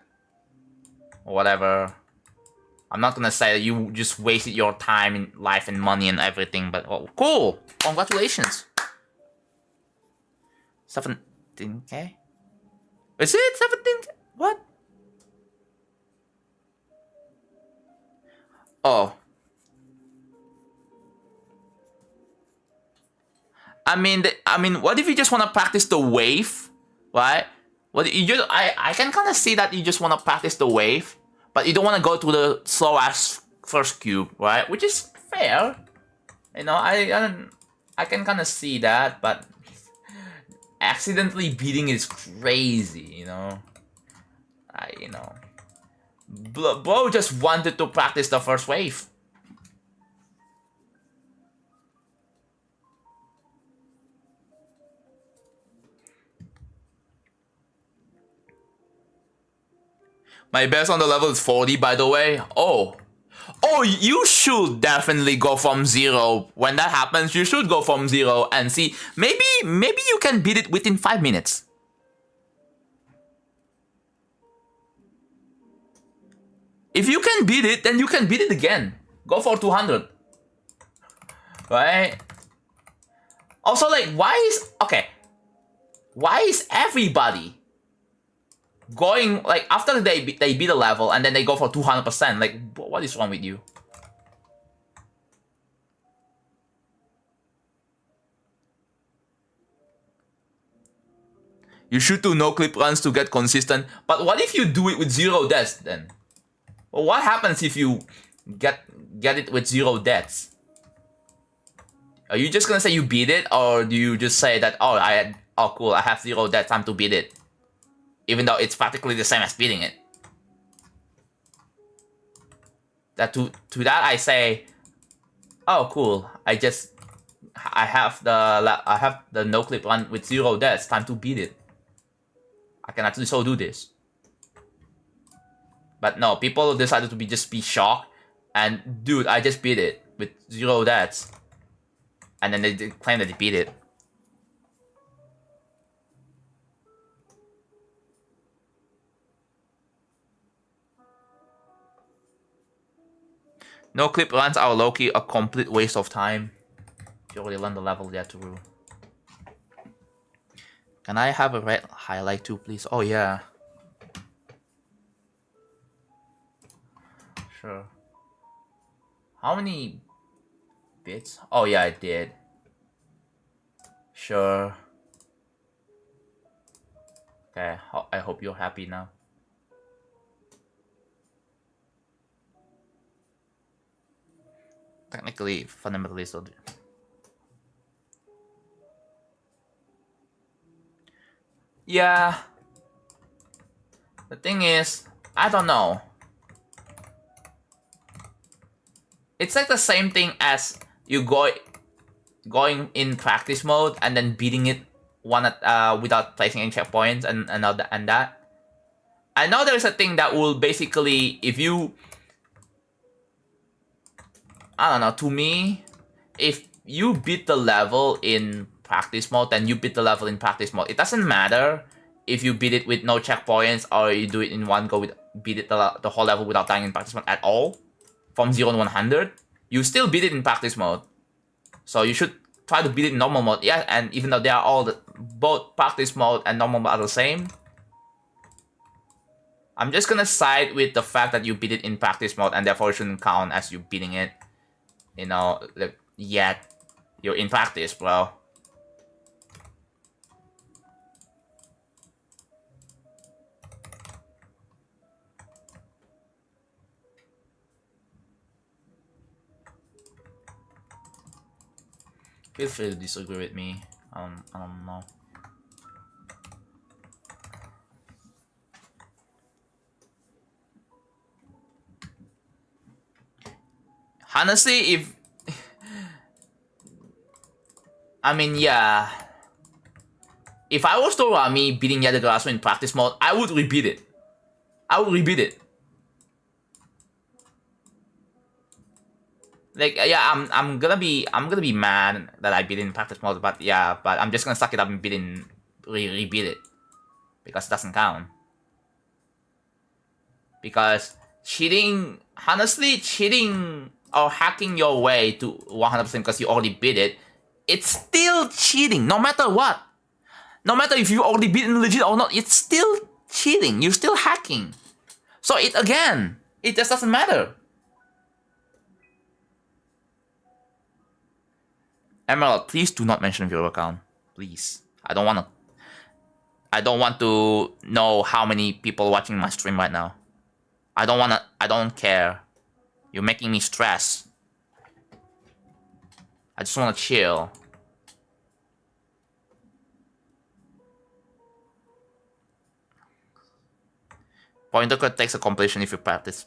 Or whatever. I'm not gonna say that you just wasted your time in life and money and everything, but oh, cool! Congratulations! 17k? Is it 17k? What? Oh. I mean, what if you just want to practice the wave, right? What you just, I can kind of see that you just want to practice the wave, but you don't want to go to the slow ass first cube, right? Which is fair, you know. I can kind of see that, but accidentally beating is crazy, you know. Bro just wanted to practice the first wave. My best on the level is 40, by the way. Oh, you should definitely go from 0. When that happens, you should go from 0 and see. Maybe you can beat it within 5 minutes. If you can beat it, then you can beat it again. Go for 200. Right? Also, like, why is everybody going, like, after they beat a level and then they go for 200%? Like, what is wrong with you? You should do no-clip runs to get consistent. But what if you do it with 0 deaths then? Well, what happens if you get it with 0 deaths? Are you just gonna say you beat it, or do you just say that, oh cool, I have 0 deaths, time to beat it? even though it's practically the same as beating it. That to that I say, oh cool, I have the no clip run with 0 deaths. Time to beat it. I can actually so do this. But no, people decided to just be shocked, and dude, I just beat it with 0 deaths, and then they claim that they beat it. No clip runs are low-key a complete waste of time. You already learned the level there too. Can I have a red highlight too, please? Oh yeah. Sure. How many bits? Oh yeah, I did. Sure. Okay, I hope you're happy now. Technically, fundamentally still do. Yeah. The thing is, I don't know. It's like the same thing as you going in practice mode and then beating it without placing any checkpoints and that. I know there's a thing that will basically, if you, I don't know, to me, if you beat the level in practice mode, then you beat the level in practice mode. It doesn't matter if you beat it with no checkpoints or you do it in one go, beat it the whole level without dying in practice mode at all. From 0 to 100, you still beat it in practice mode. So you should try to beat it in normal mode. Yeah, and even though they are all both practice mode and normal mode are the same, I'm just gonna side with the fact that you beat it in practice mode and therefore it shouldn't count as you beating it. You know, like, yet you're in practice, bro. Feel free to disagree with me. I don't know. Honestly, if I mean, yeah, if I was to run me beating Yadagarasu in practice mode, I would repeat it. I would repeat it. Like, yeah, I'm gonna be mad that I beat it in practice mode, but yeah, but I'm just gonna suck it up and rebeat it because it doesn't count. Because cheating, honestly, cheating or hacking your way to 100% because you already beat it, it's still cheating, no matter what. No matter if you already beat it legit or not, it's still cheating. You're still hacking. So it just doesn't matter. Emerald, please do not mention viewer count. Please. I don't want to know how many people watching my stream right now. I don't care. You're making me stress. I just wanna chill. Pointer code takes a completion if you practice.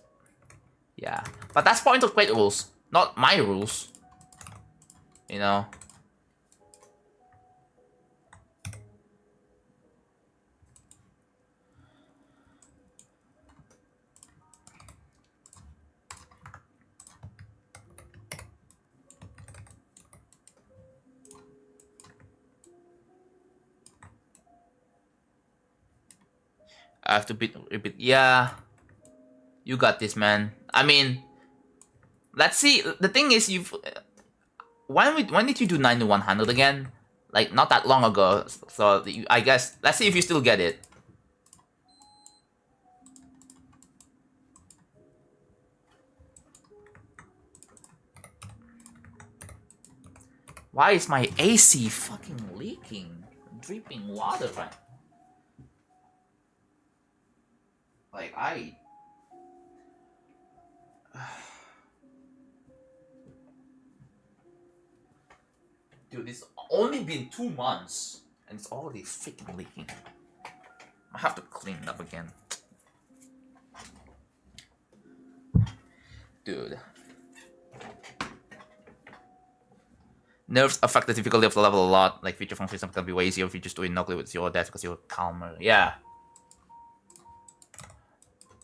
Yeah. But that's pointer code rules, not my rules. You know? I have to repeat. Yeah. You got this, man. I mean, let's see. The thing is, when did you do 9 to 100 again? Like, not that long ago. So, I guess, let's see if you still get it. Why is my AC fucking leaking? Dripping water, right? Like, Dude, it's only been 2 months, and it's already freaking leaking. I have to clean it up again. Dude. Nerfs affect the difficulty of the level a lot. Like feature function can be way easier if you just do it nuclear with 0 deaths because you're calmer. Yeah.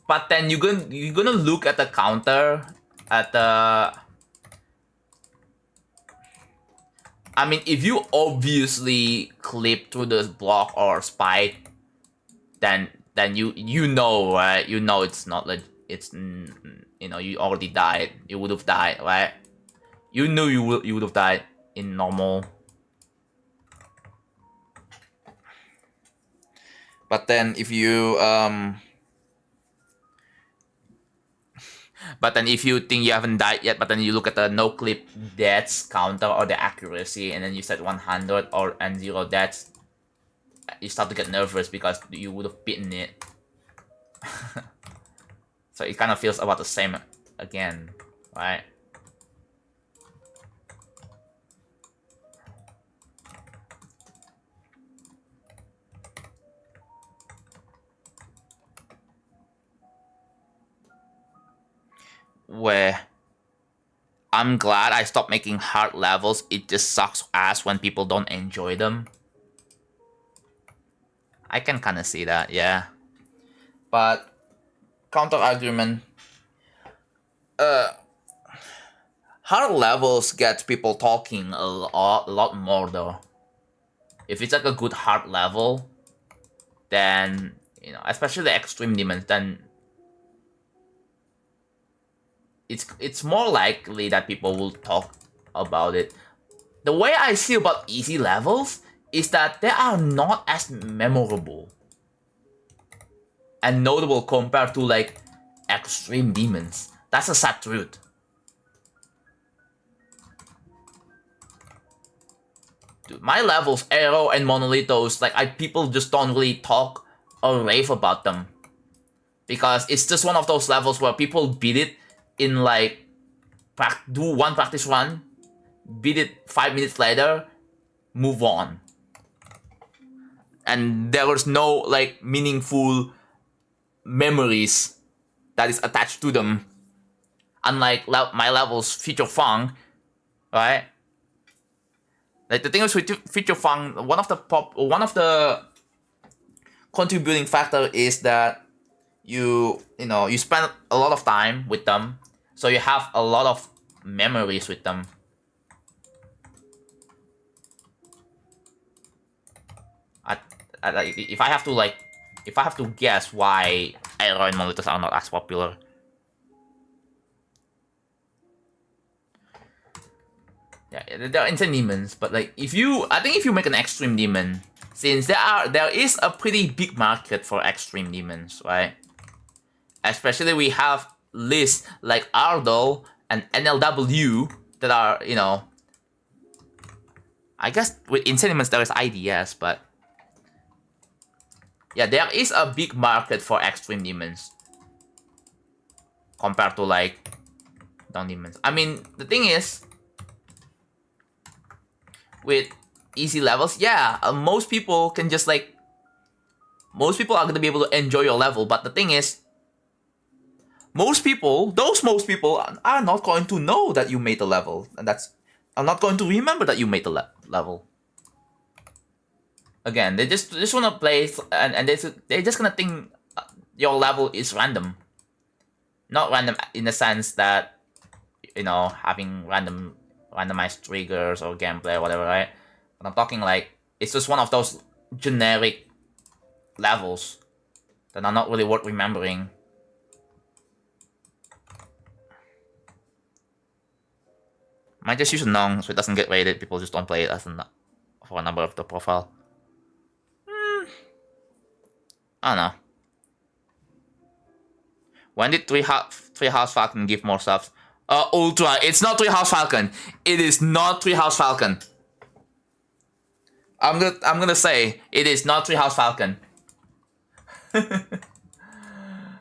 But then you're gonna look at the counter at the. I mean, if you obviously clip through the block or spike, then you know, right? You know it's not like it's you know, you already died. You would have died, right? You knew you would have died in normal. But then if you but then if you think you haven't died yet, but then you look at the no clip deaths counter or the accuracy, and then you set 100 or and 0 deaths, you start to get nervous because you would have beaten it. So it kind of feels about the same again, right? Where I'm glad I stopped making hard levels. It just sucks ass when people don't enjoy them. I can kind of see that, yeah. But counter argument, hard levels get people talking a lot more though. If it's like a good hard level, then you know, especially the extreme demons, then it's more likely that people will talk about it. The way I see about easy levels is that they are not as memorable and notable compared to like extreme demons. That's a sad truth. Dude, my levels, Arrow and Monolithos, like people just don't really talk or rave about them. Because it's just one of those levels where people beat it in like, do one practice run, beat it 5 minutes later, move on. And there was no like meaningful memories that is attached to them. Unlike my levels, Feature Fang, right? Like the thing is with Feature Fang, one of the contributing factor is that you spend a lot of time with them, so you have a lot of memories with them. If I have to guess why Arrow and Monolithos are not as popular. Yeah, they're insane demons, but like I think if you make an extreme demon, since there is a pretty big market for extreme demons, right? Especially we have lists like Ardol and NLW that are, you know, I guess with insane demons there is IDS, but yeah, there is a big market for extreme demons compared to like down demons. I mean, the thing is, with easy levels, yeah, most people can just like, most people are gonna be able to enjoy your level, but the thing is, most people are not going to know that you made the level, and are not going to remember that you made the level. Again, they just wanna play, and they're just gonna think your level is random. Not random in the sense that, you know, having randomized triggers or gameplay or whatever, right? But I'm talking like, it's just one of those generic levels that are not really worth remembering. Might just use a nong so it doesn't get rated. People just don't play it as for a number of the profile. I don't know. When did 3 House Falcon give more subs? Ultra. It's not 3 House Falcon. It is not 3 House Falcon. I'm gonna say it is not 3 House Falcon.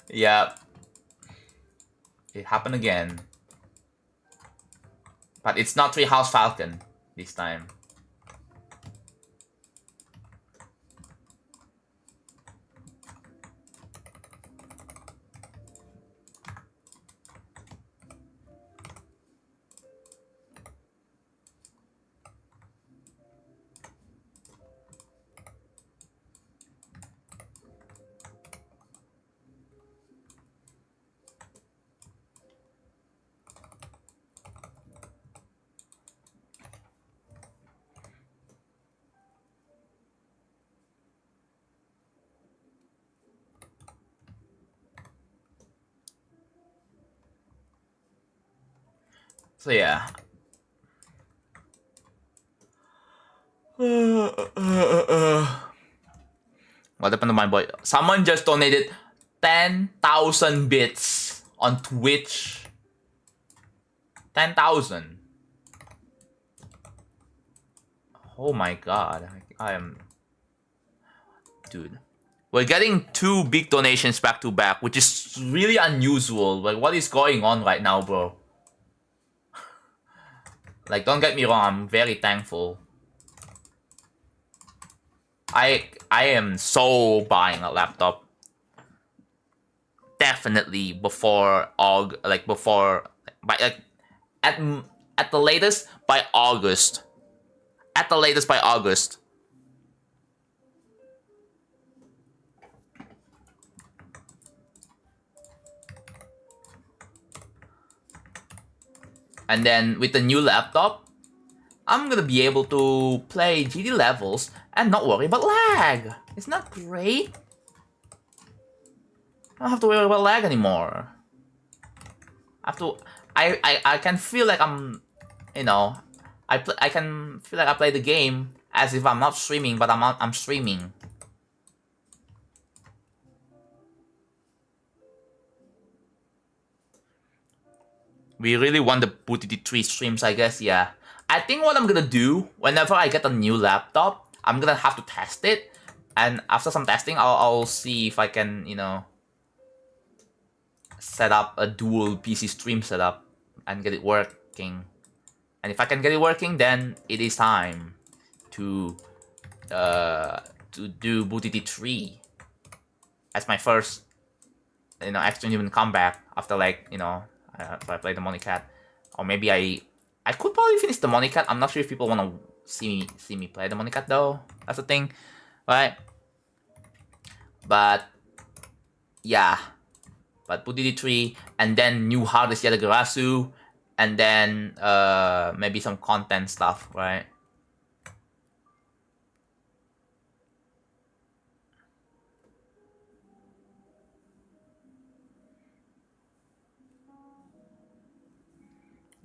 Yeah. It happened again. But it's not 3 House Falcon this time. So yeah. What happened to my boy? Someone just donated 10,000 bits on Twitch. 10,000. Oh my god. I am... Dude. We're getting 2 big donations back to back, which is really unusual. Like, what is going on right now, bro? Like, don't get me wrong, I'm very thankful. I am so buying a laptop. Definitely before at the latest by August. At the latest by August. And then with the new laptop, I'm gonna be able to play GD levels and not worry about lag. Isn't that great? I don't have to worry about lag anymore. I can feel like I'm, you know, I can feel like I play the game as if I'm not streaming, but I'm streaming. We really want the Booty 3 streams, I guess, yeah. I think what I'm gonna do, whenever I get a new laptop, I'm gonna have to test it. And after some testing, I'll see if I can, you know, set up a dual PC stream setup and get it working. And if I can get it working, then it is time to do Booty 3 as my first, you know, Extreme Human comeback after, like, you know, if I play the Money Cat. Or maybe I could probably finish the Money Cat. I'm not sure if people want to see me play the Money Cat though. That's the thing, right? But yeah, but Booty 3 and then new Hardest Yadagarasu, and then maybe some content stuff, right?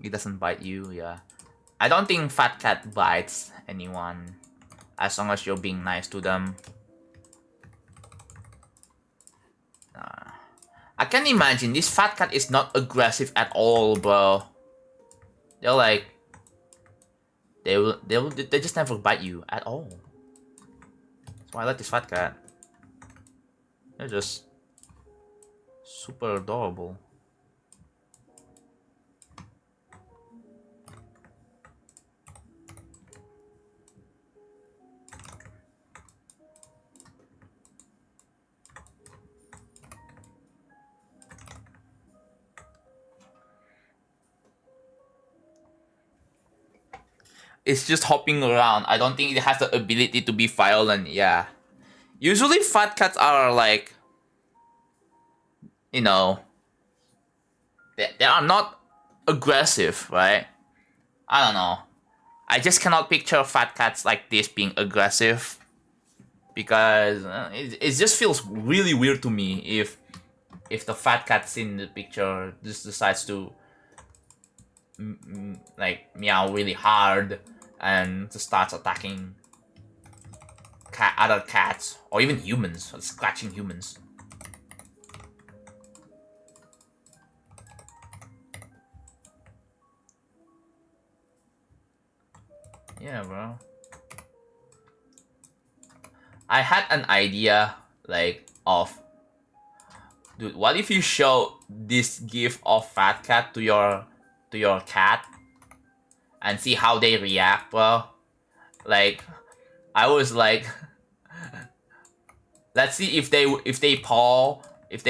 It doesn't bite you, yeah. I don't think Fat Cat bites anyone, as long as you're being nice to them. I can imagine this Fat Cat is not aggressive at all, bro. They're like, they just never bite you at all. That's why I like this Fat Cat. They're just super adorable. It's just hopping around. I don't think it has the ability to be violent, yeah. Usually Fat Cats are like, you know, they are not aggressive, right? I don't know. I just cannot picture Fat Cats like this being aggressive. Because it just feels really weird to me if the Fat Cat's in the picture just decides to like meow really hard and just starts attacking other cats or even humans, or scratching humans. Yeah, bro. I had an idea like of, dude, what if you show this gif of Fat Cat to your cat and see how they react, bro? Like, I was like, let's see if they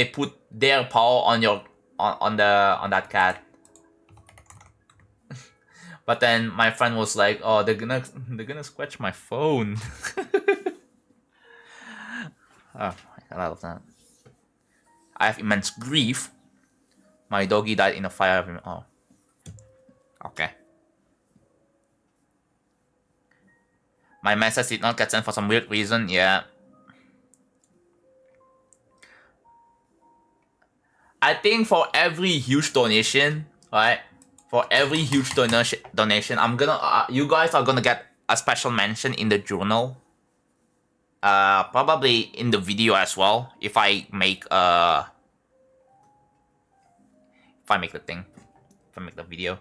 put their paw on your on that cat. But then my friend was like, oh, they're gonna scratch my phone. Oh, I love that. I have immense grief. My doggy died in a fire. Oh. Okay. My message did not get sent for some weird reason, yeah. I think for every huge donation, right? For every huge donation, I'm gonna you guys are gonna get a special mention in the journal. Probably in the video as well if I make the thing, if I make the video.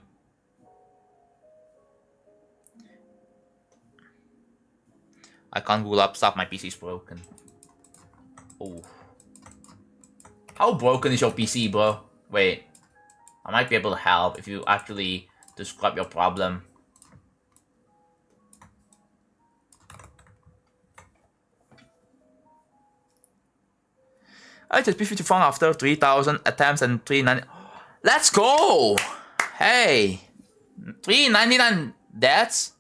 I can't Google up stuff. My PC is broken. Oh, how broken is your PC, bro? Wait, I might be able to help if you actually describe your problem. I just P50 found after 3,000 attempts and 390. Let's go! Hey, 399 deaths.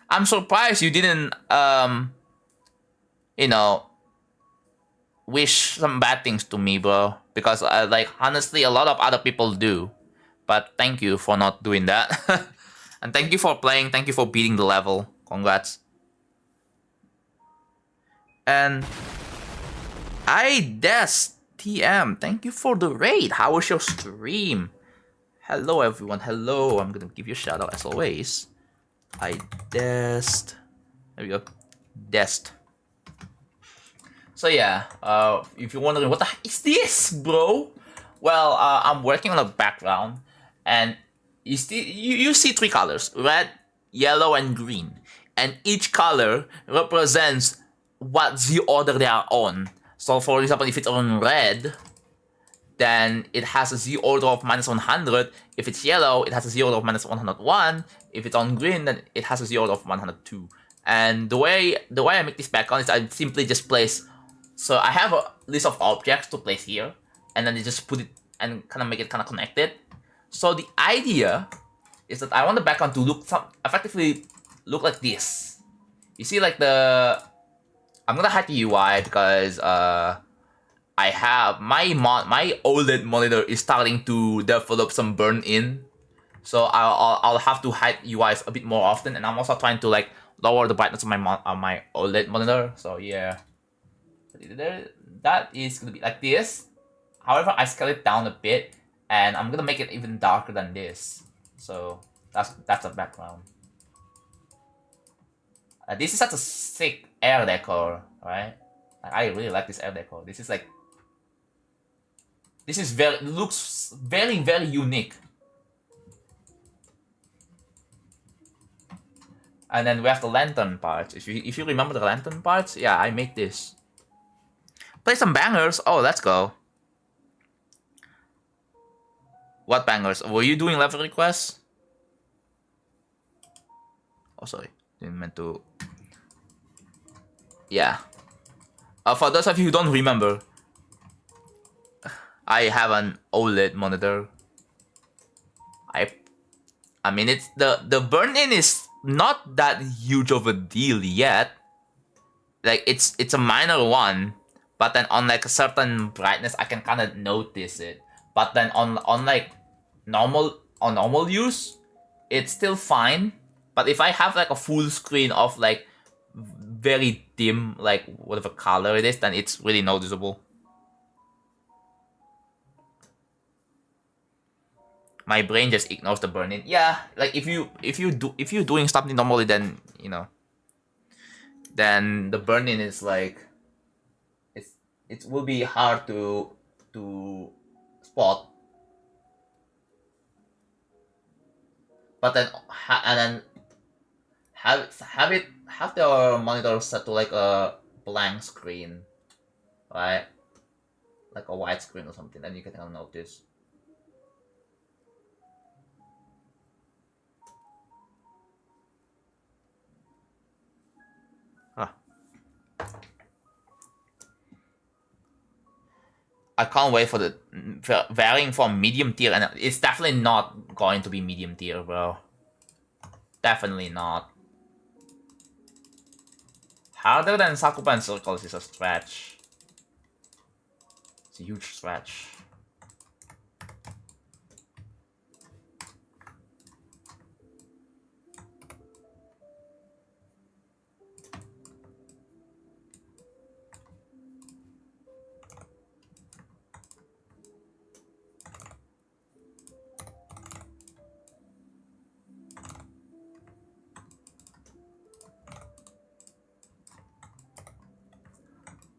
I'm surprised you didn't you know, wish some bad things to me, bro. Because like honestly, a lot of other people do. But thank you for not doing that. And thank you for playing. Thank you for beating the level. Congrats. And TM, thank you for the raid. How was your stream? Hello everyone. Hello. I'm gonna give you a shout out as always. There we go. Dest. So yeah, if you're wondering what the heck is this, bro? Well, I'm working on a background, and you see 3 colors: red, yellow, and green. And each color represents what Z order they are on. So for example, if it's on red, then it has a Z order of -100. If it's yellow, it has a Z order of -101. If it's on green, then it has a Z order of 102. And the way I make this background is I simply just place. So I have a list of objects to place here, and then I just put it and kind of make it kind of connected. So the idea is that I want the background to effectively look like this. You see, like I'm gonna hide the UI because I have my OLED monitor is starting to develop some burn-in, so I'll have to hide UIs a bit more often, and I'm also trying to like lower the brightness of my OLED monitor. So yeah, that is gonna be like this. However, I scale it down a bit, and I'm gonna make it even darker than this. So that's the background. This is such a sick air decor, right? I really like this air decor. This is looks very, very unique. And then we have the lantern parts. If you remember the lantern parts, yeah, I made this. Play some bangers. Oh, let's go. What bangers? Were you doing level requests? Oh, sorry, didn't meant to. Yeah. For those of you who don't remember, I have an OLED monitor. I mean, it's the burn-in is not that huge of a deal yet. Like it's a minor one, but then on like a certain brightness, I can kind of notice it. But then on like normal use, it's still fine. But if I have like a full screen of like very dim, like whatever color it is, then it's really noticeable. My brain just ignores the burn-in. Yeah, like if you're doing something normally, then you know, then the burn-in is like it will be hard to spot. But then have the monitor set to like a blank screen, right? Like a white screen or something, then you can kind of notice. I can't wait for the varying from medium tier, and it's definitely not going to be medium tier, bro. Definitely not. Harder than Sakuban Circles is a stretch. It's a huge stretch.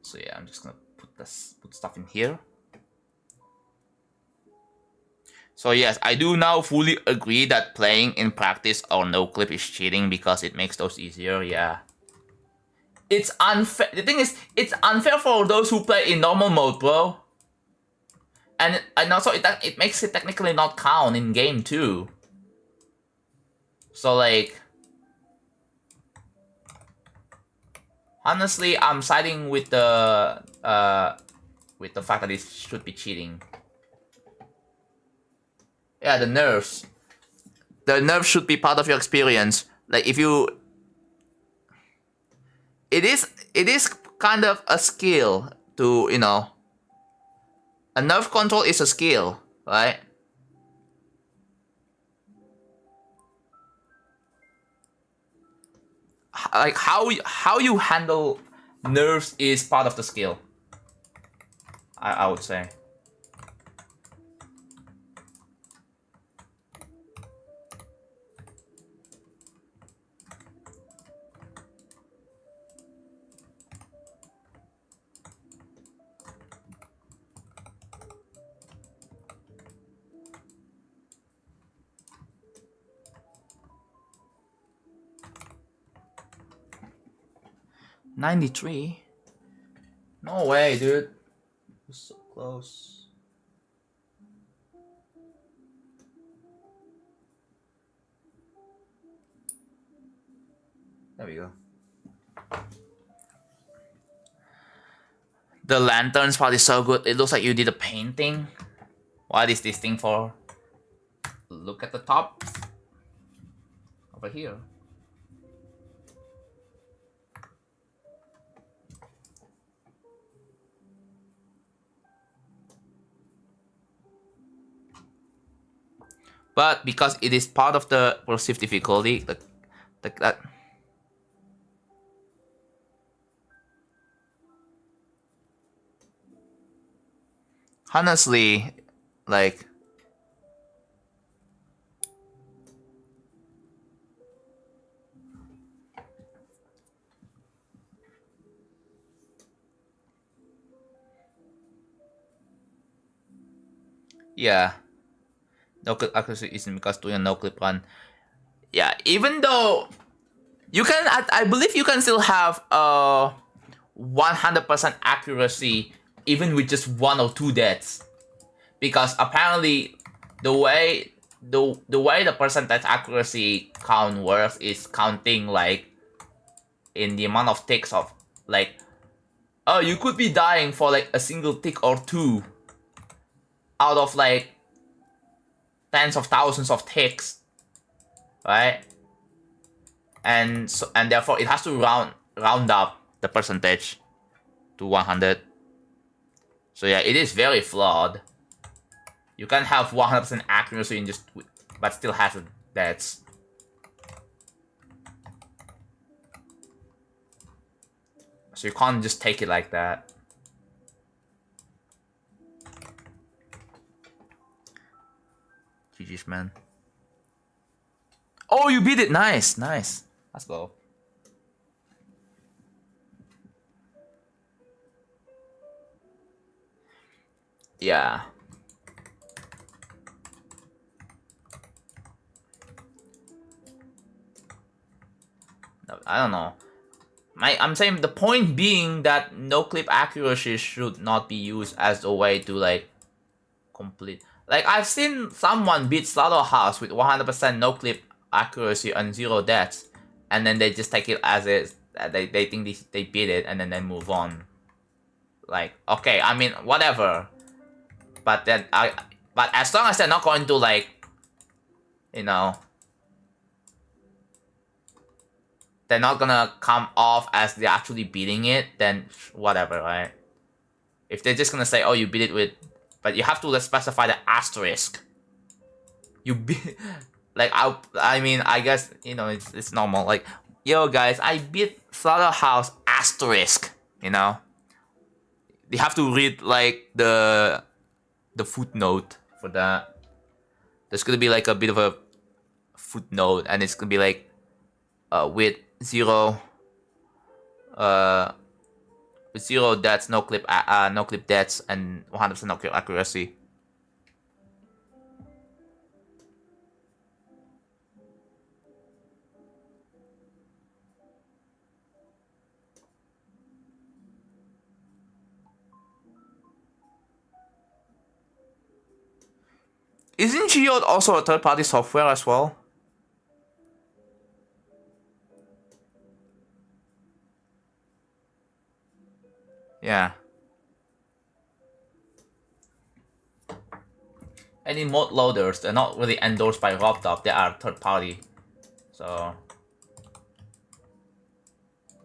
So yeah, I'm just gonna put stuff in here. So yes, I do now fully agree that playing in practice or no clip is cheating because it makes those easier. Yeah. It's unfair. The thing is, it's unfair for those who play in normal mode, bro. And also it makes it technically not count in game too. So like, honestly, I'm siding with the fact that it should be cheating. Yeah, the nerves. The nerves should be part of your experience. Like if you, it is kind of a skill to, you know. A nerve control is a skill, right? Like how you handle nerves is part of the skill. I would say. $93? No way, dude. We're so close. There we go. The lanterns part is so good. It looks like you did a painting. What is this thing for? Look at the top. Over here. But because it is part of the perceived difficulty, that honestly, like, yeah, no clip accuracy isn't because doing a no clip run. Yeah, even though you can, I believe you can still have 100% accuracy even with just 1 or 2 deaths, because apparently the way the percentage accuracy count works is counting like in the amount of ticks of like, oh, you could be dying for like a single tick or 2 out of like tens of thousands of ticks, right? And so, and therefore it has to round up the percentage to 100. So yeah, it is very flawed. You can have 100% accuracy in just, but still has deaths. So you can't just take it like that. GG's, man. Oh, you beat it! Nice, nice. Let's go. Yeah. No, I don't know. I'm saying the point being that no clip accuracy should not be used as a way to like complete. Like I've seen someone beat Slaughterhouse with 100% no clip accuracy and 0 deaths, and then they just take it as is. They think they beat it and then they move on. Like, okay, I mean, whatever. But then but as long as they're not going to like, you know, they're not gonna come off as they're actually beating it, then whatever, right? If they're just gonna say, oh, you beat it with, but you have to specify the asterisk. You beat, like, I mean, I guess, you know, it's normal. Like, yo guys, I beat Slaughterhouse asterisk, you know? They have to read like the footnote for that. There's gonna be like a bit of a footnote, and it's gonna be like with 0 with 0 deaths, no clip deaths, and 100% no clip accuracy. Isn't Geode also a third-party software as well? Yeah. Any mode loaders, they're not really endorsed by Robtop, they are third-party. So...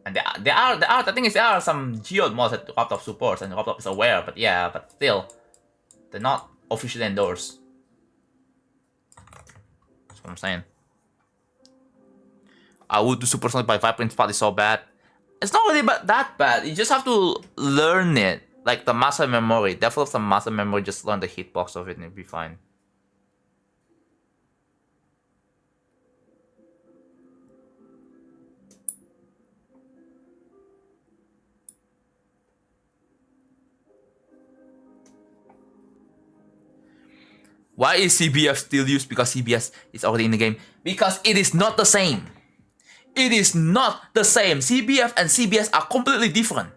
And the thing is, there are some Geode mods that Robtop supports and Robtop is aware, but yeah, but still, they're not officially endorsed. That's what I'm saying. I would do Supersonic by Vibrant Spot is so bad. It's not really that bad, you just have to learn it. Like the muscle memory, develop some muscle memory, just learn the hitbox of it and it'll be fine. Why is CBF still used? Because CBS is already in the game. Because it is not the same. It is not the same. CBF and CBS are completely different.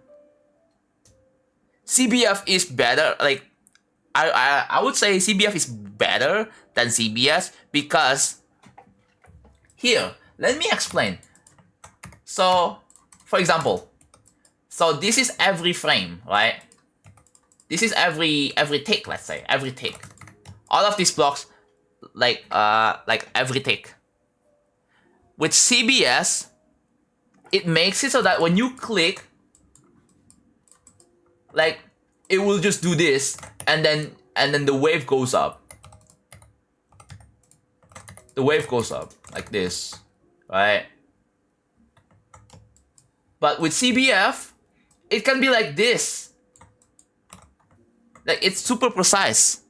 CBF is better. Like, I would say CBF is better than CBS because here, let me explain. So, for example, so this is every frame, right? This is every tick, let's say, every tick. All of these blocks, like every tick. With CBS, it makes it so that when you click, like it will just do this, and then the wave goes up. The wave goes up like this, right? But with CBF, it can be like this. Like it's super precise.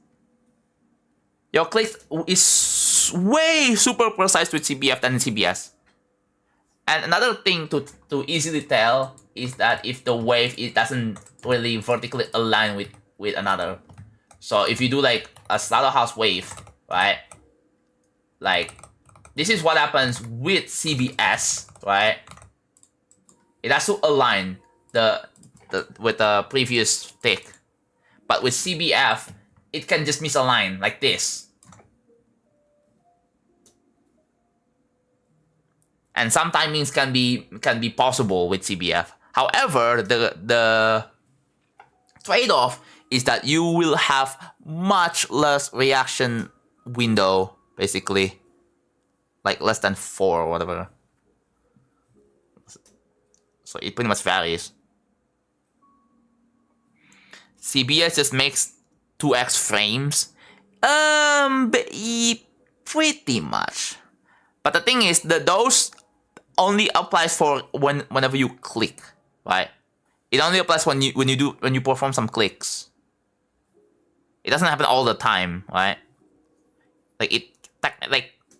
Your click is way super precise with CBF than CBS. And another thing to easily tell is that if the wave it doesn't really vertically align with another. So if you do like a slaughterhouse wave, right? Like this is what happens with CBS, right? It has to align with the previous tick. But with CBF, it can just misalign like this. And some timings can be possible with CBF. However, the trade-off is that you will have much less reaction window, basically. Like less than 4 or whatever. So it pretty much varies. CBS just makes 2x frames. Pretty much. But the thing is that those only applies for whenever you click, right? It only applies when you perform some clicks. It doesn't happen all the time, right? Like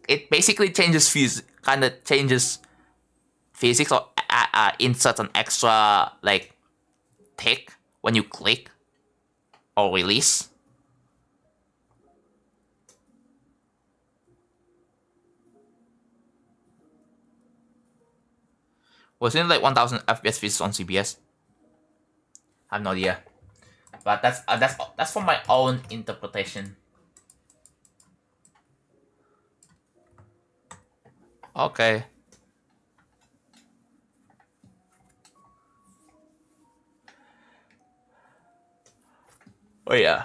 it basically changes physics or inserts an extra like tick when you click or release. Wasn't it like 1000 FPS physics on CBS? I have no idea, but that's from my own interpretation. Okay. Oh yeah.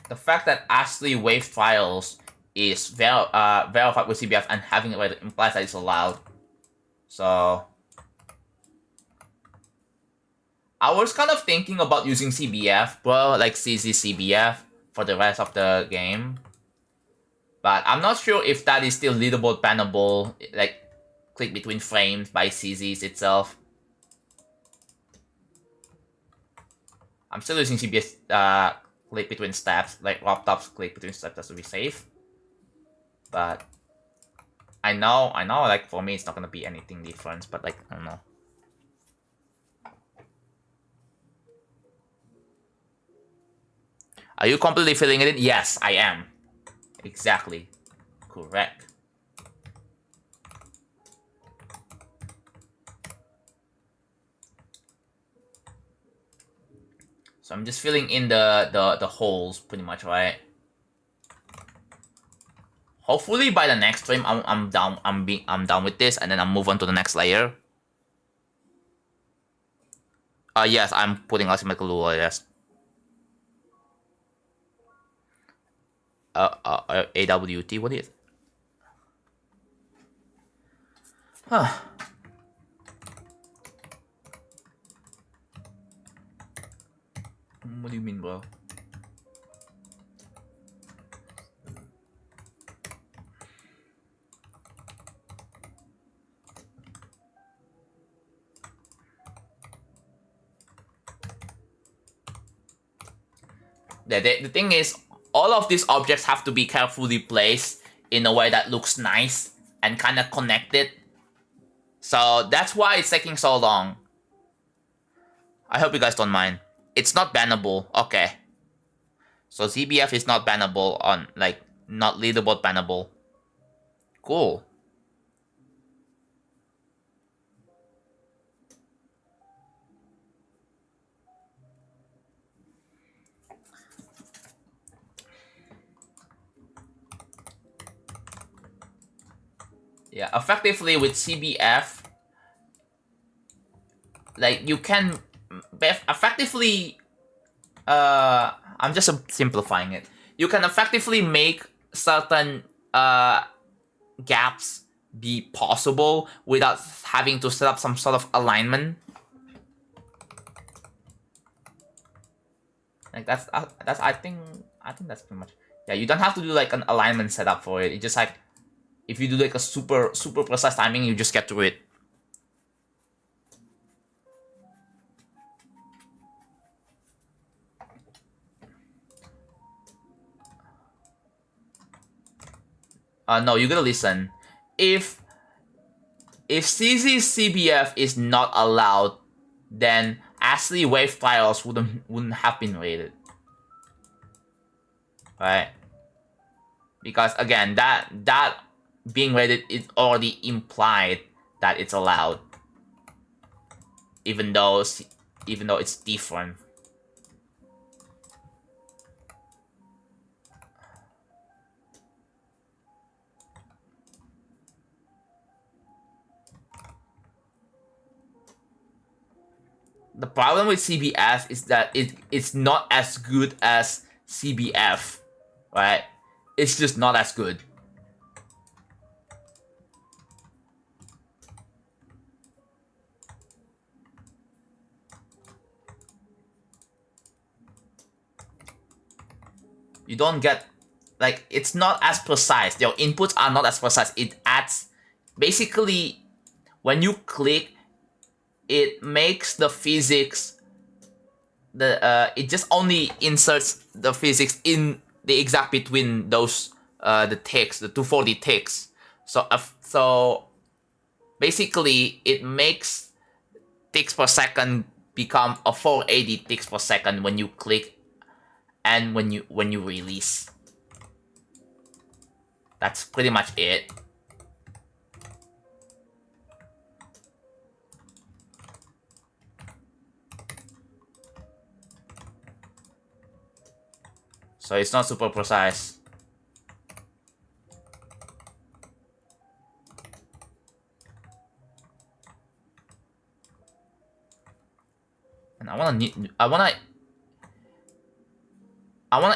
The fact that Ashley wave files is verified with CBF and having it implies that it's allowed. So I was kind of thinking about using CBF, bro, like CZ CBF for the rest of the game. But I'm not sure if that is still leaderboard bannable, like click between frames by CZs itself. I'm still using CBS click between steps, like laptops click between steps just to be safe. But I know, like for me it's not gonna be anything different, but like, I don't know. Are you completely filling it in? Yes, I am. Exactly. Correct. So I'm just filling in the holes pretty much, right? Hopefully by the next stream I'm done with this and then I'll move on to the next layer. Yes, I'm putting asymmetrical Lua, yes. AWT, what is it? Huh. What do you mean, bro? The thing is, all of these objects have to be carefully placed in a way that looks nice and kind of connected. So that's why it's taking so long. I hope you guys don't mind. It's not bannable. Okay. So ZBF is not bannable on, like, not leaderboard bannable. Cool. Yeah, effectively with CBF, like you can effectively, I'm just simplifying it. You can effectively make certain gaps be possible without having to set up some sort of alignment. Like that's I think that's pretty much. Yeah, you don't have to do like an alignment setup for it. It's just like if you do like a super precise timing, you just get to it. No, you gotta listen. If CZ's CBF is not allowed, then Ashley wave trials wouldn't have been rated, right? Because again, that being rated is already implied that it's allowed, even though it's different. The problem with CBF is that it's not as good as CBF, right? It's just not as good. You don't get, like, it's not as precise. Your inputs are not as precise. It adds, basically, when you click, it makes the physics, it just only inserts the physics in the exact between those the ticks, the 240 ticks. So basically it makes ticks per second become a 480 ticks per second when you click and when you release. That's pretty much it. So it's not super precise. And I wanna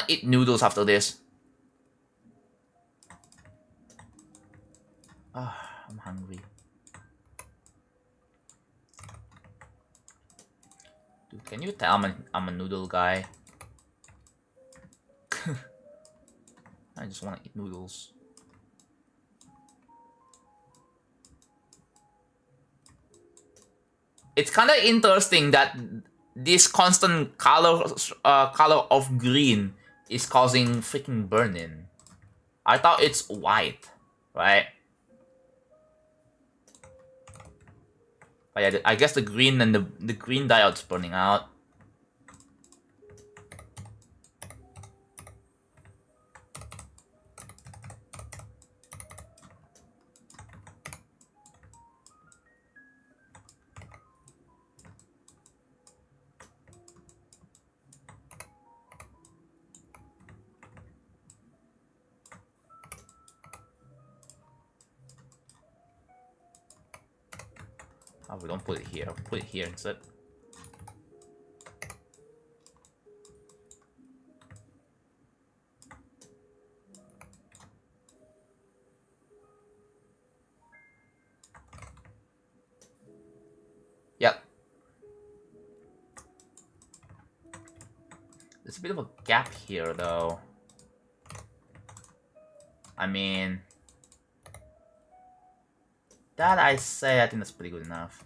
eat noodles after this. I'm hungry. Dude, can you tell I'm a noodle guy? I just want to eat noodles. It's kind of interesting that this constant color of green is causing freaking burn-in. I thought it's white, right? But yeah, I guess the green and the green diode's burning out. Oh, we don't put it here. Put it here instead. Yep. There's a bit of a gap here, though. I mean, that I think that's pretty good enough.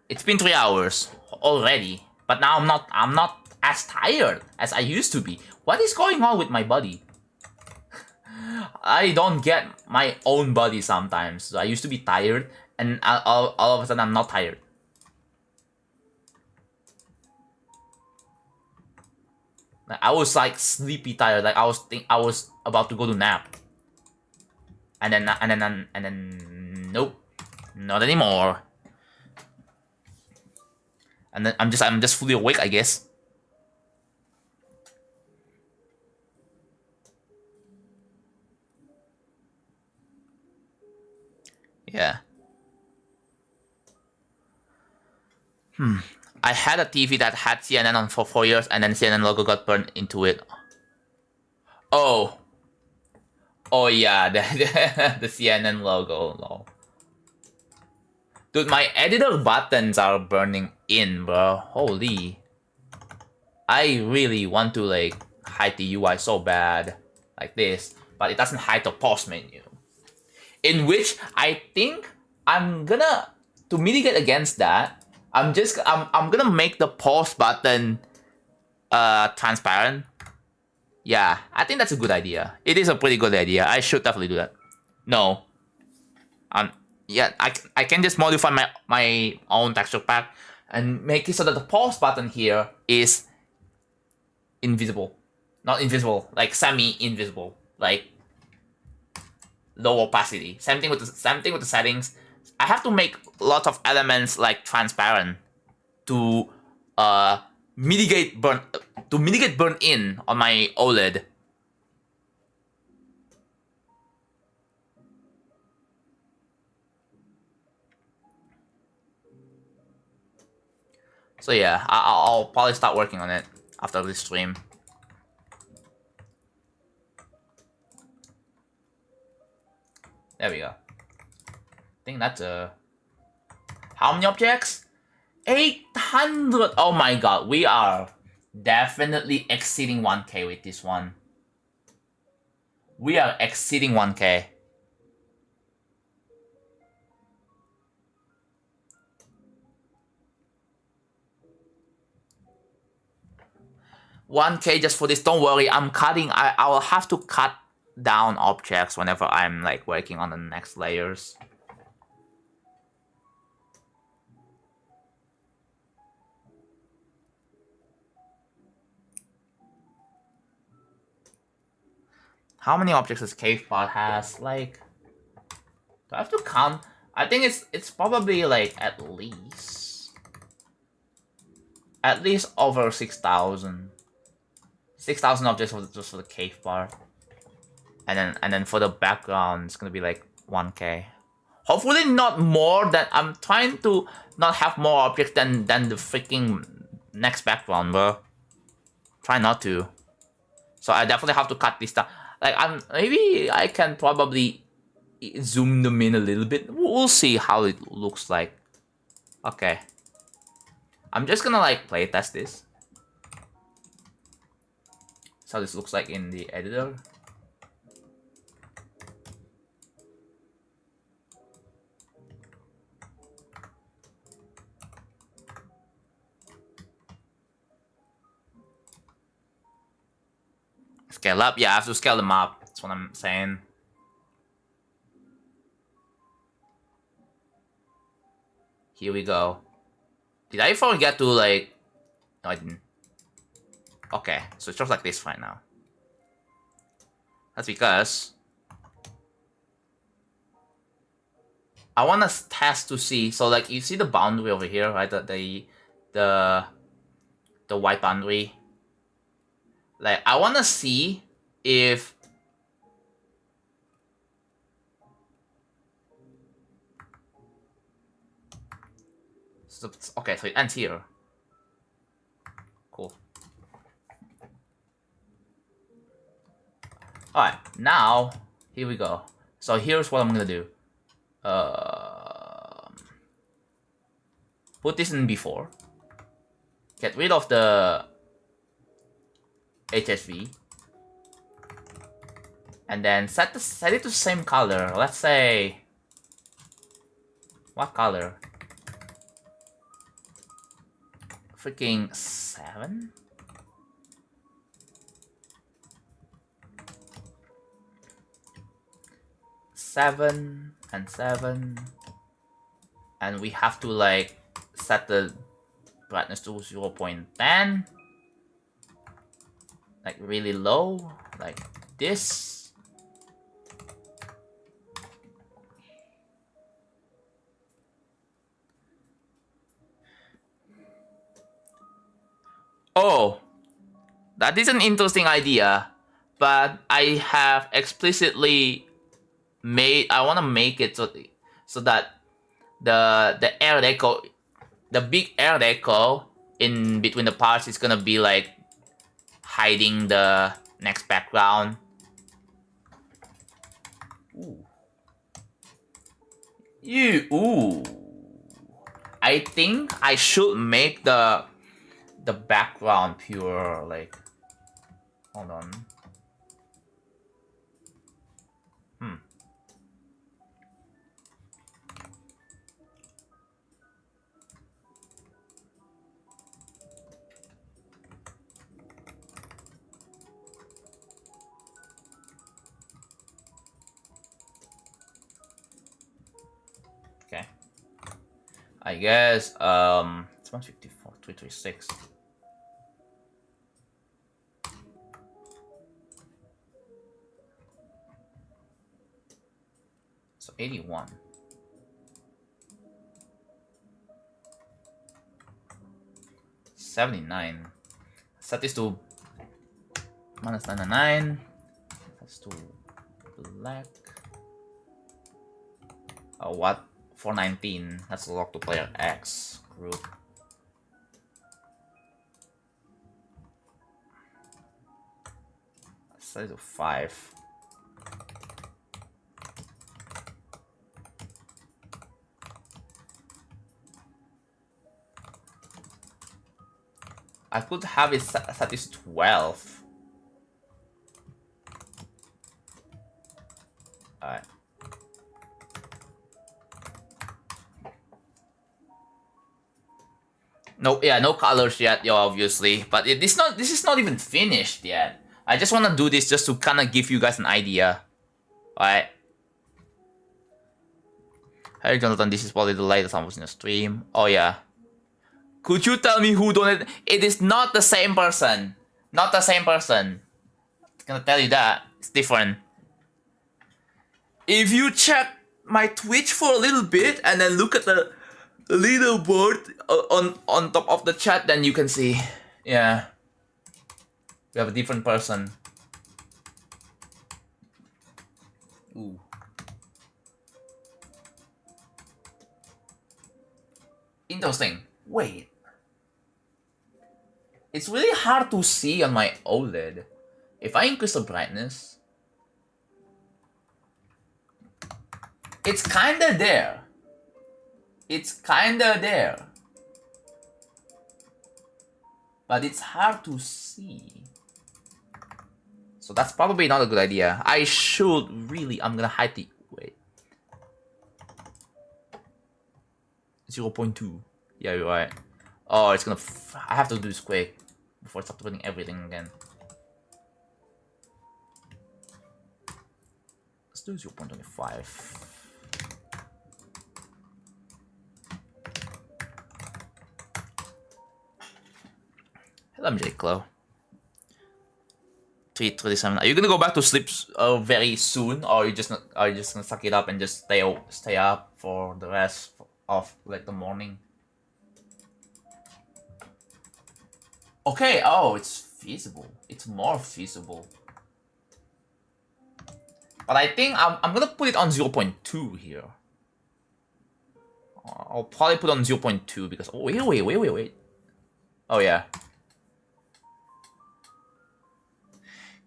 It's been 3 hours already, but now I'm not as tired as I used to be. What is going on with my body? I don't get my own body sometimes. So I used to be tired, and all of a sudden I'm not tired. Like, I was like sleepy tired. Like I was about to go to nap, and then nope, not anymore. And then I'm just fully awake, I guess. Yeah. I had a TV that had CNN on for 4 years, and then CNN logo got burned into it. Oh. Oh yeah, the CNN logo. Lol. Dude, my editor buttons are burning in, bro. Holy. I really want to like hide the UI so bad, like this, but it doesn't hide the pause menu. In which I think I'm gonna, to mitigate against that, I'm gonna make the pause button transparent. Yeah, I think that's a good idea. It is a pretty good idea. I should definitely do that. No. Yeah, I can just modify my own texture pack and make it so that the pause button here is invisible. Not invisible, like semi-invisible, like low opacity. Same thing with the settings. I have to make lots of elements like transparent to mitigate burn in on my OLED. So yeah, I'll probably start working on it after this stream. There we go. I think that's how many objects? 800! Oh my god, we are definitely exceeding 1K with this one. We are exceeding 1K. $1K just for this. Don't worry, I'm cutting. I will have to cut down objects whenever I'm like working on the next layers. How many objects does cave part has? Like, do I have to count? I think it's probably like at least over 6,000. 6,000 objects just for the cave part. And then for the background, it's gonna be like 1K. Hopefully not more than, I'm trying to not have more objects than the freaking next background, bro. Try not to. So I definitely have to cut this down. Like maybe I can probably zoom them in a little bit. We'll see how it looks like. Okay. I'm just gonna like play test this. So this looks like in the editor. Scale up? Yeah, I have to scale them up. That's what I'm saying. Here we go. Did I forget to like... No, I didn't. Okay, so it's just like this right now. That's because... I want to test to see... So like, you see the boundary over here, right? The white boundary. Like, I want to see if... So, okay, so it ends here. Cool. Alright, now, here we go. So here's what I'm gonna do. Put this in before. Get rid of the HSV. And then set it to the same color. Let's say... What color? Freaking 7? Seven and 7. And we have to like set the brightness to 0.10. Like really low, like this. Oh, that is an interesting idea, but I have explicitly made, I want to make it so that the air deco, the big air deco in between the parts is gonna be like hiding the next background. Ooh. Ooh. I think I should make the background pure, like, hold on. Okay. I guess, it's 154, 336. So 81. -79. Set this to -99. That's to black. Oh, what? 419. That's locked to player X group. Set it to 5. I could have it set this 12. Alright. No, yeah, no colors yet, yeah, obviously. But this is not even finished yet. I just want to do this just to kind of give you guys an idea. Alright. Hey Jonathan, this is probably the latest I was in the stream. Oh yeah. Could you tell me who donated? It is not the same person. Not the same person. I'm gonna tell you that. It's different. If you check my Twitch for a little bit and then look at the leaderboard on top of the chat, then you can see. Yeah. We have a different person. Ooh. Interesting. Wait. It's really hard to see on my OLED. If I increase the brightness, It's kinda there. It's kinda there. But it's hard to see. So that's probably not a good idea. I should really, I'm gonna hide the, wait. 0.2. Yeah, you're right. Oh, it's gonna, I have to do this quick before I start putting everything again. Let's do 0.25. Hello, MJ Clo. 3:37. Are you gonna go back to sleep very soon, or are you just gonna suck it up and just stay up for the rest of like the morning? Okay. Oh, it's feasible. It's more feasible. But I think I'm gonna put it on 0.2 here. I'll probably put on 0.2 because wait. Oh yeah.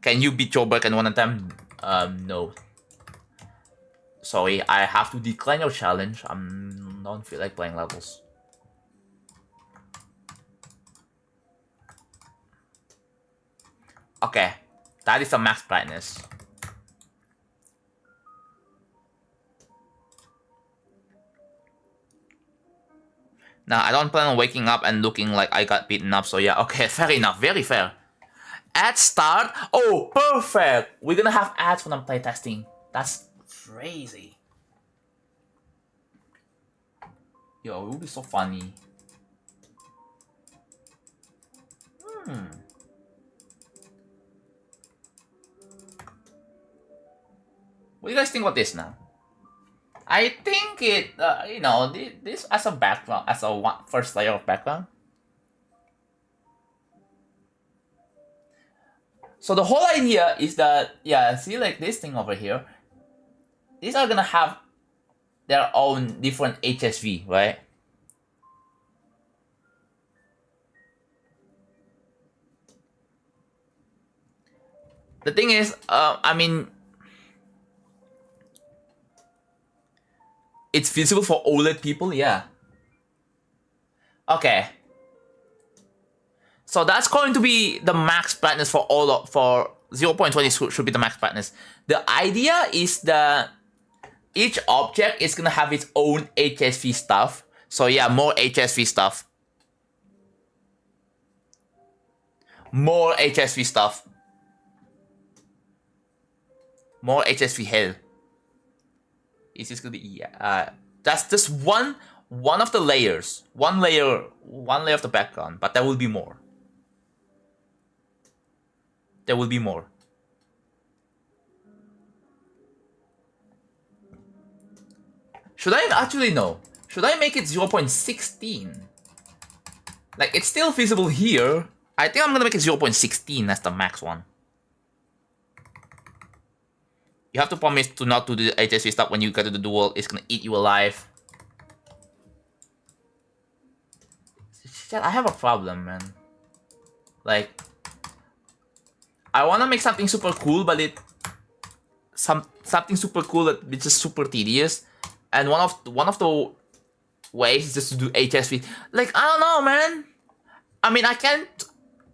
Can you beat Joe Burke in one attempt? No. Sorry, I have to decline your challenge. I don't feel like playing levels. Okay, that is the max brightness. Now, I don't plan on waking up and looking like I got beaten up, so yeah, okay, fair enough, very fair. Ad start? Oh, perfect! We're gonna have ads when I'm playtesting. That's crazy. Yo, it will be so funny. What do you guys think about this now? I think it, you know, this as a background, as a first layer of background. So the whole idea is that, yeah, see like this thing over here, these are gonna have their own different HSV, right? The thing is, I mean, it's feasible for OLED people, yeah. Okay. So that's going to be the max brightness for all of, for 0.20 should be the max brightness. The idea is that each object is gonna have its own HSV stuff. So yeah, more HSV stuff. More HSV stuff. More HSV hell. Is this gonna be, yeah, that's just one of the layers. One layer of the background, but there will be more. There will be more. Should I actually know? Should I make it 0.16? Like, it's still feasible here. I think I'm gonna make it 0.16 as the max one. You have to promise to not do the HSV stuff when you get to the duel. It's gonna eat you alive. I have a problem, man. Like, I wanna make something super cool, but something super cool that it's just super tedious. And one of the ways is just to do HSV. Like, I don't know, man. I mean, I can't.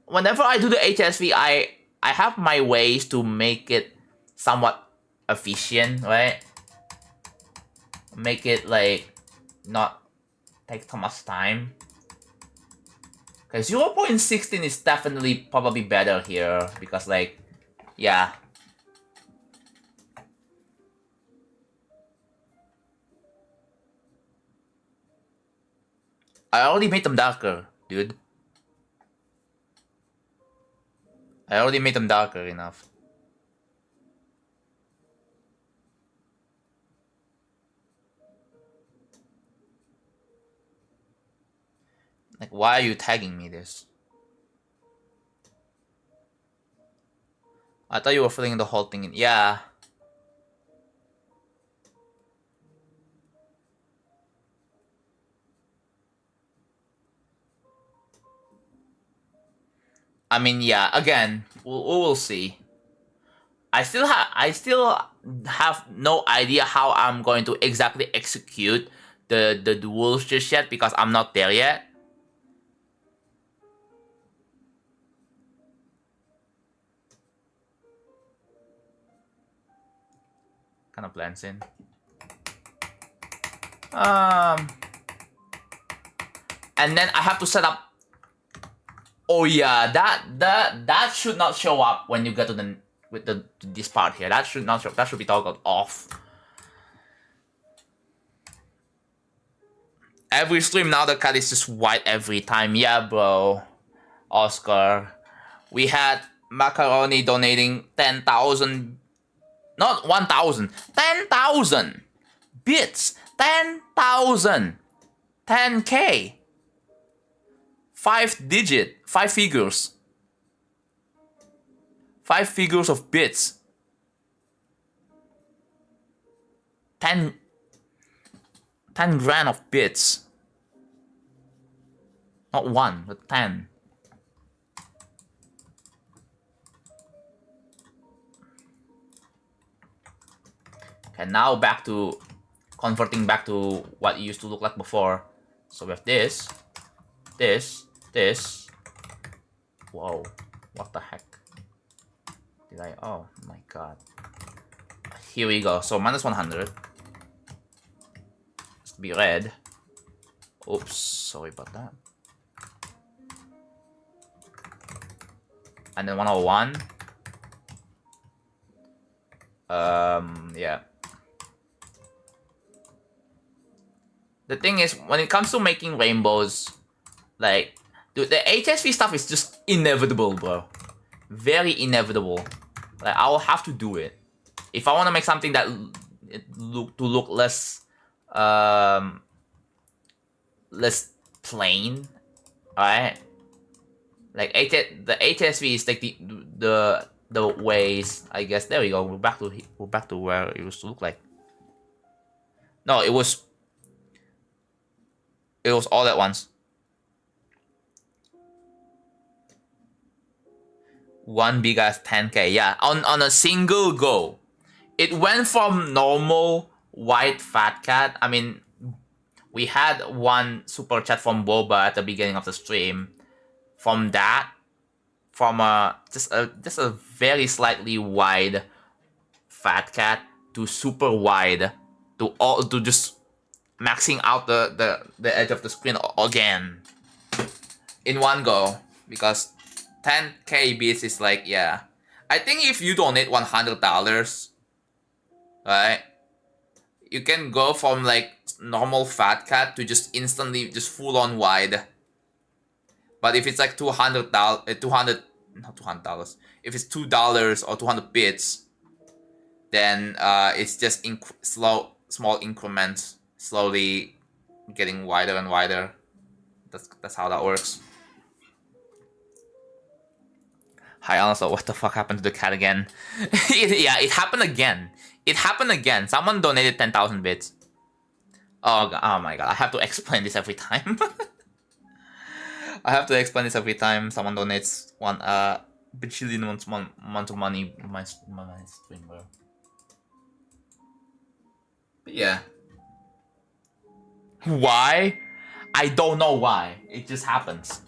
Whenever I do the HSV, I have my ways to make it somewhat efficient, right? Make it like not take too much time. Okay, 0.16 is definitely probably better here because, like, yeah. I already made them darker, dude. I already made them darker enough. Like, why are you tagging me this? I thought you were filling the whole thing in. Yeah. I mean, yeah, again, we will see. I still have no idea how I'm going to exactly execute the rules just yet because I'm not there yet. Kind of blends in. And then I have to set up. Oh yeah, that should not show up when you get to this part here. That should not show. That should be toggled off. Every stream now the cat is just white every time. Yeah, bro. Oscar, we had Macaroni donating 10,000, not 1,000, 10,000 bits, 10,000, 10K. 5 figures. 5 figures of bits. 10 grand of bits. Not 1, but 10. Okay, now back to converting back to what it used to look like before. So we have this. Whoa, what the heck? Oh my god. Here we go. So minus 100. Let's be red. Oops, sorry about that. And then 101. Yeah. The thing is, when it comes to making rainbows, like, dude, the HSV stuff is just inevitable, bro. Very inevitable. Like, I will have to do it. If I want to make something that look less, less plain, alright? Like, the HSV is like the ways, I guess. There we go. We're back to where it used to look like. No, it was all at once. One big ass 10K, yeah, on a single go. It went from normal white fat cat. I mean, we had one super chat from Boba at the beginning of the stream. From that, from just a very slightly wide fat cat to super wide to just maxing out the edge of the screen again in one go, because 10K bits is like, yeah. I think if you donate $100, right, you can go from like normal fat cat to just instantly just full on wide. But if it's like $200, not $200, if it's $2 or 200 bits, then it's just small increments, slowly getting wider and wider. That's how that works. Hi, also, what the fuck happened to the cat again? Yeah, it happened again. It happened again. Someone donated 10,000 bits. Oh my god, I have to explain this every time. I have to explain this every time someone donates one bajillion amount of money in my stream, bro. But yeah. Why? I don't know why. It just happens.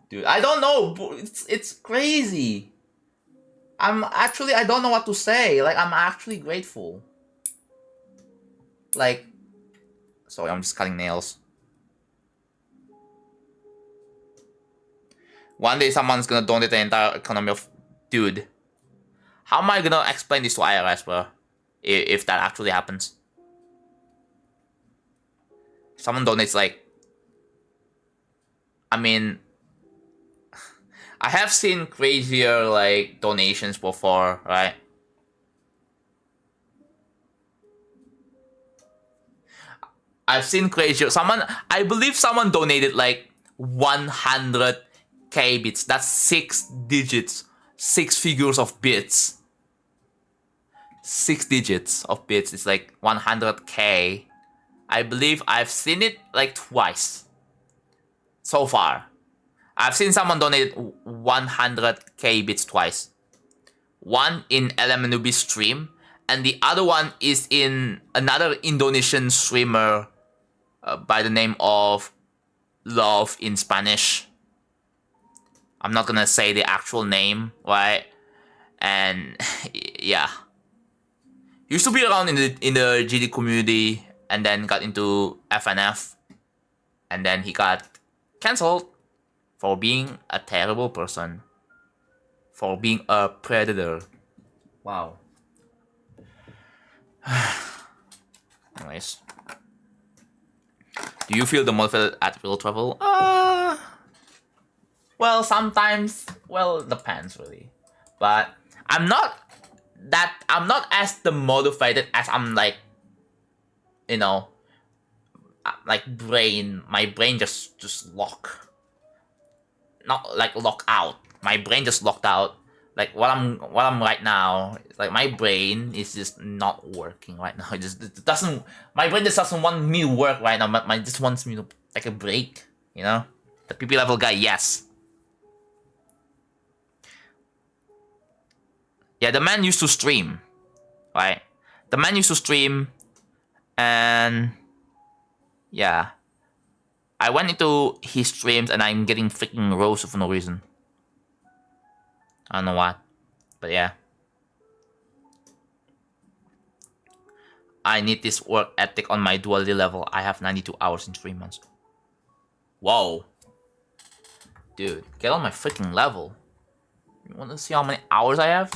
Dude, I don't know. It's crazy. I don't know what to say. Like, I'm actually grateful. Like, sorry, I'm just cutting nails. One day someone's gonna donate the entire economy of... Dude. How am I gonna explain this to IRS, bro? If that actually happens. Someone donates like... I mean... I have seen crazier, like, donations before, right? I've seen crazier... I believe someone donated, like, 100K bits. That's 6 digits. 6 figures of bits. 6 digits of bits. It's like 100K. I believe I've seen it, like, twice. So far. I've seen someone donate 100K bits twice. One in LMNUB stream, and the other one is in another Indonesian streamer by the name of Love in Spanish. I'm not gonna say the actual name, right? And yeah, he used to be around in the GD community, and then got into FNF, and then he got cancelled for being a terrible person, for being a predator. Wow. Anyways, do you feel demotivated at real travel? Well, sometimes. Well, it depends really, but I'm not as demotivated as I'm like, you know, like my brain just not like lock out. My brain just locked out. Like what I'm right now, like my brain is just not working right now. It doesn't. My brain just doesn't want me to work right now. My just wants me to take a break. You know, the PP level guy, yes. Yeah, the man used to stream, right? The man used to stream, and yeah, I went into his streams and I'm getting freaking roasted for no reason. I don't know what, but yeah. I need this work ethic on my duality level. I have 92 hours in 3 months. Whoa. Dude, get on my freaking level. You wanna see how many hours I have?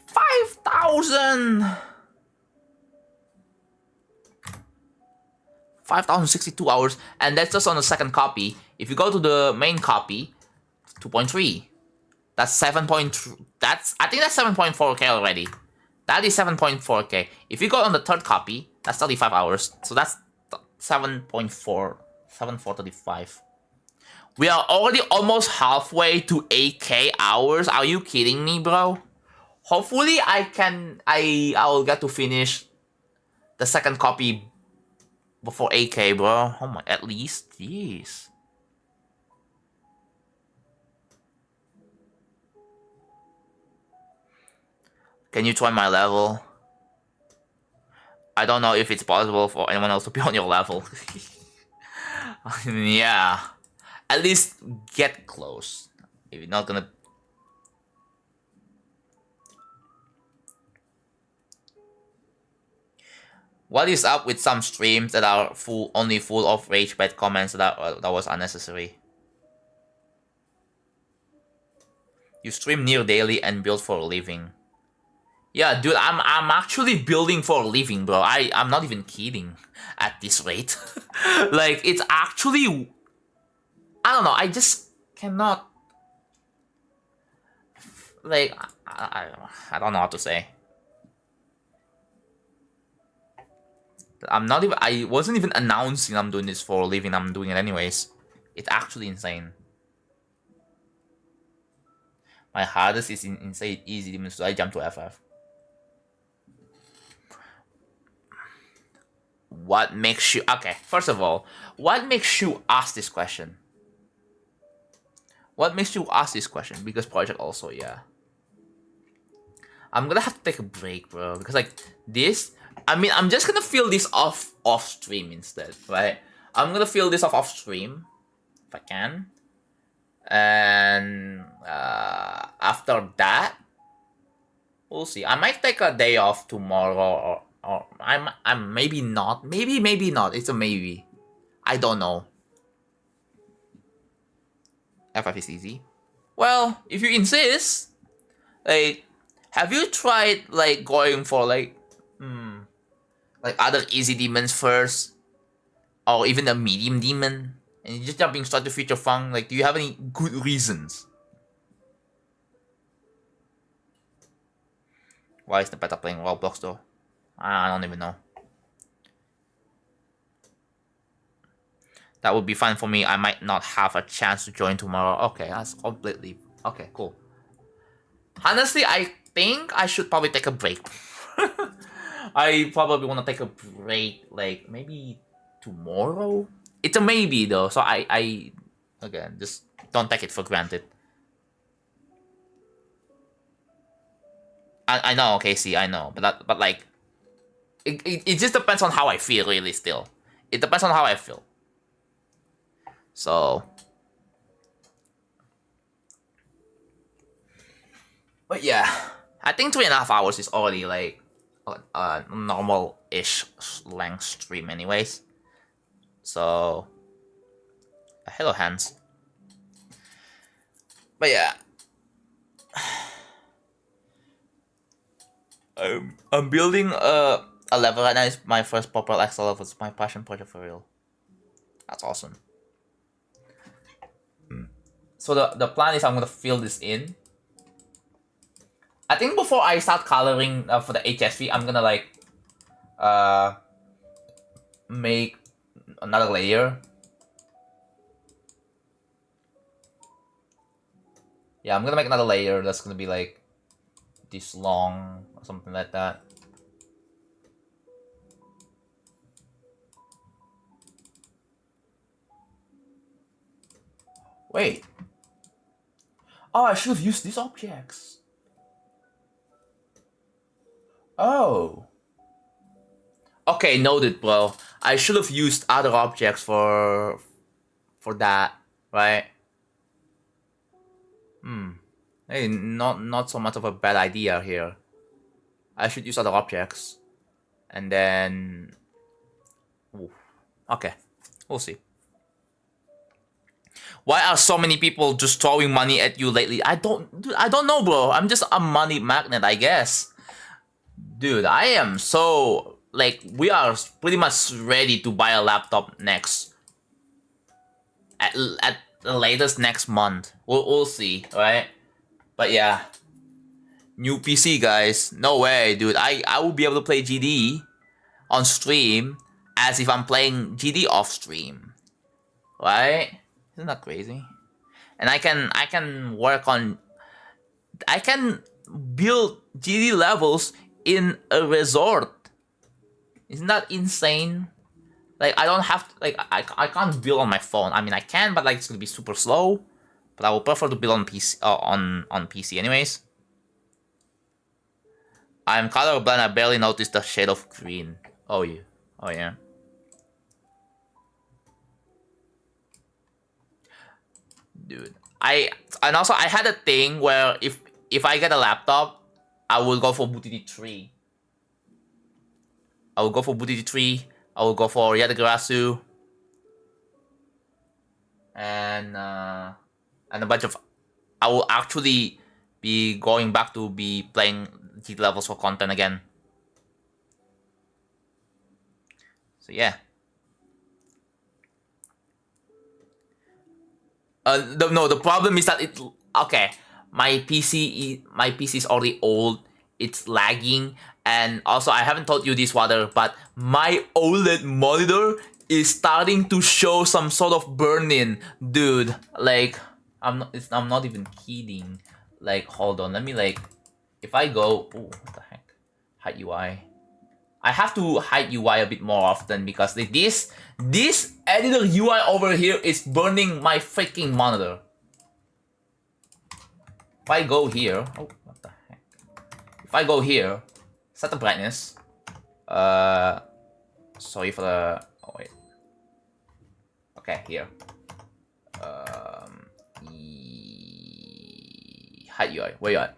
5,000! 5,062 hours, and that's just on the second copy. If you go to the main copy, 2.3. That's 7.3. I think that's 7.4k already. That is 7.4k. If you go on the third copy, that's 35 hours. So that's 7.435. We are already almost halfway to 8k hours. Are you kidding me, bro? Hopefully I'll get to finish the second copy before 8k, bro. Oh my, at least. Jeez. Can you try my level? I don't know if it's possible for anyone else to be on your level. Yeah. At least get close. If you're not gonna... What is up with some streams that are only full of rage bait comments that was unnecessary? You stream near daily and build for a living. Yeah, dude, I'm actually building for a living, bro. I'm not even kidding at this rate. Like, it's actually... I don't know, I just cannot... Like, I don't know what to say. I wasn't even announcing I'm doing this for a living. I'm doing it anyways. It's actually insane. My hardest is insane easy demons, so I jump to FF. What makes you... Okay, first of all, what makes you ask this question? What makes you ask this question? Because project also, yeah. I'm gonna have to take a break, bro. Because like this... I mean, I'm just gonna feel this off stream instead, right? I'm gonna feel this off stream, if I can. And after that, we'll see. I might take a day off tomorrow, or I'm maybe not. Maybe not. It's a maybe. I don't know. FF is easy. Well, if you insist, like, have you tried like going for like other easy demons first, or even a medium demon, and you're just jumping straight to Future Fang? Like, do you have any good reasons? Why is the beta playing Roblox though? I don't even know. That would be fine for me. I might not have a chance to join tomorrow. Okay, that's completely... Okay, cool. Honestly, I think I should probably take a break. I probably want to take a break, like, maybe tomorrow? It's a maybe, though, so I again, just don't take it for granted. I know, Casey, I know, but like, it just depends on how I feel, really. Still, it depends on how I feel. So, but yeah, I think 3.5 hours is already like a normal-ish length stream, anyways. So, hello, hands. But yeah. I'm building a level right now. It's my first proper Excel level. It's my passion project for real. That's awesome. So the plan is I'm gonna fill this in. I think before I start coloring for the HSV, I'm gonna like make another layer. Yeah, I'm gonna make another layer that's gonna be like this long or something like that. Wait. Oh, I should have used these objects. Oh. Okay, noted, bro. I should have used other objects for that, right? Hey, not so much of a bad idea here. I should use other objects. And then... Ooh. Okay, we'll see. Why are so many people just throwing money at you lately? I don't know, bro. I'm just a money magnet, I guess. Dude, I am so... Like, we are pretty much ready to buy a laptop next. At the latest next month. We'll see, right? But yeah. New PC, guys. No way, dude. I will be able to play GD on stream as if I'm playing GD off stream. Right? Isn't that crazy? And I can work on... I can build GD levels in a resort. Isn't that insane? Like, I don't have to, like, I can't build on my phone. I mean, I can, but like, it's gonna be super slow. But I would prefer to build on PC, on PC anyways. I'm colorblind. I barely noticed the shade of green. Oh yeah. Oh yeah. Dude, and also I had a thing where if I get a laptop, I will go for Booty 3. I will go for Booty 3. I will go for Yadagarasu. And a bunch of... I will actually be going back to be playing G levels for content again. So yeah. No, the problem is that it... Okay, my PC is already old. It's lagging. And also, I haven't told you this, Water, but my OLED monitor is starting to show some sort of burn-in. Dude, like, I'm not even kidding. Like, hold on, let me like... If I go... Oh, what the heck? Hide UI. I have to hide UI a bit more often because this editor UI over here is burning my freaking monitor. If I go here... Oh, what the heck? If I go here... Set the brightness. Sorry for the... Oh, wait. Okay, here. Hide UI. Where you at?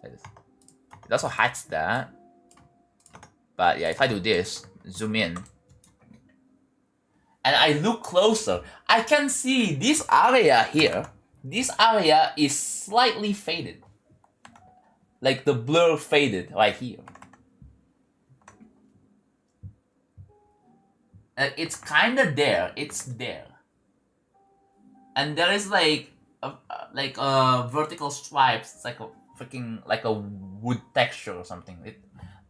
It also hides that. But yeah, if I do this, zoom in. And I look closer, I can see this area here. This area is slightly faded. Like the blur faded right here. And it's kinda there. It's there. And there is like a vertical stripes. It's like a freaking like a wood texture or something.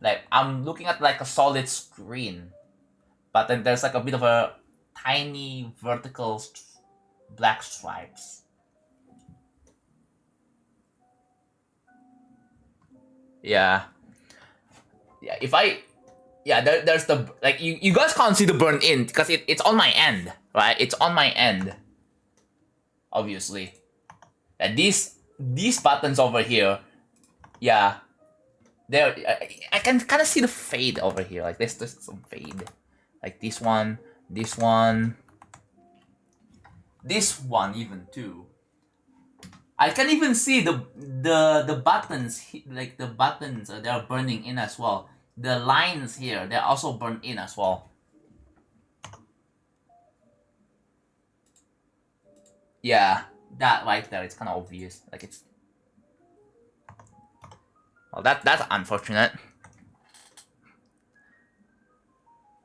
Like I'm looking at like a solid screen, but then there's like a bit of a tiny vertical black stripes. Yeah. Yeah, if I... Yeah, there's the... Like, you guys can't see the burn in because it's on my end, right? It's on my end. Obviously. And this these buttons over here, yeah, there I can kind of see the fade over here. Like there's some fade, like this one even too. I can even see the buttons, like the buttons, they're burning in as well. The lines here, they're also burned in as well. Yeah, that right there, it's kind of obvious. Like it's, well, that's unfortunate.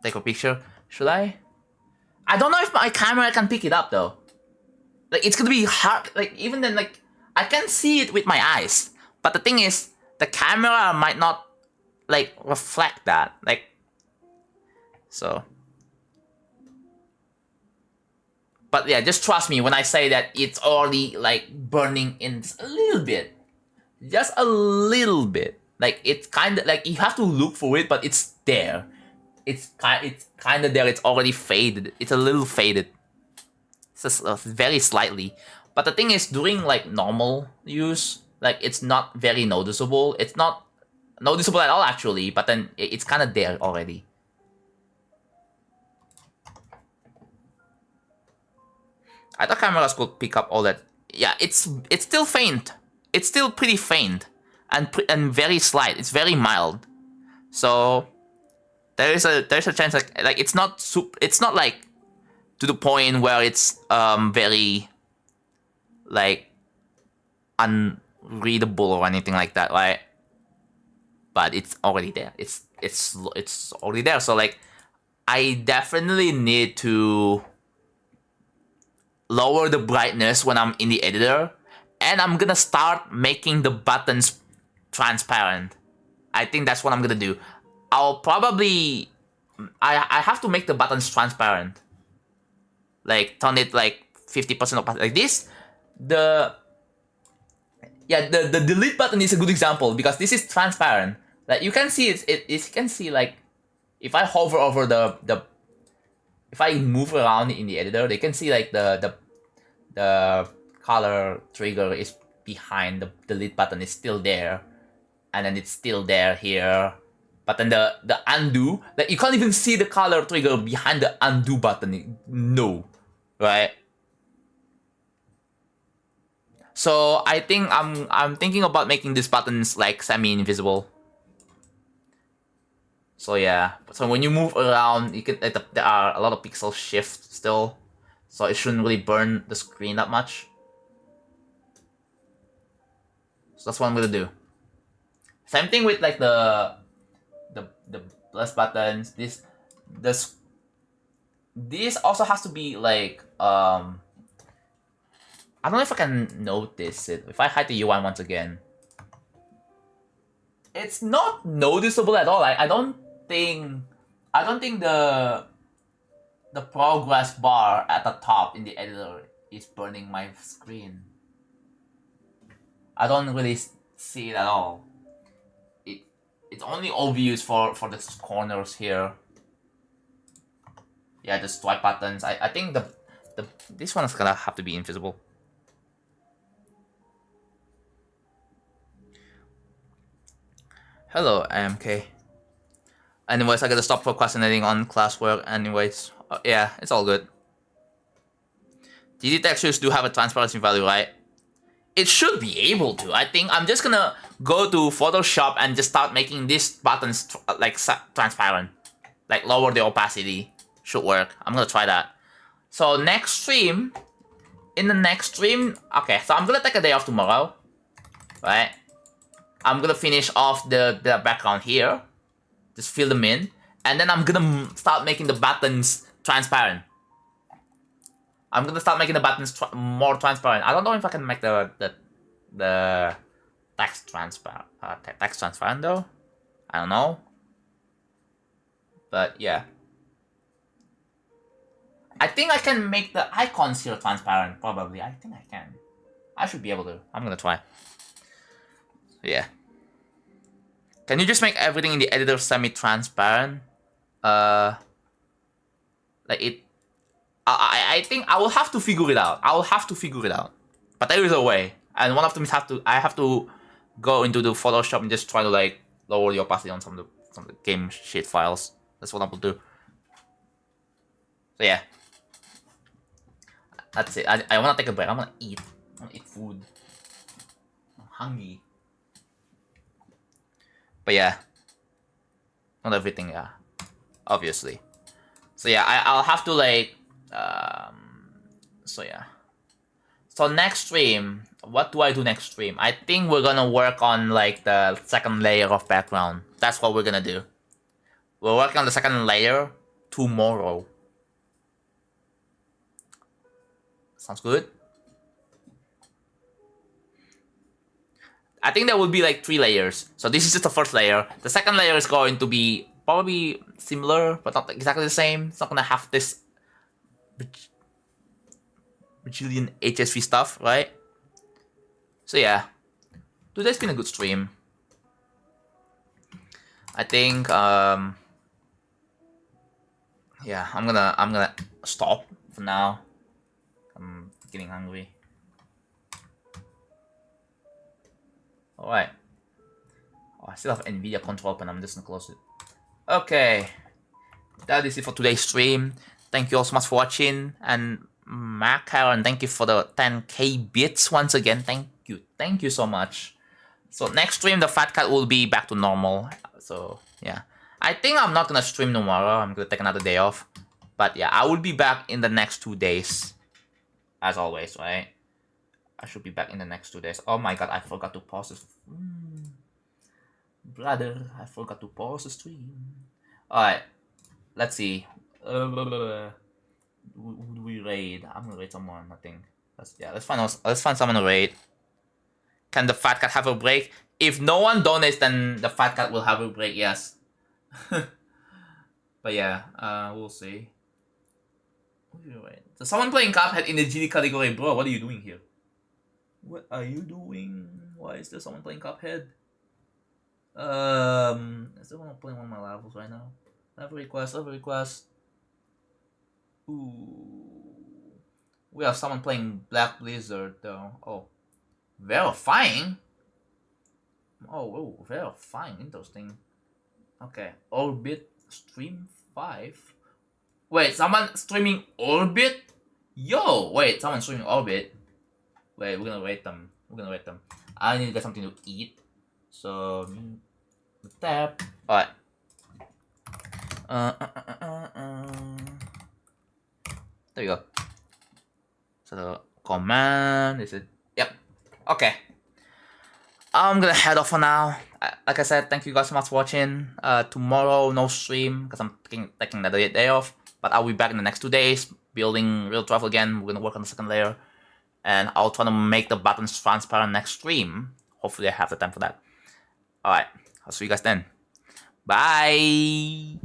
Take a picture. Should I? I don't know if my camera can pick it up though. Like it's gonna be hard. Like even then, like I can see it with my eyes, but the thing is, the camera might not like reflect that. Like so. But yeah, just trust me when I say that it's already like burning in a little bit, just a little bit. Like it's kind of like you have to look for it, but it's there. It's kind of there. It's already faded. It's a little faded. It's just, very slightly. But the thing is, during like normal use, like it's not very noticeable. It's not noticeable at all actually. But then it's kind of there already. I thought cameras could pick up all that. Yeah, it's still faint. It's still pretty faint and very slight. It's very mild. So there's a chance like it's not like to the point where it's very like unreadable or anything like that, right? But it's already there. It's already there. So like I definitely need to lower the brightness when I'm in the editor, and I'm gonna start making the buttons transparent. I think that's what I'm gonna do. I'll probably I have to make the buttons transparent. Like turn it like 50% opacity. Like this. The delete button is a good example because this is transparent. Like you can see you can see like if I hover over the if I move around in the editor, they can see like the color trigger is behind the delete button is still there, and then it's still there here. But then the undo, like you can't even see the color trigger behind the undo button. No, right? So I think I'm thinking about making these buttons like semi-invisible. So yeah, so when you move around, you can there are a lot of pixel shift still, so it shouldn't really burn the screen that much. So that's what I'm gonna do. Same thing with like the plus buttons. This also has to be like I don't know if I can notice it. If I hide the UI once again, it's not noticeable at all. I don't think the progress bar at the top in the editor is burning my screen. I don't really see it at all. It's only obvious for the corners here. Yeah, the swipe buttons. I think this one is gonna have to be invisible. Hello, AMK. Anyways, I gotta stop procrastinating on classwork. Anyways, yeah, it's all good. GD textures do have a transparency value, right? It should be able to. I think I'm just gonna go to Photoshop and just start making these buttons like transparent. Like lower the opacity. Should work. I'm gonna try that. So next stream, in the next stream, okay, so I'm gonna take a day off tomorrow, right? I'm gonna finish off the background here, just fill them in, and then I'm gonna start making the buttons transparent. I'm gonna start making the buttons more transparent. I don't know if I can make the text transparent. Text transparent though. I don't know. But yeah, I think I can make the icons here transparent. Probably. I think I can. I should be able to. I'm gonna try. Yeah. Can you just make everything in the editor semi-transparent? Like it. I think I will have to figure it out. But there is a way. And one of them is I have to go into the Photoshop and just try to like lower the opacity on some of the game shit files. That's what I will do. So yeah, that's it. I wanna take a break. I wanna eat food. I'm hungry. But yeah, not everything. Yeah, obviously. So yeah, I'll have to like. So yeah. So next stream, what do I do next stream? I think we're gonna work on like the second layer of background. That's what we're gonna do. We're working on the second layer tomorrow. Sounds good? I think there will be like 3 layers. So this is just the first layer. The second layer is going to be probably similar, but not exactly the same. It's not gonna have this bajillion HSV stuff, right? So yeah, today's been a good stream. I think yeah, I'm gonna stop for now. I'm getting hungry. Alright. Oh, I still have NVIDIA control open. I'm just gonna close it. Okay. That is it for today's stream. Thank you all so much for watching. And Mark Karen, thank you for the 10k bits once again. Thank you. Thank you so much. So next stream, the fat cat will be back to normal. So yeah. I think I'm not gonna stream tomorrow. I'm gonna take another day off. But yeah, I will be back in the next 2 days. As always, right? I should be back in the next 2 days. Oh my god, I forgot to pause this. Brother, I forgot to pause the stream. Alright, let's see. Who do we raid? I'm gonna raid someone, I think. Let's find someone to raid. Can the fat cat have a break? If no one donates, then the fat cat will have a break, yes. But yeah, we'll see. So someone playing Cuphead in the GD category, bro, what are you doing here? What are you doing? Why is there someone playing Cuphead? Is there one playing one of my levels right now? Level request. Ooh. We have someone playing Black Blizzard though. Oh. Verifying? Oh, verifying. Interesting. Okay. Orbit Stream 5. Wait, someone streaming Orbit? Yo, wait, someone streaming Orbit. Wait, we're gonna rate them. I need to get something to eat. So, tap. Alright. There we go. So the command is it? Yep. Okay. I'm gonna head off for now. Like I said, thank you guys so much for watching. Tomorrow no stream because I'm taking another day off. But I'll be back in the next 2 days, building real travel again. We're gonna work on the second layer. And I'll try to make the buttons transparent next stream. Hopefully I have the time for that. Alright, I'll see you guys then. Bye!